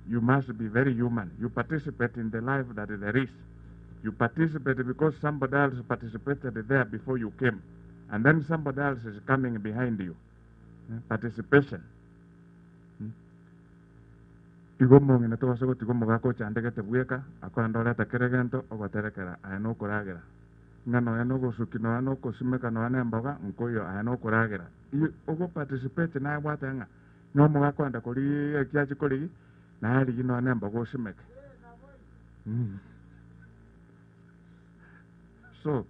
Speaker 18: You must be very human. You participate in the life that there is. You participate because somebody else participated there before you came, and then somebody else is coming behind you. Participation. Igomo ngina to waso tigomo gako chandege tebueka akwandora takeregento ogoterekera ayano kuragera ngano yano gosukino ano kosimeka no ane mboga nkoyo ayano kuragera ogo participate na bwatanga nyomo gako anda kuri ekyachi kuri na ali gino ane mboga osimeka. So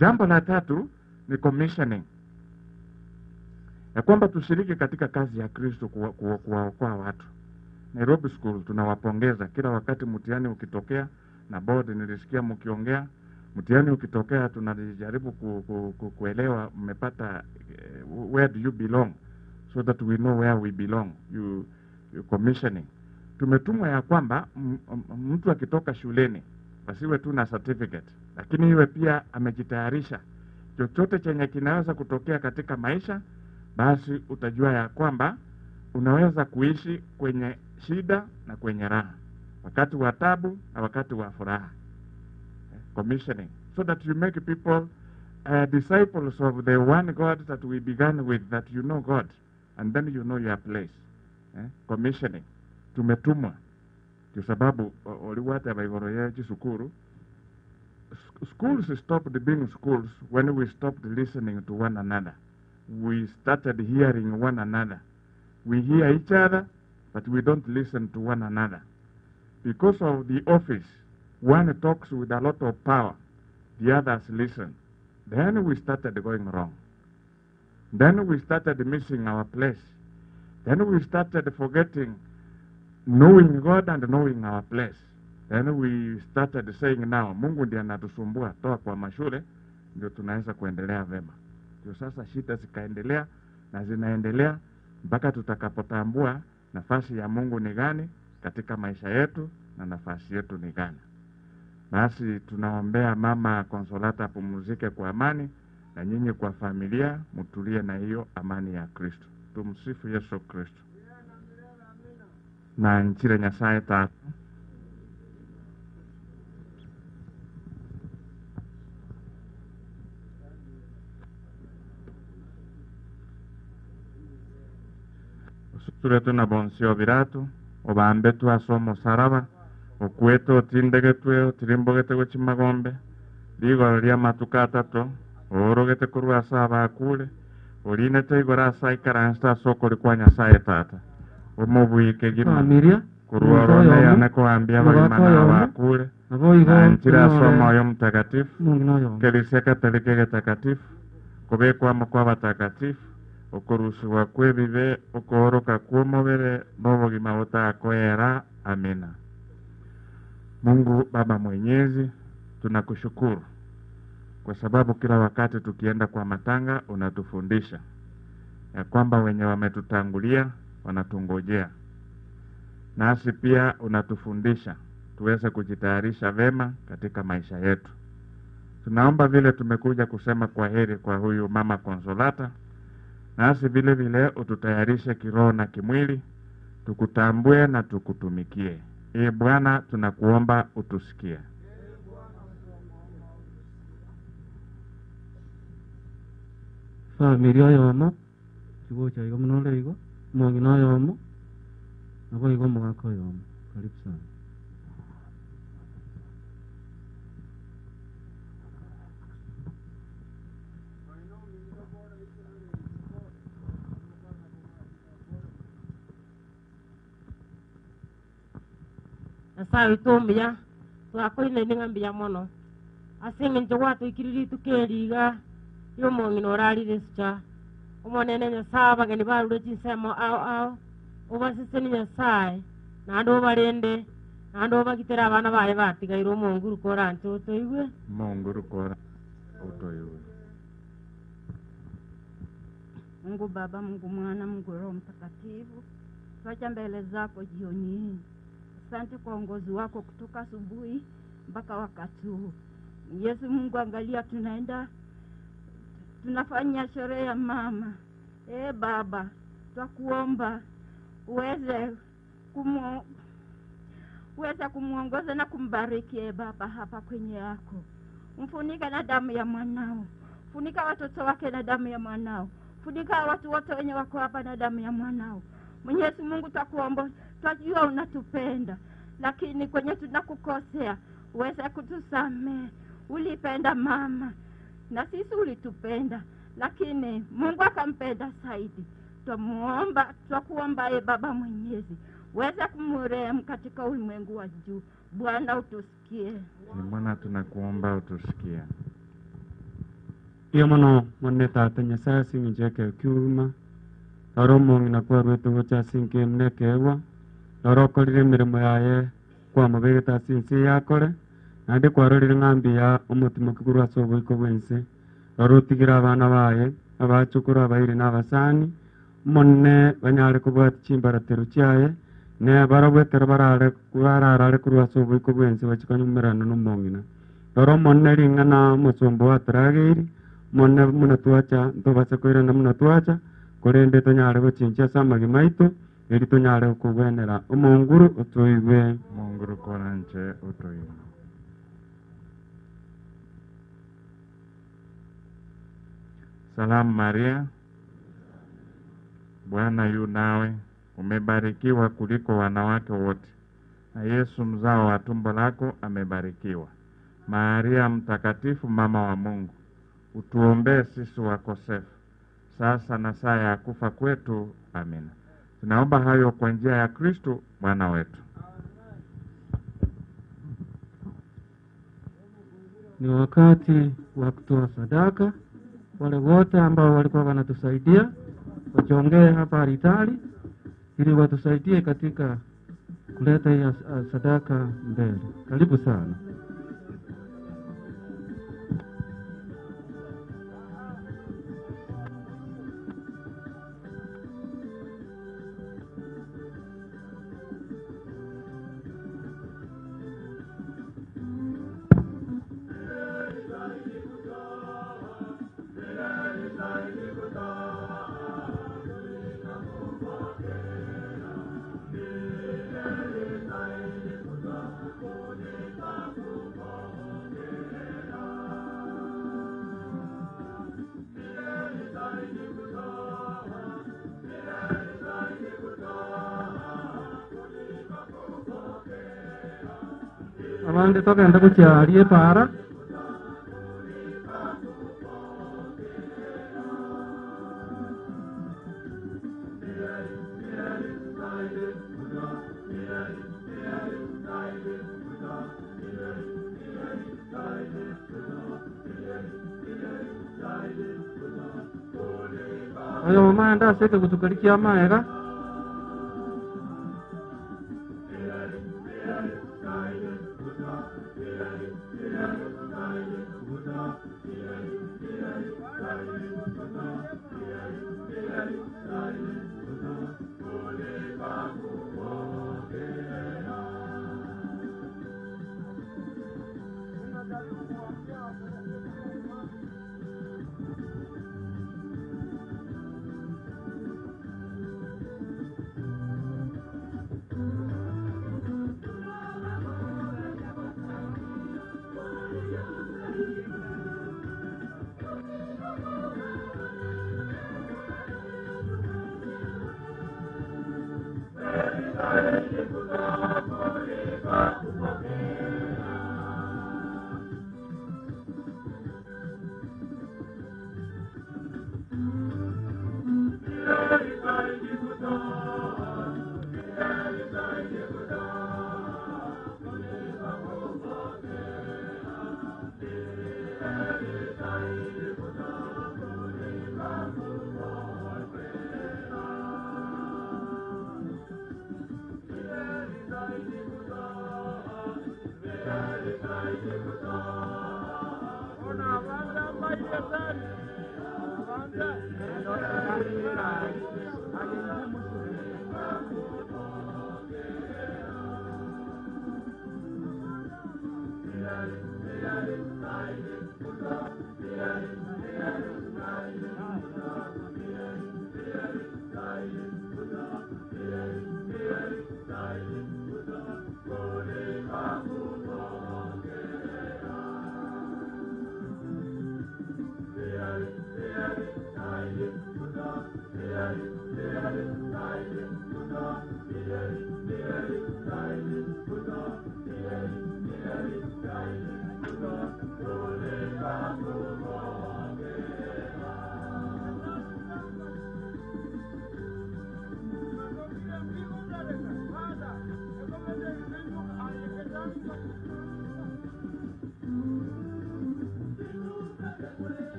Speaker 18: jambo la tatu ni commissioning, ya kwamba tushiriki katika kazi ya Kristo kuwaokoa watu. Nairobi School tunawapongeza kila wakati mtihani ukitokea, na board nilisikia mkiongea mtihani ukitokea tunajaribu kuelewa mmepata where do you belong, so that we know where we belong. You commissioning. Tumetumwa ya kwamba mtu akitoka shuleni basiwe tu na certificate, lakini iwe pia amejitayarisha. Chochote chenye kinaweza kutokea katika maisha, basi utajua ya kwamba unaweza kuishi kwenye shida na kwenye raha, wakati wa taabu na wakati wa furaha. Commissioning, so that you make people disciples of the one God that we began with, that you know God and then you know your place. Commissioning. Tumetumwa kwa sababu waliwata baigoro ya chisukuru. Schools stopped being schools when we stopped listening to one another. We started hearing one another. We hear each other, but we don't listen to one another. Because of the office, one talks with a lot of power, the others listen. Then we started going wrong. Then we started missing our place. Then we started forgetting knowing God and knowing our place. Then we started saying now, Mungu ndiye anatusumbua, toa kwa mashule, ndio tunaweza kuendelea vema. Ndio sasa shida zikaendelea na zinaendelea mpaka tutakapotambua nafasi ya Mungu ni gani katika maisha yetu na nafasi yetu ni gani. Basi tunaombea mama Consolata apumzike kwa amani, na nyinyi kwa familia mtulie na hiyo amani ya Kristo. Tumsifu Yesu Kristo. Na nchire Nyasaye Tata turetu na bonsio biratu obambe twasomo saraba okweto tindegetwe otirimbogete gochimagombe ligoro lia matuka atatu orogete kurwa saba akule orinete igora saikaransta soko likwa Nyasaye Tata omubuike gima
Speaker 22: familia
Speaker 18: kurwa rone yanakoambia bagimana bakule antira somo yo mtakatifu kelisia katolika getakatifu kubekwa mkwa batakatifu okurusiwa kwebibe okoroka kwomobere n'obugima butakwera. Amina. Mungu Baba Mwenyezi, tunakushukuru kwa sababu kila wakati tukienda kwa matanga unatufundisha ya kwamba wenye wametutangulia wanatungojea, nasi pia unatufundisha tuweze kujitayarisha vema katika maisha yetu. Tunaomba vile tumekuja kusema kwa heri kwa huyu mama Consolata, nasi vile vile ututayarishe kiroho na kimwili, tukutambue na tukutumikie. Ee Bwana, tunakuomba utusikie.
Speaker 22: Familia yomo chuo cha igo mnole igo mongina yomo nabo igo mwako yomo. Karibu sana.
Speaker 17: Sawi tumbia twakoine ningambiya mono asinge njowatu ikiriri tukeriga yo mongino orari rescha omonene Nyasaye gani barure chinsemo ao obasise ni Nyasaye nando barende nando bagitera abana baye batigairo monguru koranti otoiwe
Speaker 18: monguru kora otoiwe.
Speaker 21: Mungu Baba, Mungu Mwana, Mungu Roho Mtakatifu, twaja mbele zako jioni hii. Asante kwa uongozi wako kutoka asubuhi mpaka wakati huu. Yesu Mungu, angalia tunafanya sherehe ya mama. Baba, twakuomba uweze kumuongoza na kumbariki Baba hapa kwenye yako. Mfunika na damu ya mwanao. Funika watoto wake na damu ya mwanao. Funika watu wote wenye wako hapa na damu ya mwanao. Mwenyezi Mungu, twakuomba, twajua unatupenda, lakini kwenye tunakukosea uweze kutusamehe. Ulipenda mama na sisi ulitupenda, lakini Mungu akampenda zaidi. Twakuomba Baba Mwenyezi, uweze kumrehemu katika ulimwengu wa juu. Bwana, utusikie.
Speaker 18: Bwana, tunakuomba utusikie.
Speaker 22: Iyo mono monne Tata Nyasaye sinjeke kyuma aromo na kwa rwetu gocha sinke mnekewa orokorire mirimo yaye kwa mabegeta sinse yakore nande kwarorire ngambi ya umutima kiguru asobo iko bwense arotigira abana baye abacukura abaire n'abasani monne banyare kubwata chimbaratero cyaye ne barabwetera bararare kuru asobo iko bwense bachikanyumirana no mongina oro monne ringana musombo atragiri monne muna tuacha ndobase koirana muna tuacha korende tonyare gochincha samagi maitu eri tonyare kugwenera omonguru otoiwe
Speaker 18: monguru koranche otoiwe. Salamu Maria, Bwana yu nawe, umebarikiwa kuliko wanawake wote, na Yesu mzao wa tumbo lako amebarikiwa. Maria mtakatifu, mama wa Mungu, utuombee sisi wakosefu, sasa na saa ya kufa kwetu. Amina. Tunaomba hayo kwa njia ya Kristo Bwana wetu.
Speaker 22: Ni wakati wa kutoa sadaka. Wale wote ambao walikuwa wanatusaidia wachongee hapa altari ili watusaidie katika kuleta hii sadaka mbele. Karibu sana. Abandi togenda kukyalye para oyo mama aseke kutukalikia maega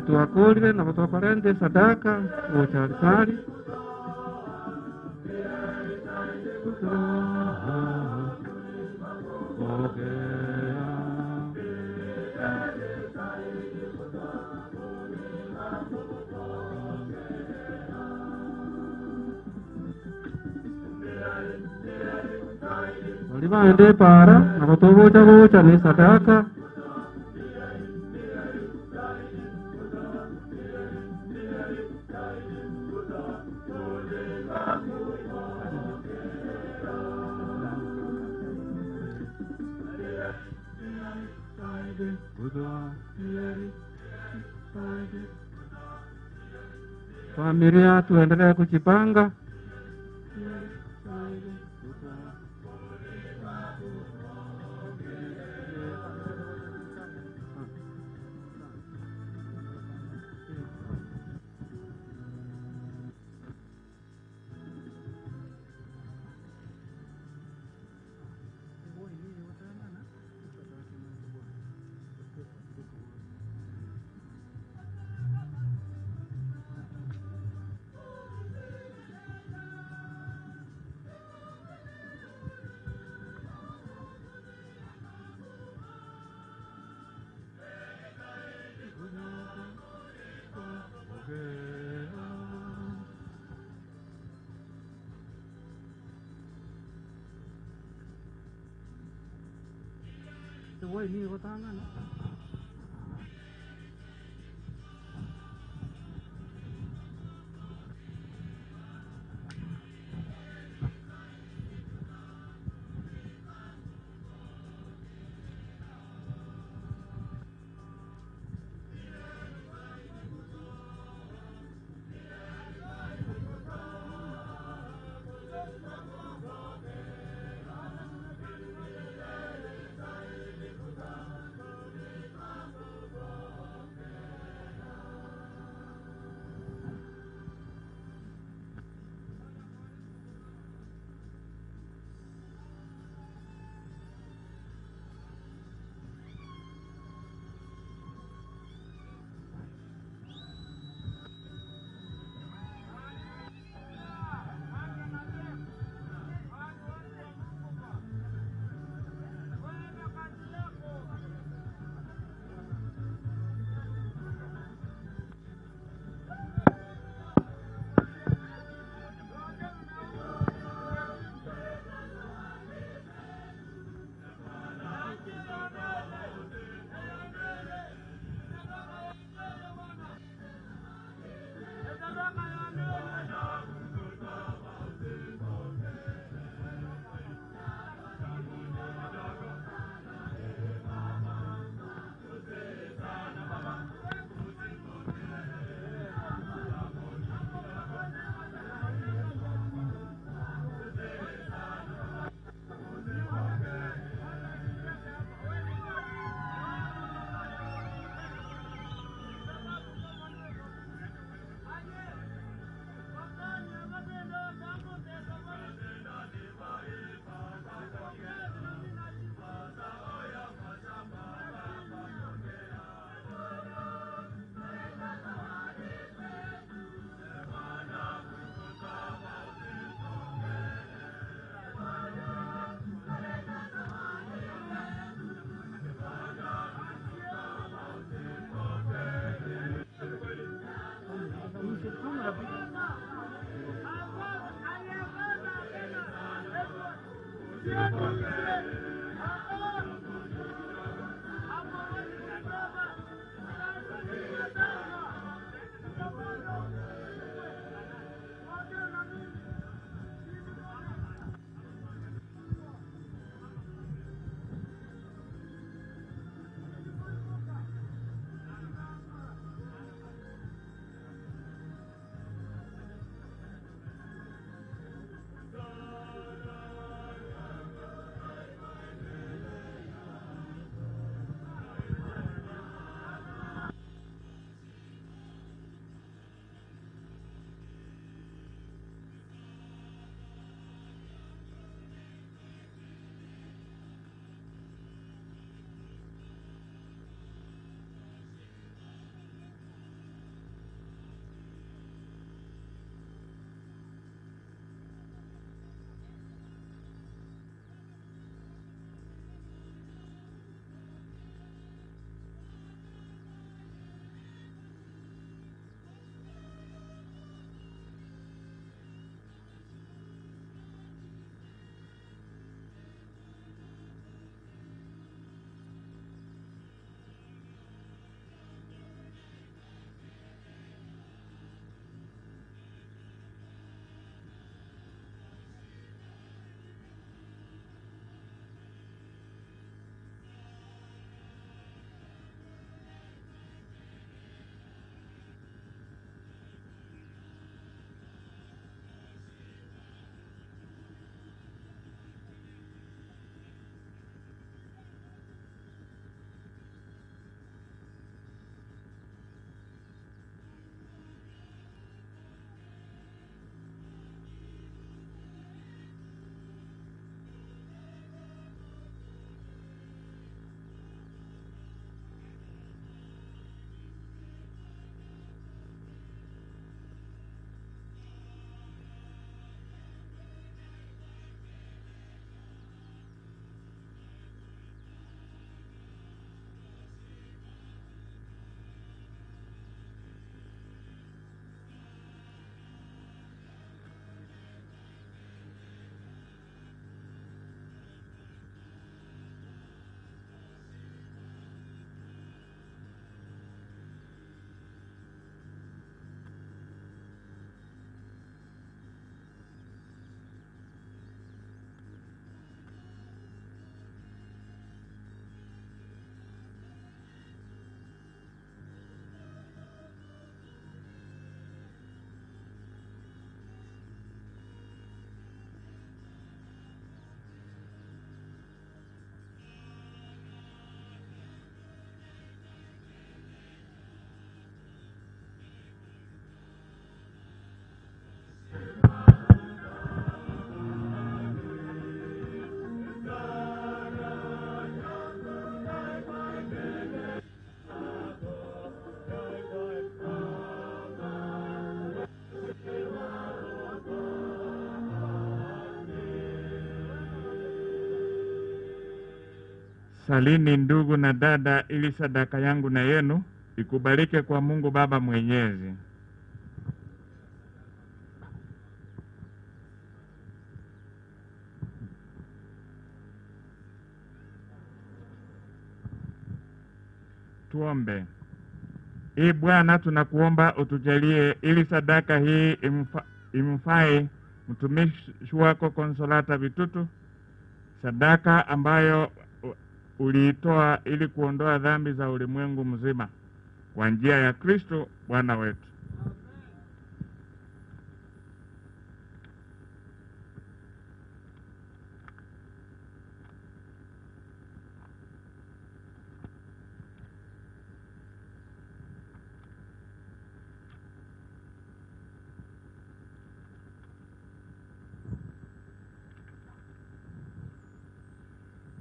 Speaker 22: tuwakulile na kutokolende sadaka ucharisari Walibande para na kutobocha bocha ni sadaka. Familia tuendelee kujipanga.
Speaker 18: Salini ndugu na dada, ili sadaka yangu na yenu ikubalike kwa Mungu Baba Mwenyezi. Tuombe. Ee Bwana, tunakuomba utujalie ili sadaka hii imfae mtumishi wako Consolata Bitutu, sadaka ambayo uliitoa ili kuondoa dhambi za ulimwengu mzima, kwa njia ya Kristo Bwana wetu.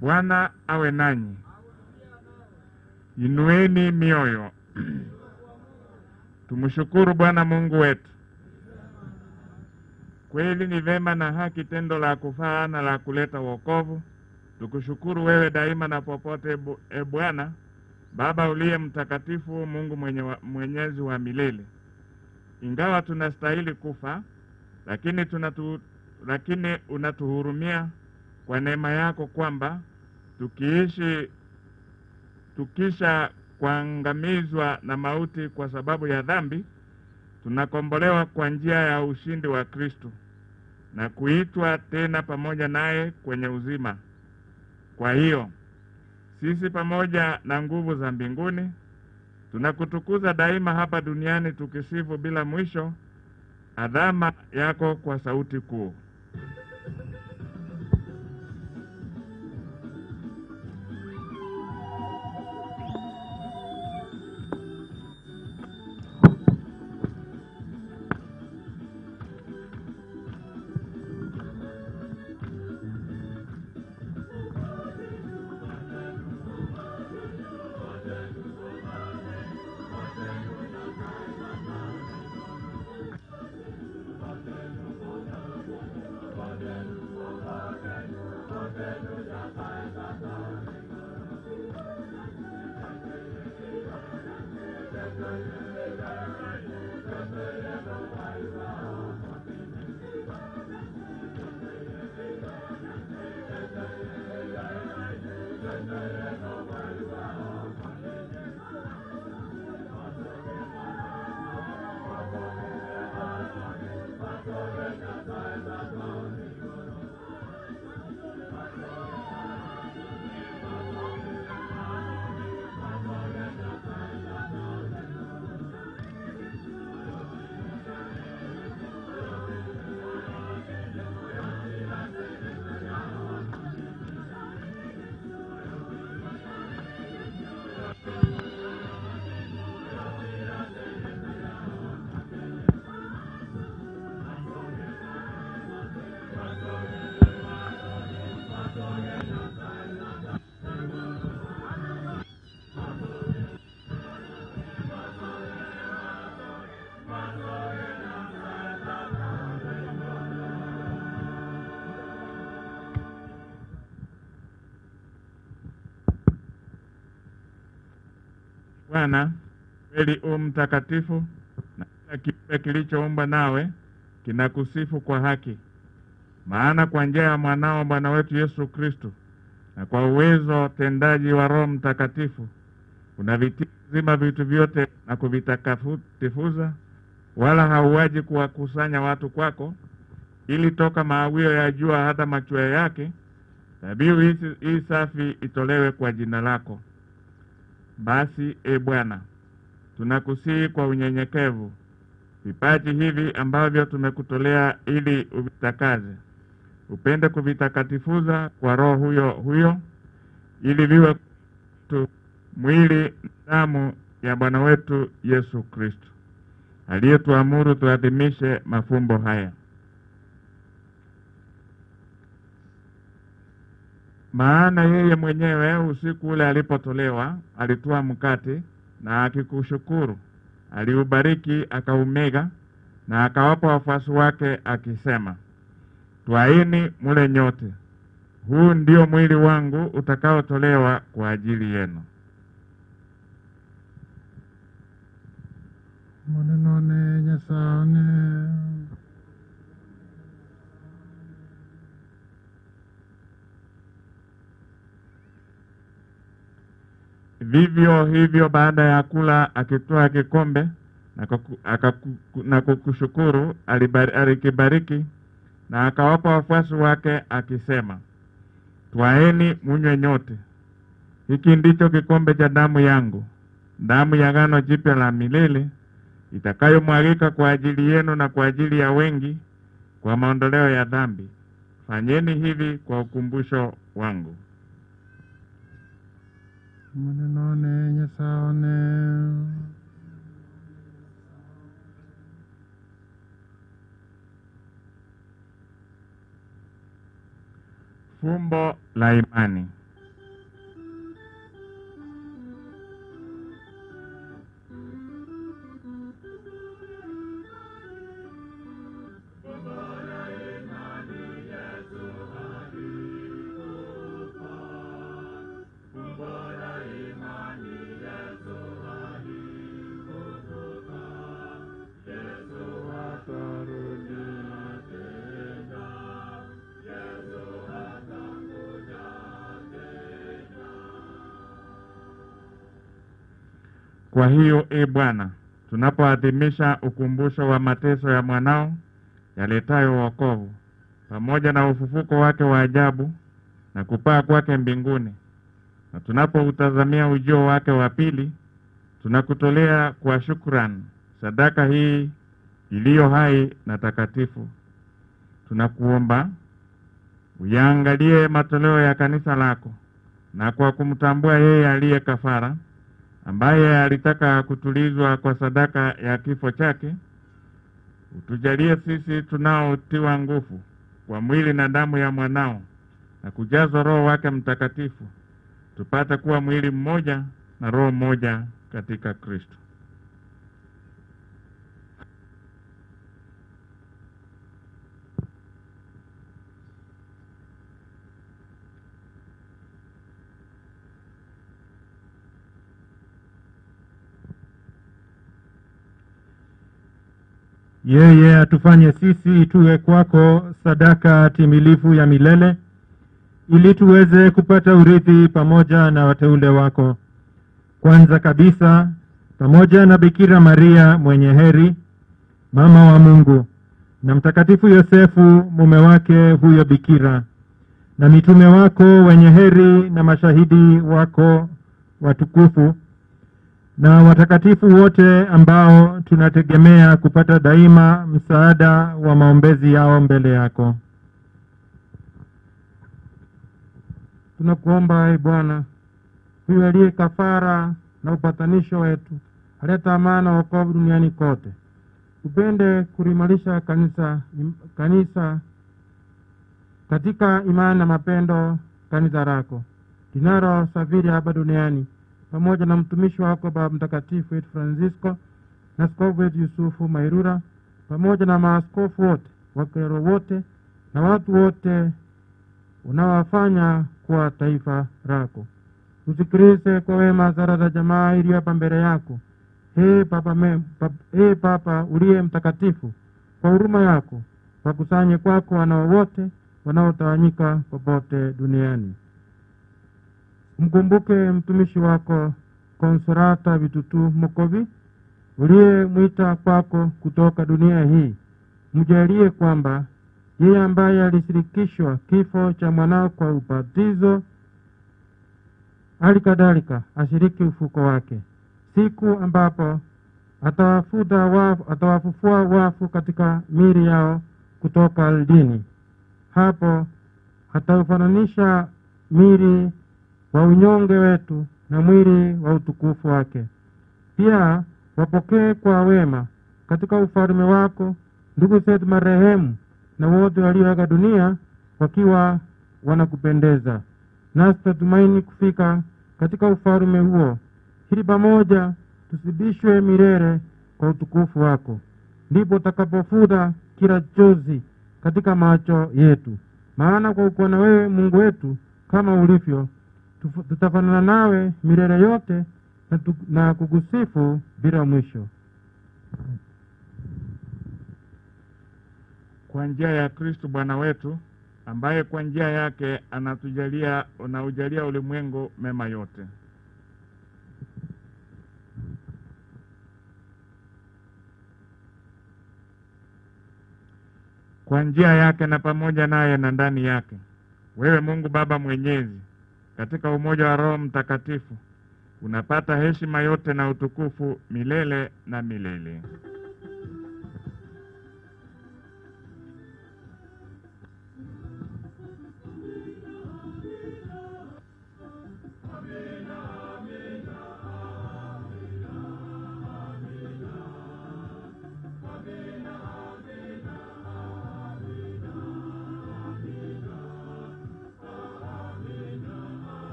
Speaker 18: Bwana awe nanyi. Inueni mioyo. Tumshukuru Bwana Mungu wetu. Kweli ni vema na haki, tendo la kufaa na la kuleta wokovu. Tukushukuru wewe daima na popote, Bwana Baba uliye mtakatifu, Mungu mwenyezi wa milele. Ingawa tunastahili kufa, lakini unatuhurumia kwa neema yako, kwamba tukisha kuangamizwa na mauti kwa sababu ya dhambi, tunakombolewa kwa njia ya ushindi wa Kristo na kuitwa tena pamoja naye kwenye uzima. Kwa hiyo sisi pamoja na nguvu za mbinguni tunakutukuza daima hapa duniani, tukisifu bila mwisho adhama yako kwa sauti kuu. Bwana kweli mtakatifu, na kila kiumbe kilichoumba nawe kinakusifu kwa haki. Maana kwa njia ya mwanao Bwana wetu Yesu Kristo, na kwa uwezo tendaji wa Roho Mtakatifu, unavitizima vitu vyote na kuvitakatifuza, wala hauwaji kuwakusanya watu kwako, ili toka maawio ya jua hata machweo yake dhabihu hii safi itolewe kwa jina lako. Basi Bwana, tunakusihi kwa unyenyekevu vipaji hivi ambavyo tumekutolea, ili uvitakaze, upende kuvitakatifuza kwa Roho huyo, ili viwe mwili na damu ya Bwana wetu Yesu Kristo, aliyetuamuru tuadhimishe mafumbo haya. Maana yeye mwenyewe usiku ule alipotolewa, alitoa mkate, na akikushukuru aliubariki, akaumega, na akawapa wafuasi wake akisema, twaini mule nyote, Huu ndio mwili wangu utakaotolewa kwa ajili yenu.
Speaker 7: Monenone nyasane.
Speaker 18: Vivyo hivyo baada ya kula akitoa kikombe na kukushukuru, alikibariki na akawapa wafuasi wake akisema, twaeni munywe nyote. Hiki ndicho kikombe cha damu yangu, damu ya agano jipya la milele, itakayomwagika kwa ajili yenu na kwa ajili ya wengi kwa maondoleo ya dhambi. Fanyeni hivi kwa ukumbusho wangu.
Speaker 7: Monenone nyasane.
Speaker 18: Fumbo la imani. Kwa hiyo Bwana, tunapoadhimisha ukumbusho wa mateso ya mwanao yaletayo wokovu, pamoja na ufufuko wake wa ajabu na kupaa kwake mbinguni, na tunapoutazamia ujio wake wa pili, tunakutolea kwa shukrani sadaka hii iliyo hai na takatifu. Tunakuomba uyaangalie matoleo ya kanisa lako, na kwa kumtambua yeye aliye kafara, ambaye alitaka kutulizwa kwa sadaka ya kifo chake, utujalie sisi tunaotiwa nguvu kwa mwili na damu ya mwanao na kujazwa Roho wake Mtakatifu, tupate kuwa mwili mmoja na roho moja katika Kristo.
Speaker 16: Yeye atufanye sisi tuwe kwako sadaka timilifu ya milele, ili tuweze kupata urithi pamoja na wateule wako. Kwanza kabisa, pamoja na Bikira Maria mwenye heri, mama wa Mungu, na Mtakatifu Yosefu mume wake huyo bikira, na mitume wako wenye heri na mashahidi wako watukufu, na watakatifu wote ambao tunategemea kupata daima msaada wa maombezi yao mbele yako. Tunakuomba Bwana, huyu aliye kafara na upatanisho wetu, aleta amani na wokovu duniani kote. Upende kuimarisha kanisa katika imani na mapendo, kanisa lako linalo safiri hapa duniani, pamoja na mtumishi wako Baba Mtakatifu wetu Francisco, na askofu wetu Yusufu Mairura, pamoja na maaskofu wote, wakero wote, na watu wote unawafanya kuwa taifa lako. Usikilize kwa wema sala za jamaa iliyo hapa mbele yako. Papa uliye mtakatifu, kwa huruma yako wakusanye kwako wanao wote wanaotawanyika popote duniani. Mkumbuke mtumishi wako Consolata Bitutu Mokobi, uliye mwita kwako kutoka dunia hii. Mjalie kwamba yeye ambaye alishirikishwa kifo cha mwanao kwa ubatizo, alikadhalika ashiriki ufuko wake, siku ambapo atawafufua wafu katika miili yao kutoka ardhini. Hapo ataufananisha miili wa unyonge wetu na mwili wa utukufu wake. Pia wapokee kwa wema katika ufalme wako ndugu zetu marehemu na wote walioaga dunia wakiwa wanakupendeza. Nasi tutumaini kufika katika ufalme huo, ili pamoja tusibishwe milele kwa utukufu wako. Ndipo utakapofuta kila chozi katika macho yetu, maana kwa kuona wewe Mungu wetu kama ulivyo, tutafanana nawe milele yote na kukusifu bila mwisho.
Speaker 18: Kwa njia ya Kristo Bwana wetu, ambaye kwa njia yake unaujalia ulimwengu mema yote. Kwa njia yake na pamoja naye na ndani yake, wewe Mungu Baba Mwenyezi, katika umoja wa Roho Mtakatifu, unapata heshima yote na utukufu milele na milele.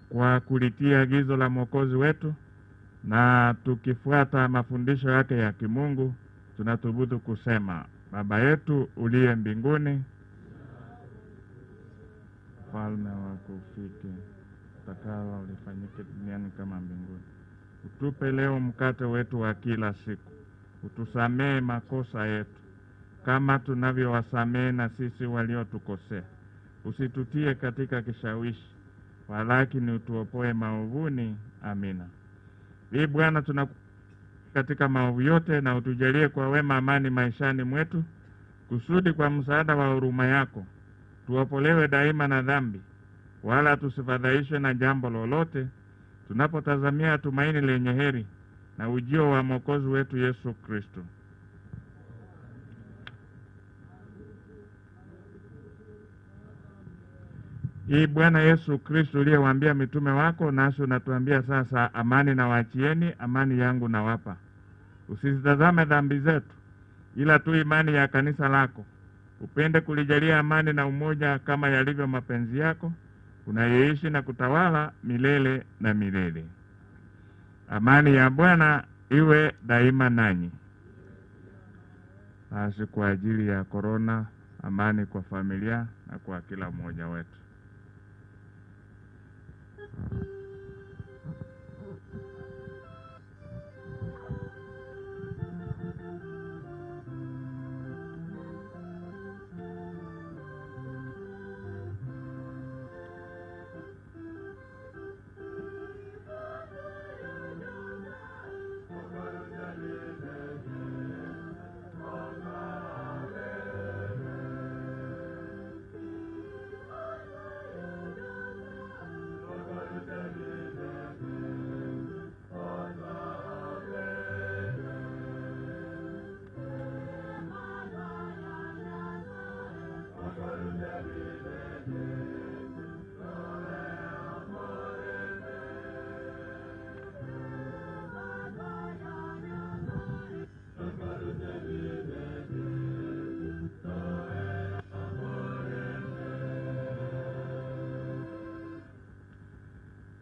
Speaker 18: Kwa kulitia agizo la Mwokozi wetu na tukifuata mafundisho yake ya kimungu, tunathubutu kusema: Baba yetu uliye mbinguni, ufalme wako ufike, utakalo lifanyike duniani kama mbinguni. Utupe leo mkate wetu wa kila siku. Utusamee makosa yetu kama tunavyowasamee na sisi waliotukosea. Usitutie katika kishawishi, walakini utuopoe maovuni. Amina. Ee Bwana, katika maovu yote, na utujalie kwa wema amani maishani mwetu, kusudi kwa msaada wa huruma yako tuopolewe daima na dhambi, wala tusifadhaishwe na jambo lolote, tunapotazamia tumaini lenye heri na ujio wa Mwokozi wetu Yesu Kristo. Ee Bwana Yesu Kristo, uliyewaambia mitume wako, nasi unatuambia sasa: amani na waachieni, amani yangu na wapa. Usizitazame dhambi zetu, ila tu imani ya kanisa lako. Upende kulijalia amani na umoja kama yalivyo mapenzi yako, unayeishi na kutawala milele na milele. Amani ya Bwana iwe daima nanyi. Basi kwa ajili ya korona, amani kwa familia na kwa kila mmoja wetu.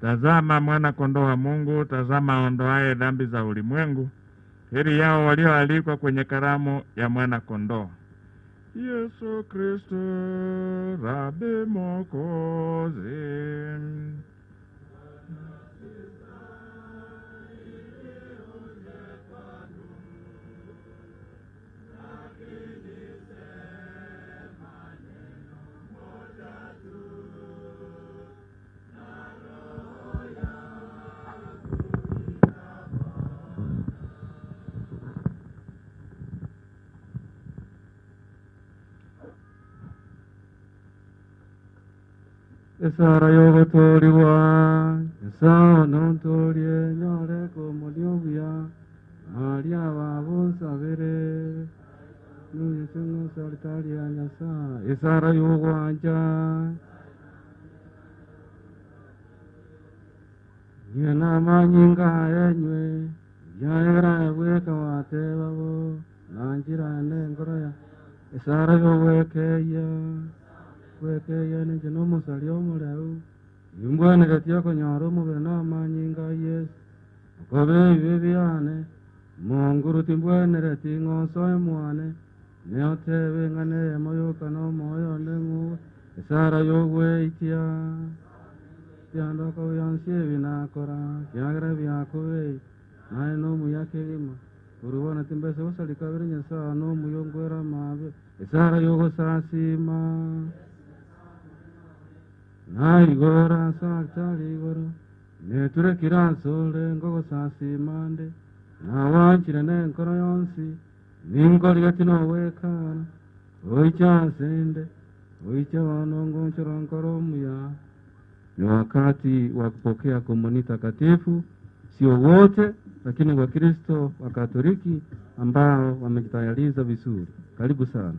Speaker 18: Tazama mwana kondoo wa Mungu, tazama ondoaye dhambi za ulimwengu. Heri yao walioalikwa kwenye karamu ya mwana kondoo. Yesu Kristo, Rabi Mwokozi.
Speaker 22: Esara yogo toriwa, esao non torie nyore como diobia, Maria babo sabere, nuye sengo saltaria nyasa, esara yogo anja, nyena manyinga enywe, yaera weka wate babo, nanjira nengoroya, esara yogo ekeya, weke yani jenomo salio morau timbwene tiako nyaro mubena manyinga yes kobe bebiane monguru timbwene tingoso mwane neotebe ngane moyo kano moyo nengu esara yogwe itia tiando ko yansie binakora kiagre biakoe nae no muyakema urubona timbese usalikabere nyasa no muyongwera mabe esara yogo sasima nai gora saktali goro neture kiransole ngogo sasimande nawanchire nenkoro yonsi ningoli gatino wekana oicha sende oicha wanongo choronkoro muya. Ni wakati wa kupokea komuni takatifu, sio wote lakini wa Kristo wa Katoliki ambao wamejitayariza vizuri. Karibu sana.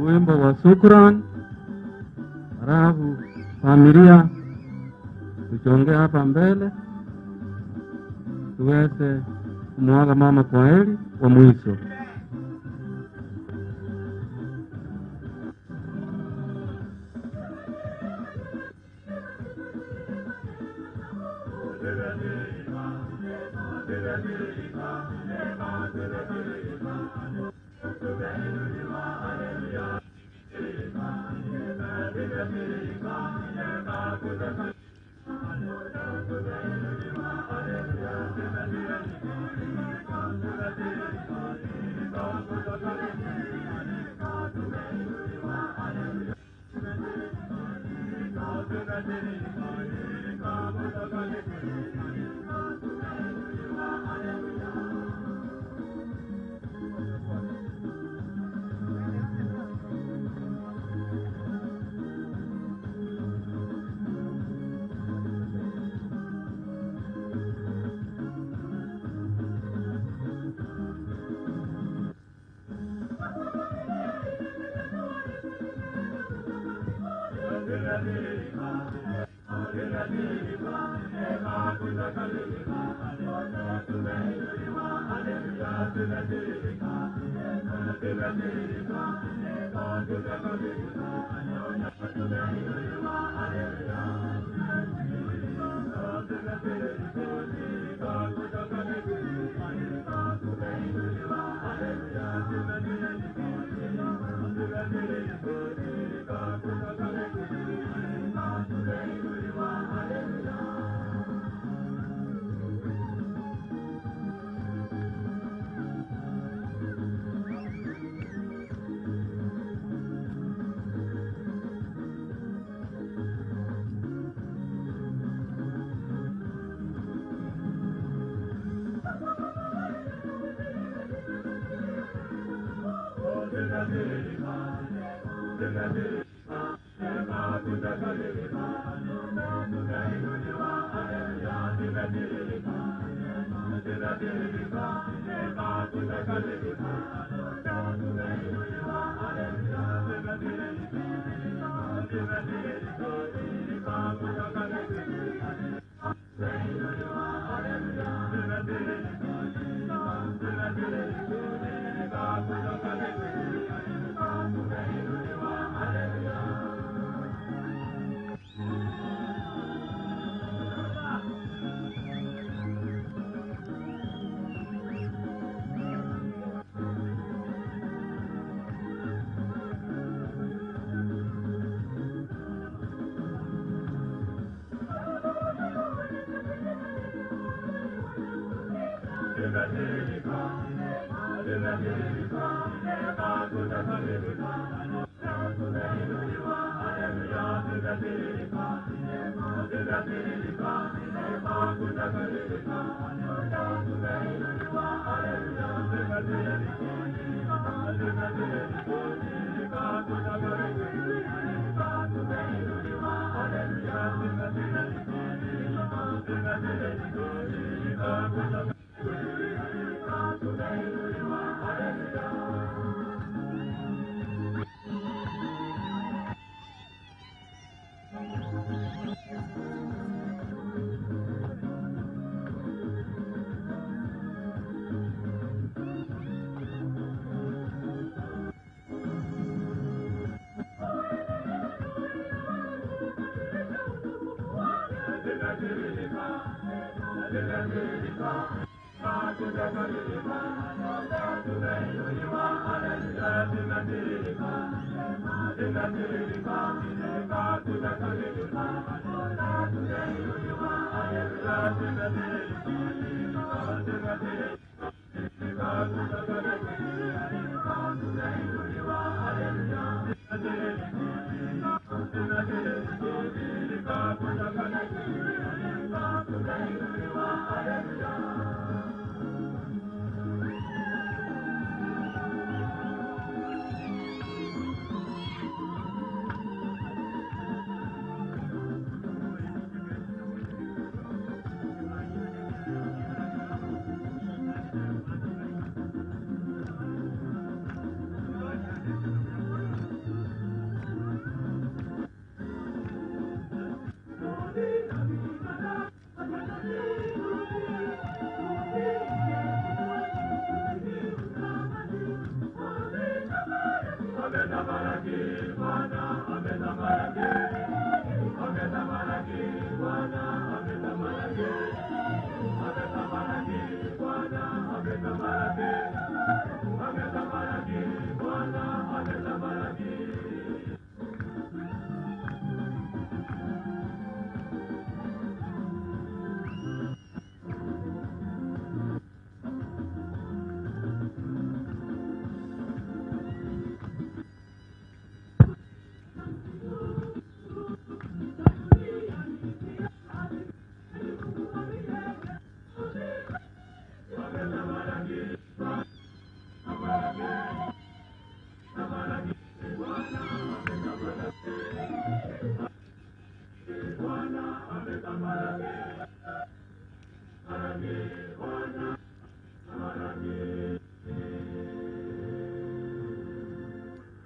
Speaker 22: wimbo wa shukrani. Halafu familia tuchonge hapa mbele tuweze kumwaga mama kwa heri wa mwisho.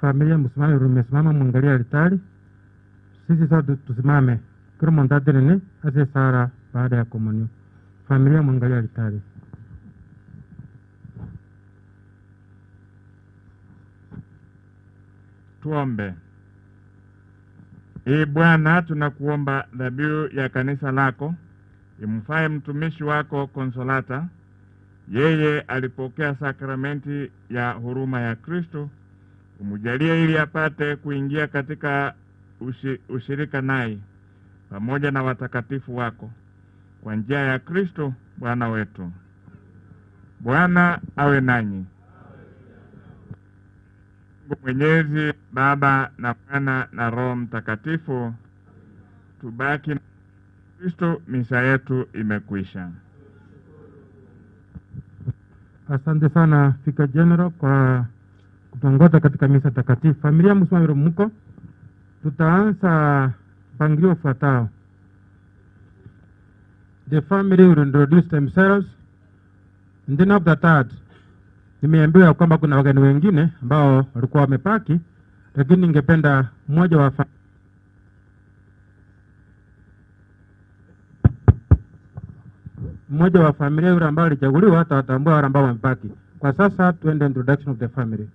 Speaker 16: Familia mmesimama mwangalia altari. Sisi sote tusimame. Kila mmoja nini ase sara baada ya komunyo. Familia mwangalia altari.
Speaker 18: Tuombe. Ee Bwana, tunakuomba dhabihu ya kanisa lako imfae mtumishi wako Consolata. Yeye alipokea sakramenti ya huruma ya Kristo. Umujalie ili apate kuingia katika ushirika naye pamoja na watakatifu wako kwa njia ya Kristo Bwana wetu. Bwana awe nanyi. Mungu Mwenyezi, Baba na Mwana na Roho Mtakatifu, tubaki na Kristo. Misa yetu imekwisha.
Speaker 16: Asante sana Fika General kwa kutongoza katika misa takatifu. Familia msimamiro mko, tutaanza pangilio ufuatao. The family will introduce themselves, and then after that, nimeambiwa ya kwamba kuna wageni wengine ambao walikuwa wamepaki, lakini ningependa mmoja wa familia yule ambao alichaguliwa hata watambua wale ambao wamepaki. Kwa sasa tuende introduction of the family.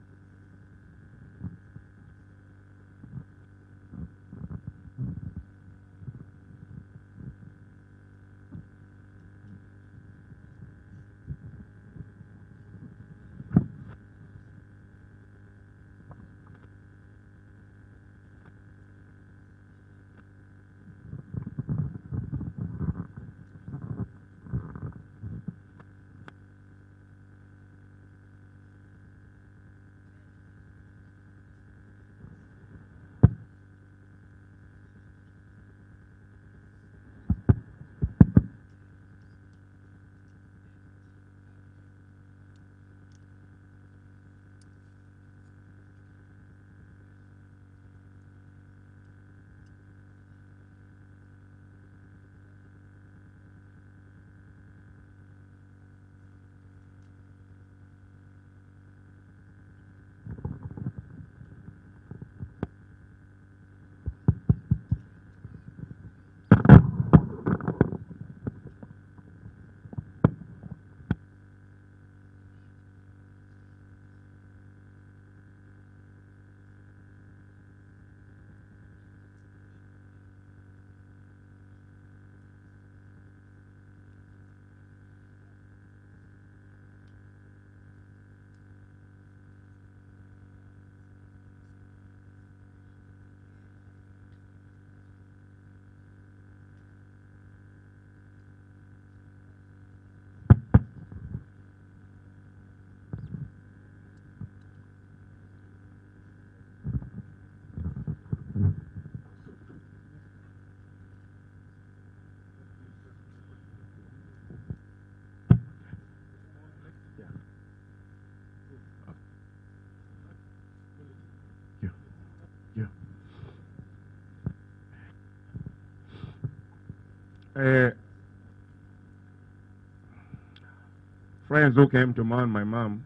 Speaker 18: Friends who came to mourn my mom,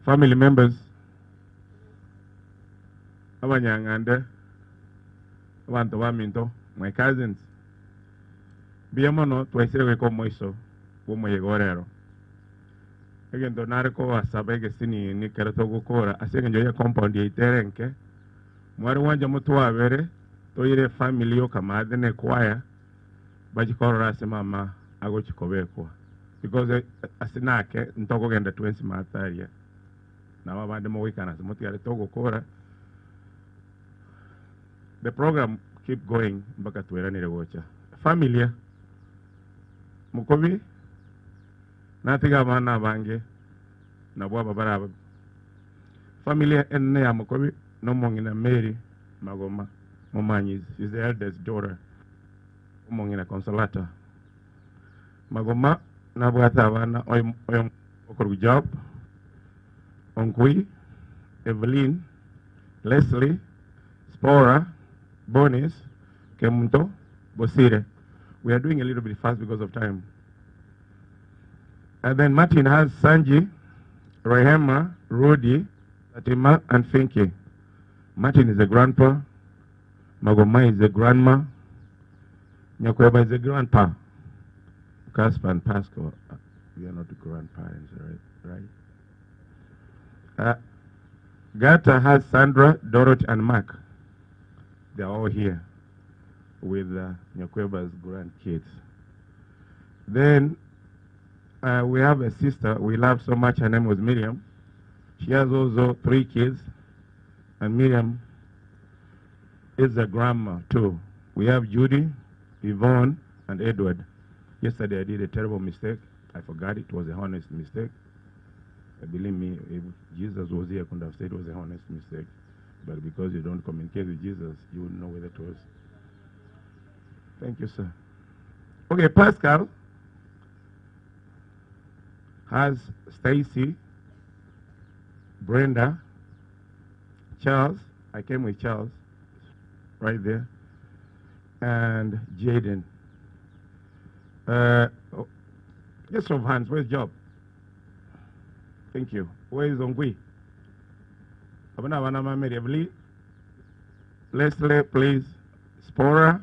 Speaker 18: family members, abanyangande, abantu baminto, my cousins, biamono twaisire ko moiso, wo moyegorero. Again donarko asabege sini ni kerato gukora, asenge njoya compound ya iterenke, mwari wanja mutu wabere, toire family yo kamadene kwaya,
Speaker 9: bachikoro rase mama ago chikobekwa because asinake ntoko genda twensi mataria na wabande mo wikana simoti ale togo kora. The program keep going mpaka tueranire wocha familia Mokobi natiga mana bange na bwa babara familia enne ya Mokobi no mongina Mary Magoma Momanyi is the eldest daughter mongina Consolata Magoma na bwata abana oyom okoru job Onkui Evelyn Leslie Spora Bonis Kemunto Bosire. We are doing a little bit fast because of time. And then Martin has Sanji, Rehema, Rudy, Fatima, and Finke. Martin is a grandpa. Magoma is a grandma. Nyakweba is a grandpa. Casper and Paschal, we are not the grandparents, right? Gata has Sandra, Dorothy, and Mark. They are all here with Nyakweba's grandkids. Then we have a sister we love so much. Her name was Miriam. She has also 3 kids, and Miriam is a grandma too. We have Judy, Yvonne, and Edward. Yesterday I did a terrible mistake. I forgot it was a honest mistake. Believe me, if Jesus was here, I could have said it was a honest mistake. But because you don't communicate with Jesus, you wouldn't know whether it was. Thank you, sir. Okay, Paschal has Stacy, Brenda, Charles. I came with Charles right there, and Jaden. Just show of hands. Where's Job? Thank you. Where is Ongui? Leslie, please. Spora.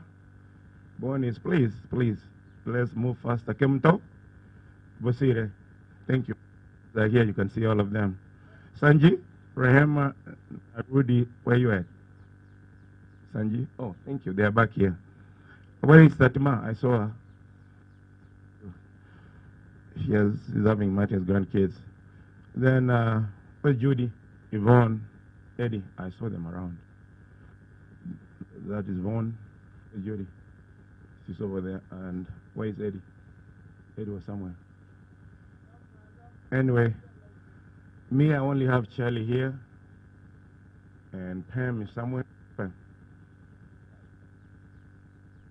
Speaker 9: Bonis, please. Let's move faster. Kemto. Bosire. Thank you. They're here. You can see all of them. Sanji, Rehema, Rudy, where you at? Sanji? Oh, thank you. They are back here. Where is Fatima? I saw her. She's having Martin's grandkids. Then, where's Judy? Yvonne, Eddie? I saw them around. That is Yvonne. Where's Judy? She's over there. And where is Eddie? Eddie was somewhere. Anyway, me, I only have Charlie here. And Pam is somewhere. Pam.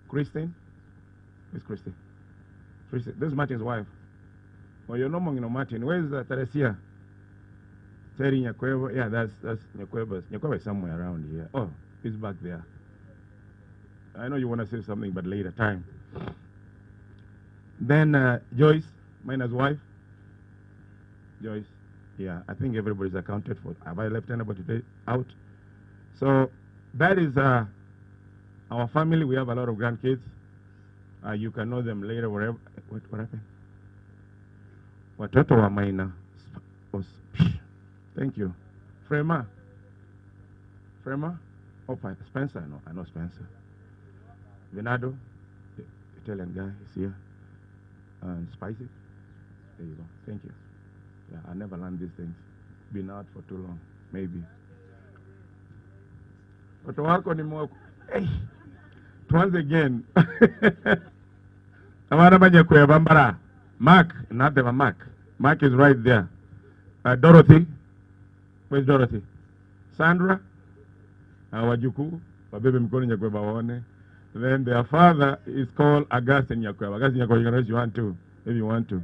Speaker 9: Christine? Where's Christine? Christine. This is Martin's wife. Well, you're no more, Martin. Where's Teresia? Terry Nyakweba. Yeah, that's Nyakweba's. Nyakweba is somewhere around here. Oh, he's back there. I know you want to say something, but later time. Then Joyce, Mina's wife. Joyce. Yeah, I think everybody's accounted for. Have I left anybody today out? So that is our family. We have a lot of grandkids. You can know them later, wherever. What happened? Watoto wa Maina. Thank you. Frema. Oh, Spencer. No, I know Spencer. Venado, the Italian guy, is here. And Spicy. There you go. Thank you. Yeah, I never learned these things. Been out for too long. Maybe. Watoto wako ni mwako. Hey. Once again. Amara manye kwe bambara. Mark, not the Mark. Mark is right there. Dorothy. Where's Dorothy? Sandra. Wajuku. Wabebe mkono Nyakweba waone. Then their father is called Augustine Nyakweba. Augustine Nyakweba, you can raise your hand too, if you want to.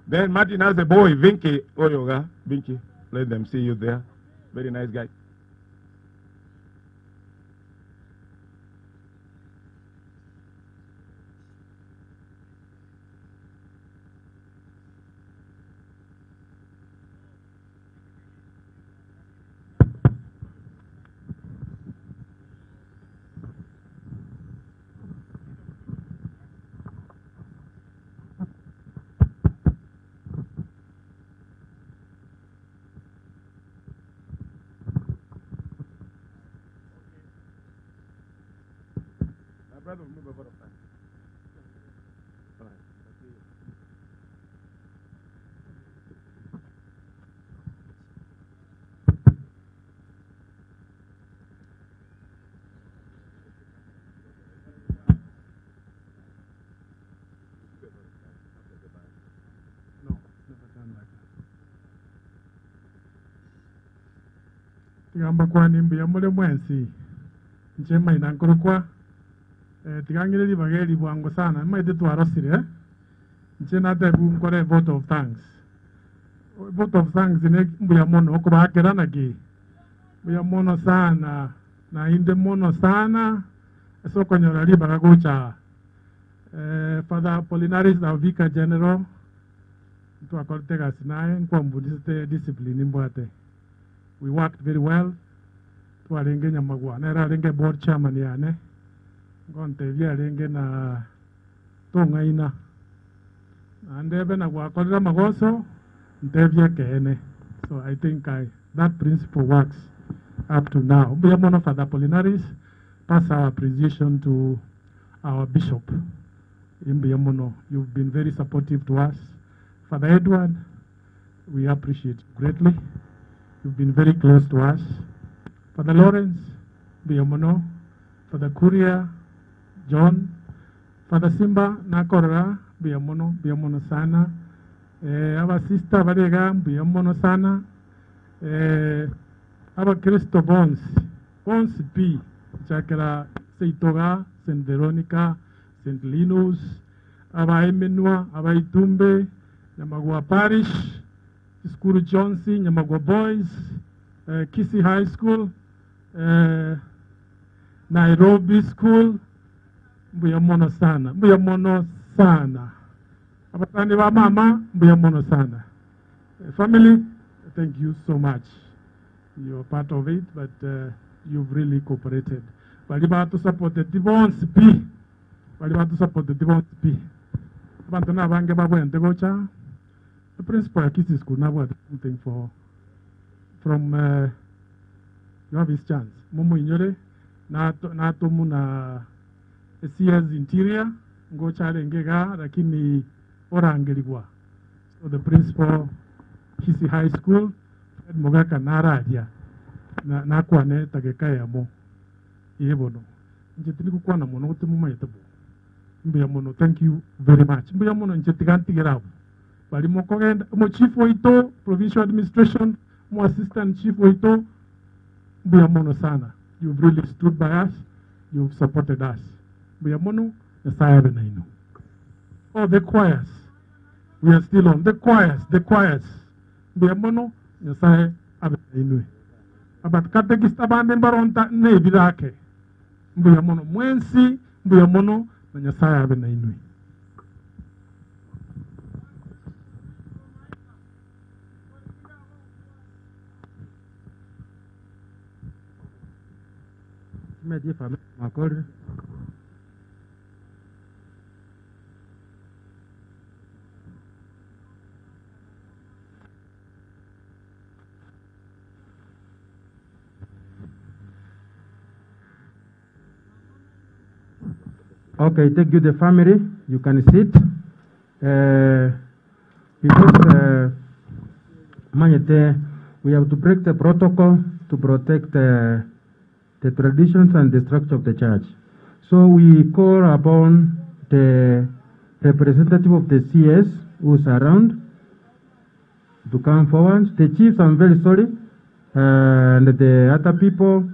Speaker 9: Then Martin has a boy, Vinky. Oyoga. Vinky. Let them see you there. Very nice guy. Brother, move a lot of time.
Speaker 3: tigamba kwa nimbi ya mule mwensi nchema inankurukwa tigangire libageli bwango sana maite twarosire nchena tebu nkore vote of thanks ne mbuya mono okubakera nagi mbuya mono sana na inde mono sana eso konyora libaga gocha Father Polinaris the Vicar General to akortega sinaye kwa mbudiste discipline mbwate. We worked very well. To arenge nyamagwa na arenge board chairman yane. Ngonte vya arenge na tonga ina. Andebe na kwa kodra magoso ntevye kene. So I think that principle works up to now. Mbuyamono Father Polinaris, pass our appreciation to our bishop. Mbuyamono, you've been very supportive to us. Father Edward, we appreciate greatly. You've been very close to us. Father Lawrence, Mbuyamono, Father Kuria, John, Father Simba, Nakora, Mbuyamono sana. Our sister Varega, Mbuyamono sana. Our Cristo Bones P, Chakra, Seitoga, St. Veronica, St. Linus, Aba Emenua, Aba Itumbe, Nyamagua Parish, School Johnson, Nyamagua Boys, Kisi High School, Nairobi School, Mbuyamono sana. Abatani wa mama, Mbuyamono sana. Family, thank you so much. You're part of it, but you've really cooperated. Walibatu support the Divons P. Bantana bange babwente gocha. The principal of Kisi School now was something from you have his chance. Momo inyore na tomu na CS interior gocha rengega lakini orangeligwa. So the principal Kisi High School Mogaka naradia na kwane tagekaya mo yebono njetini kukwana mono utemu mayetabo Mbuyamono, thank you very much. Mbuyamono njetiganti gerabo bali mokogenda mo chief oito provincial administration mo assistant chief oito Mbuyamono sana. You've really stood by us, you've supported us. Mbuyamono Yesaya benaino. Oh, the choirs, we are still on the choirs Mbuyamono Yesaya abenaino. Abat katekista bande baronta ne bidake Mbuyamono mwensi Mbuyamono na Yesaya abenaino.
Speaker 16: Okay, thank you, the family. You can sit. Because we have to break the protocol to protect the traditions and the structure of the church. So we call upon the representative of the CS who's around to come forward. The chiefs, I'm very sorry, and the other people,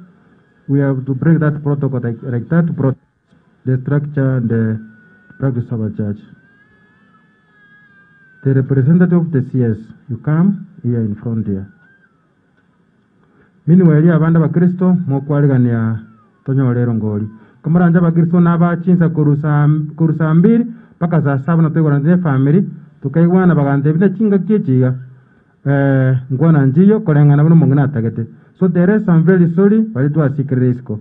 Speaker 16: we have to break that protocol like that to protect the structure and the practice of our church. The representative of the CS, you come here in front here. Meanwhile, abanda ba Kristo mokwaligania tonyorero ngoli. Kamuranja ba Kristo nabachinza kurusa mbiri paka za 7 na twegwana ne family tukaigwana bagante bina chinga kiechiga ngwana njiyo kolengana buno mungana atagete. So there is some very sorry bali tu asikirisko.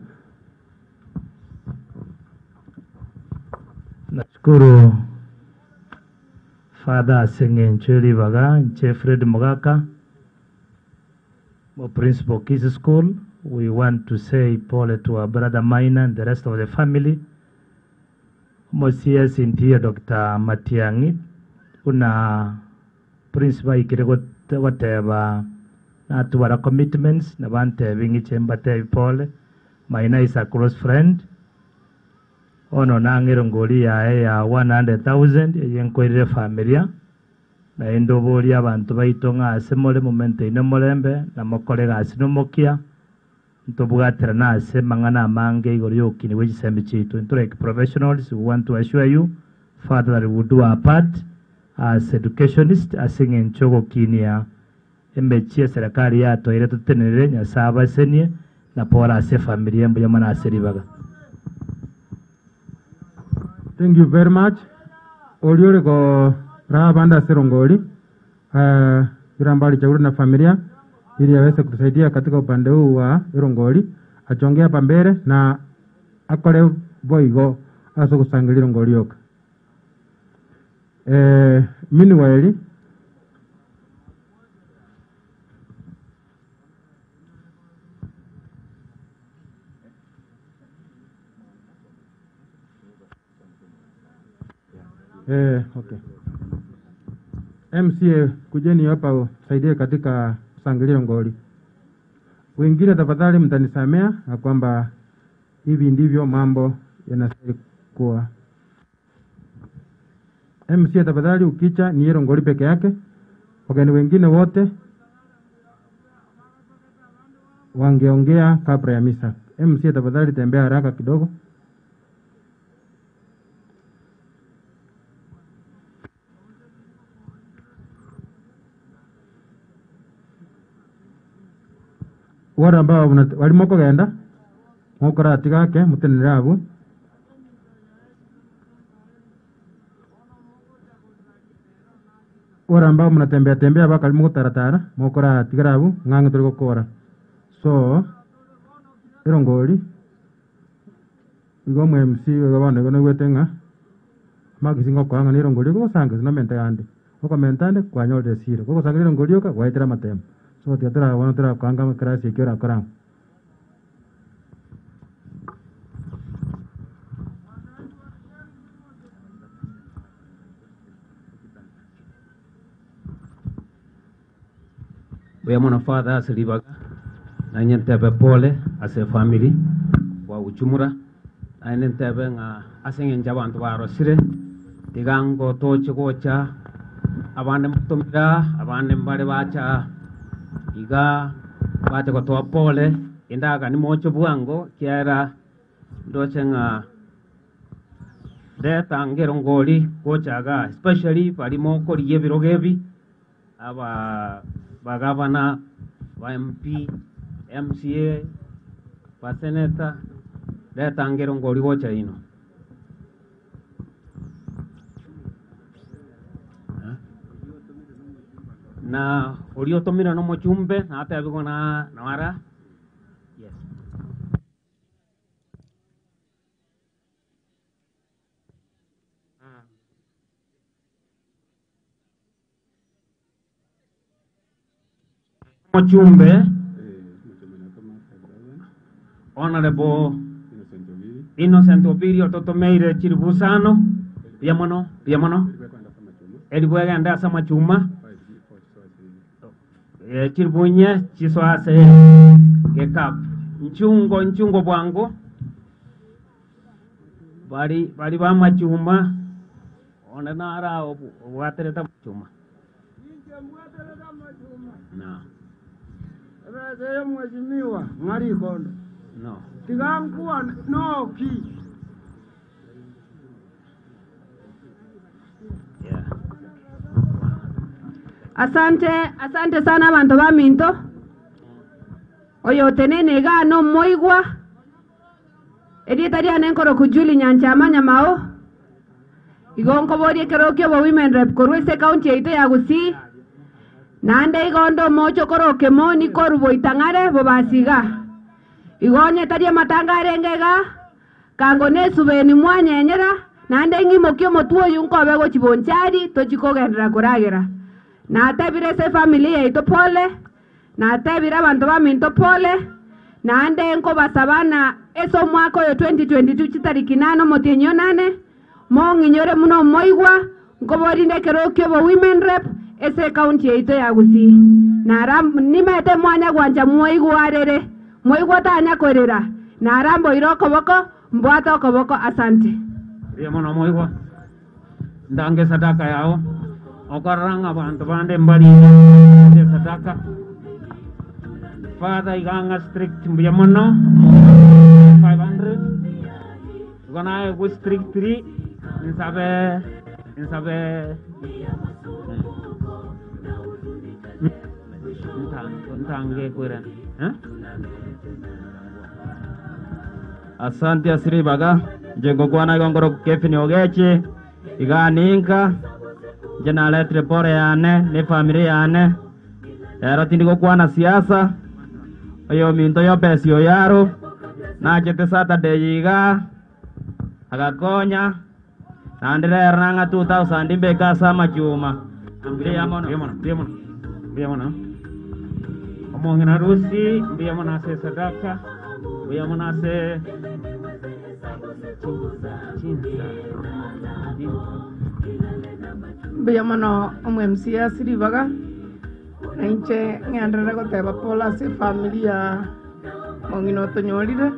Speaker 10: Nashukuru Father Sengencheri Baga, Jeffred Mogaka, Principal Kids School. We want to say Paul to our brother Maina and the rest of the family. Mosias Interior Dr. Matiangi, una Principal Ikirego whatever, not to our commitments, Navante Vingi Chembate Paul. Maina is a close friend. Ono nangirongoli ya 100,000 yenkwirire familia na endoboli abantu baitonga asemole momente ino molembe na mokolega asinomokia
Speaker 5: ntobwatira nase mangana mange igoro yokini wechisembe chitu. Into like professionals, we want to assure you, Father, that we will do our part as educationists, as in chogo kinia embechi serikali ya toire tutenere nyasaba senie na pora ase familia mbuya mana aseribaga.
Speaker 16: Thank you very much. Oliole ko rabanda serongoli birambali chauri na familia ili aweze kutusaidia katika upande huu wa Irongoli, achongea hapa mbele na akole boigo aso kusangilira Irongoli yoka. Meanwhile okay. MCA kujeni hapa usaidie katika kusangilira Irongoli. Wengine tafadhali mtanisamea na kwamba hivi ndivyo mambo yanastahili kuwa. MCA tafadhali ukicha ni Irongoli peke yake. Wageni wengine wote wangeongea kabla ya misa. MCA tafadhali tembea haraka kidogo. Wara ambao walimoko genda mokora atigake mutenerabu wara ambao mnatembea tembea baka limu taratara mokora atigarabu ngangu tuliko kora. So Irongoli igo mu MC gabane gono gwetenga magisingo kwanga ni Irongoli go sanga zina mente ande oko mentande kwa nyole sire go sanga Irongoli yoka waitira matem. So tiatara wana tara kwanga makrasi kiora kora.
Speaker 19: We mwana father asilibaga na nyentebe pole as a family wa uchumura na nyentebe nga asengen jabantu baro sire tigango toche kocha abande mutomira abande mbare bacha iga bacha ko to pole indaga ni mocho buango kiara ndoche nga deta ngerongoli kocha ga especially palimo ko liyebirogebi aba bagavana ba MP MCA ba seneta deta ngerongoli kocha ino na uliotomira no mochumbe na hata yabiko na wara. Yes. Mochumbe Honorable Innocent Ovidio Totomeire Chiribusano piamono elibuega andasa machuma chiribunye chiswase gekap nchungo bwango bari ba machuma ona nara obuatereta machuma na
Speaker 23: Reze mheshimiwa ngari kondo
Speaker 19: no
Speaker 23: tigankuwa no ki
Speaker 24: Asante sana bantu ba minto. Oyo tenene ga no moigwa. Editaria nenkoro kujuli nyancha amanya mao. Igonko bori kerokyo bo women rep korwese county ito ya Gusii. Nande igondo mocho koroke moni korubo itangare bo basiga. Igonye taria matangare ngega. Kango nesubeni mwanyenyera. Nande ngimo kyo motuo yunko bego chibonchari tochiko gendra koragera. Na tebire se familia ito pole na tebira bantu ba minto pole na ande nko basabana eso mwako yo 2022 chitariki 8 motienyo 8 mo nginyore muno moigwa nko borinde kerokyo bo women rep ese county ito ya Gusii na ram nimete mwanya gwanja moigwa arere moigwa tanya korera na rambo iroko boko mbwata okoboko. Asante
Speaker 19: ya mono moigwa ndange sadaka yao okaranga bantu bande mbali sadaka Father iganga strict mbiamono 500 gonna go strict 3 insabe ntange kwera
Speaker 4: Asante asiri baga jengo kwana gongoro kefini ogechi iganinka jena letre pore yane ne familia yane ero tindiko kwana siasa oyo minto yo pesio yaro na chete Saturday iga agakonya na ndire ranga 2000 imbe kasa machuma
Speaker 19: biamono omongena harusi biamona se sadaka biamona se
Speaker 6: biamono omwemsia siribaga nainche ngendere goteba pola se familia mongino tonyolire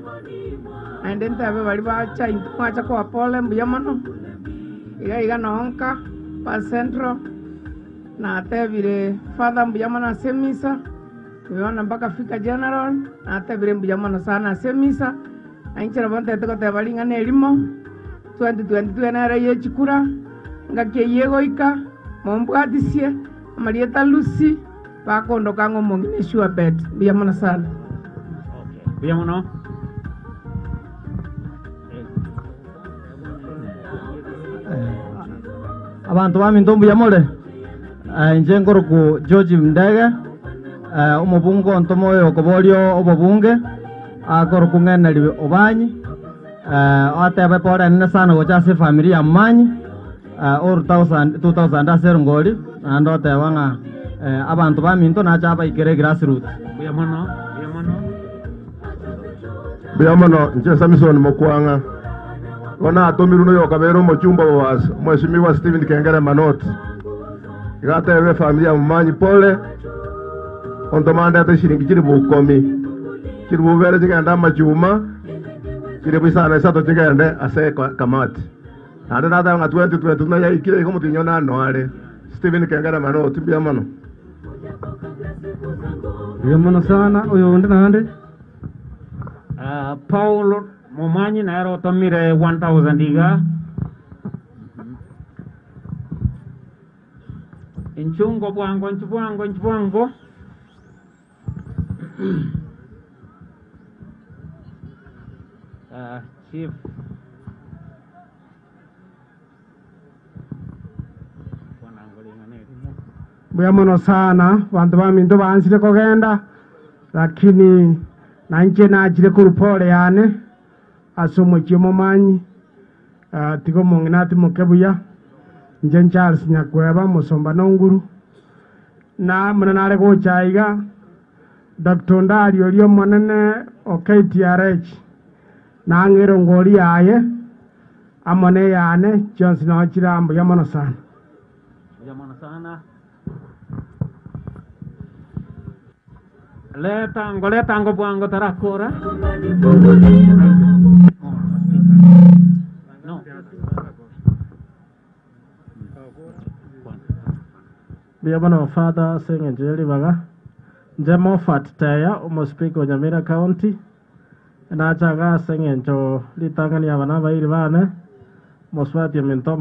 Speaker 6: naende ntebe bari bacha intwacha kwa pole biamono iga nonka pa centro na tebire father biamono semisa biamono mpaka fika general na tebire biamono sana semisa ainchira bonte teko tebalinga nelimo 2022 na era yechikura ngake yegoika mombwatisie Marieta Lucy bakondo kango mongine sure bet biamono sana
Speaker 19: biamono
Speaker 4: abantu baminto mbuyamole njengoro ku George Mndege umubungo ntomoyo okobolio obobunge akoro kungeneri obanyi atebe pore nne sana gochase familia manyi or 2000 asero ngoli ando tebanga abantu baminto nacha abaikere grassroots
Speaker 9: biamono nche Samson Mokwanga kona atomiruno yokabero mochumba was mheshimiwa Steven Kengere Manot igate familia Momanyi pole ontomanda te shiringi chiri bukomi chiri bubere chigenda machuma chiri bisana sato chigende ase kamati ande nada nga 2020 na yaikire komo tinyona noare Steven Kengere Manot biamono
Speaker 22: sana oyo ndi nande
Speaker 19: Paul Momanyi na ero tomire 1000 iga inchungo bwango chief
Speaker 23: biamono sana bantu baminto bansire kogenda lakini nanche nachire kurupole yane asomo chimo manyi tigo monginati mokebuya njen Charles nyakweba musomba nonguru na mnanare go chaiga Dr. Ndari olio monene OKTRH na ngero ngoli yaye amone yane Johnson ochirambo yamono sana
Speaker 19: Letango bwango tarakora no
Speaker 6: biamono father sengenjeli baga Jemo Fataya umospiko Nyamira County na chaga sengenjo litangani abana bairi bane moswati mento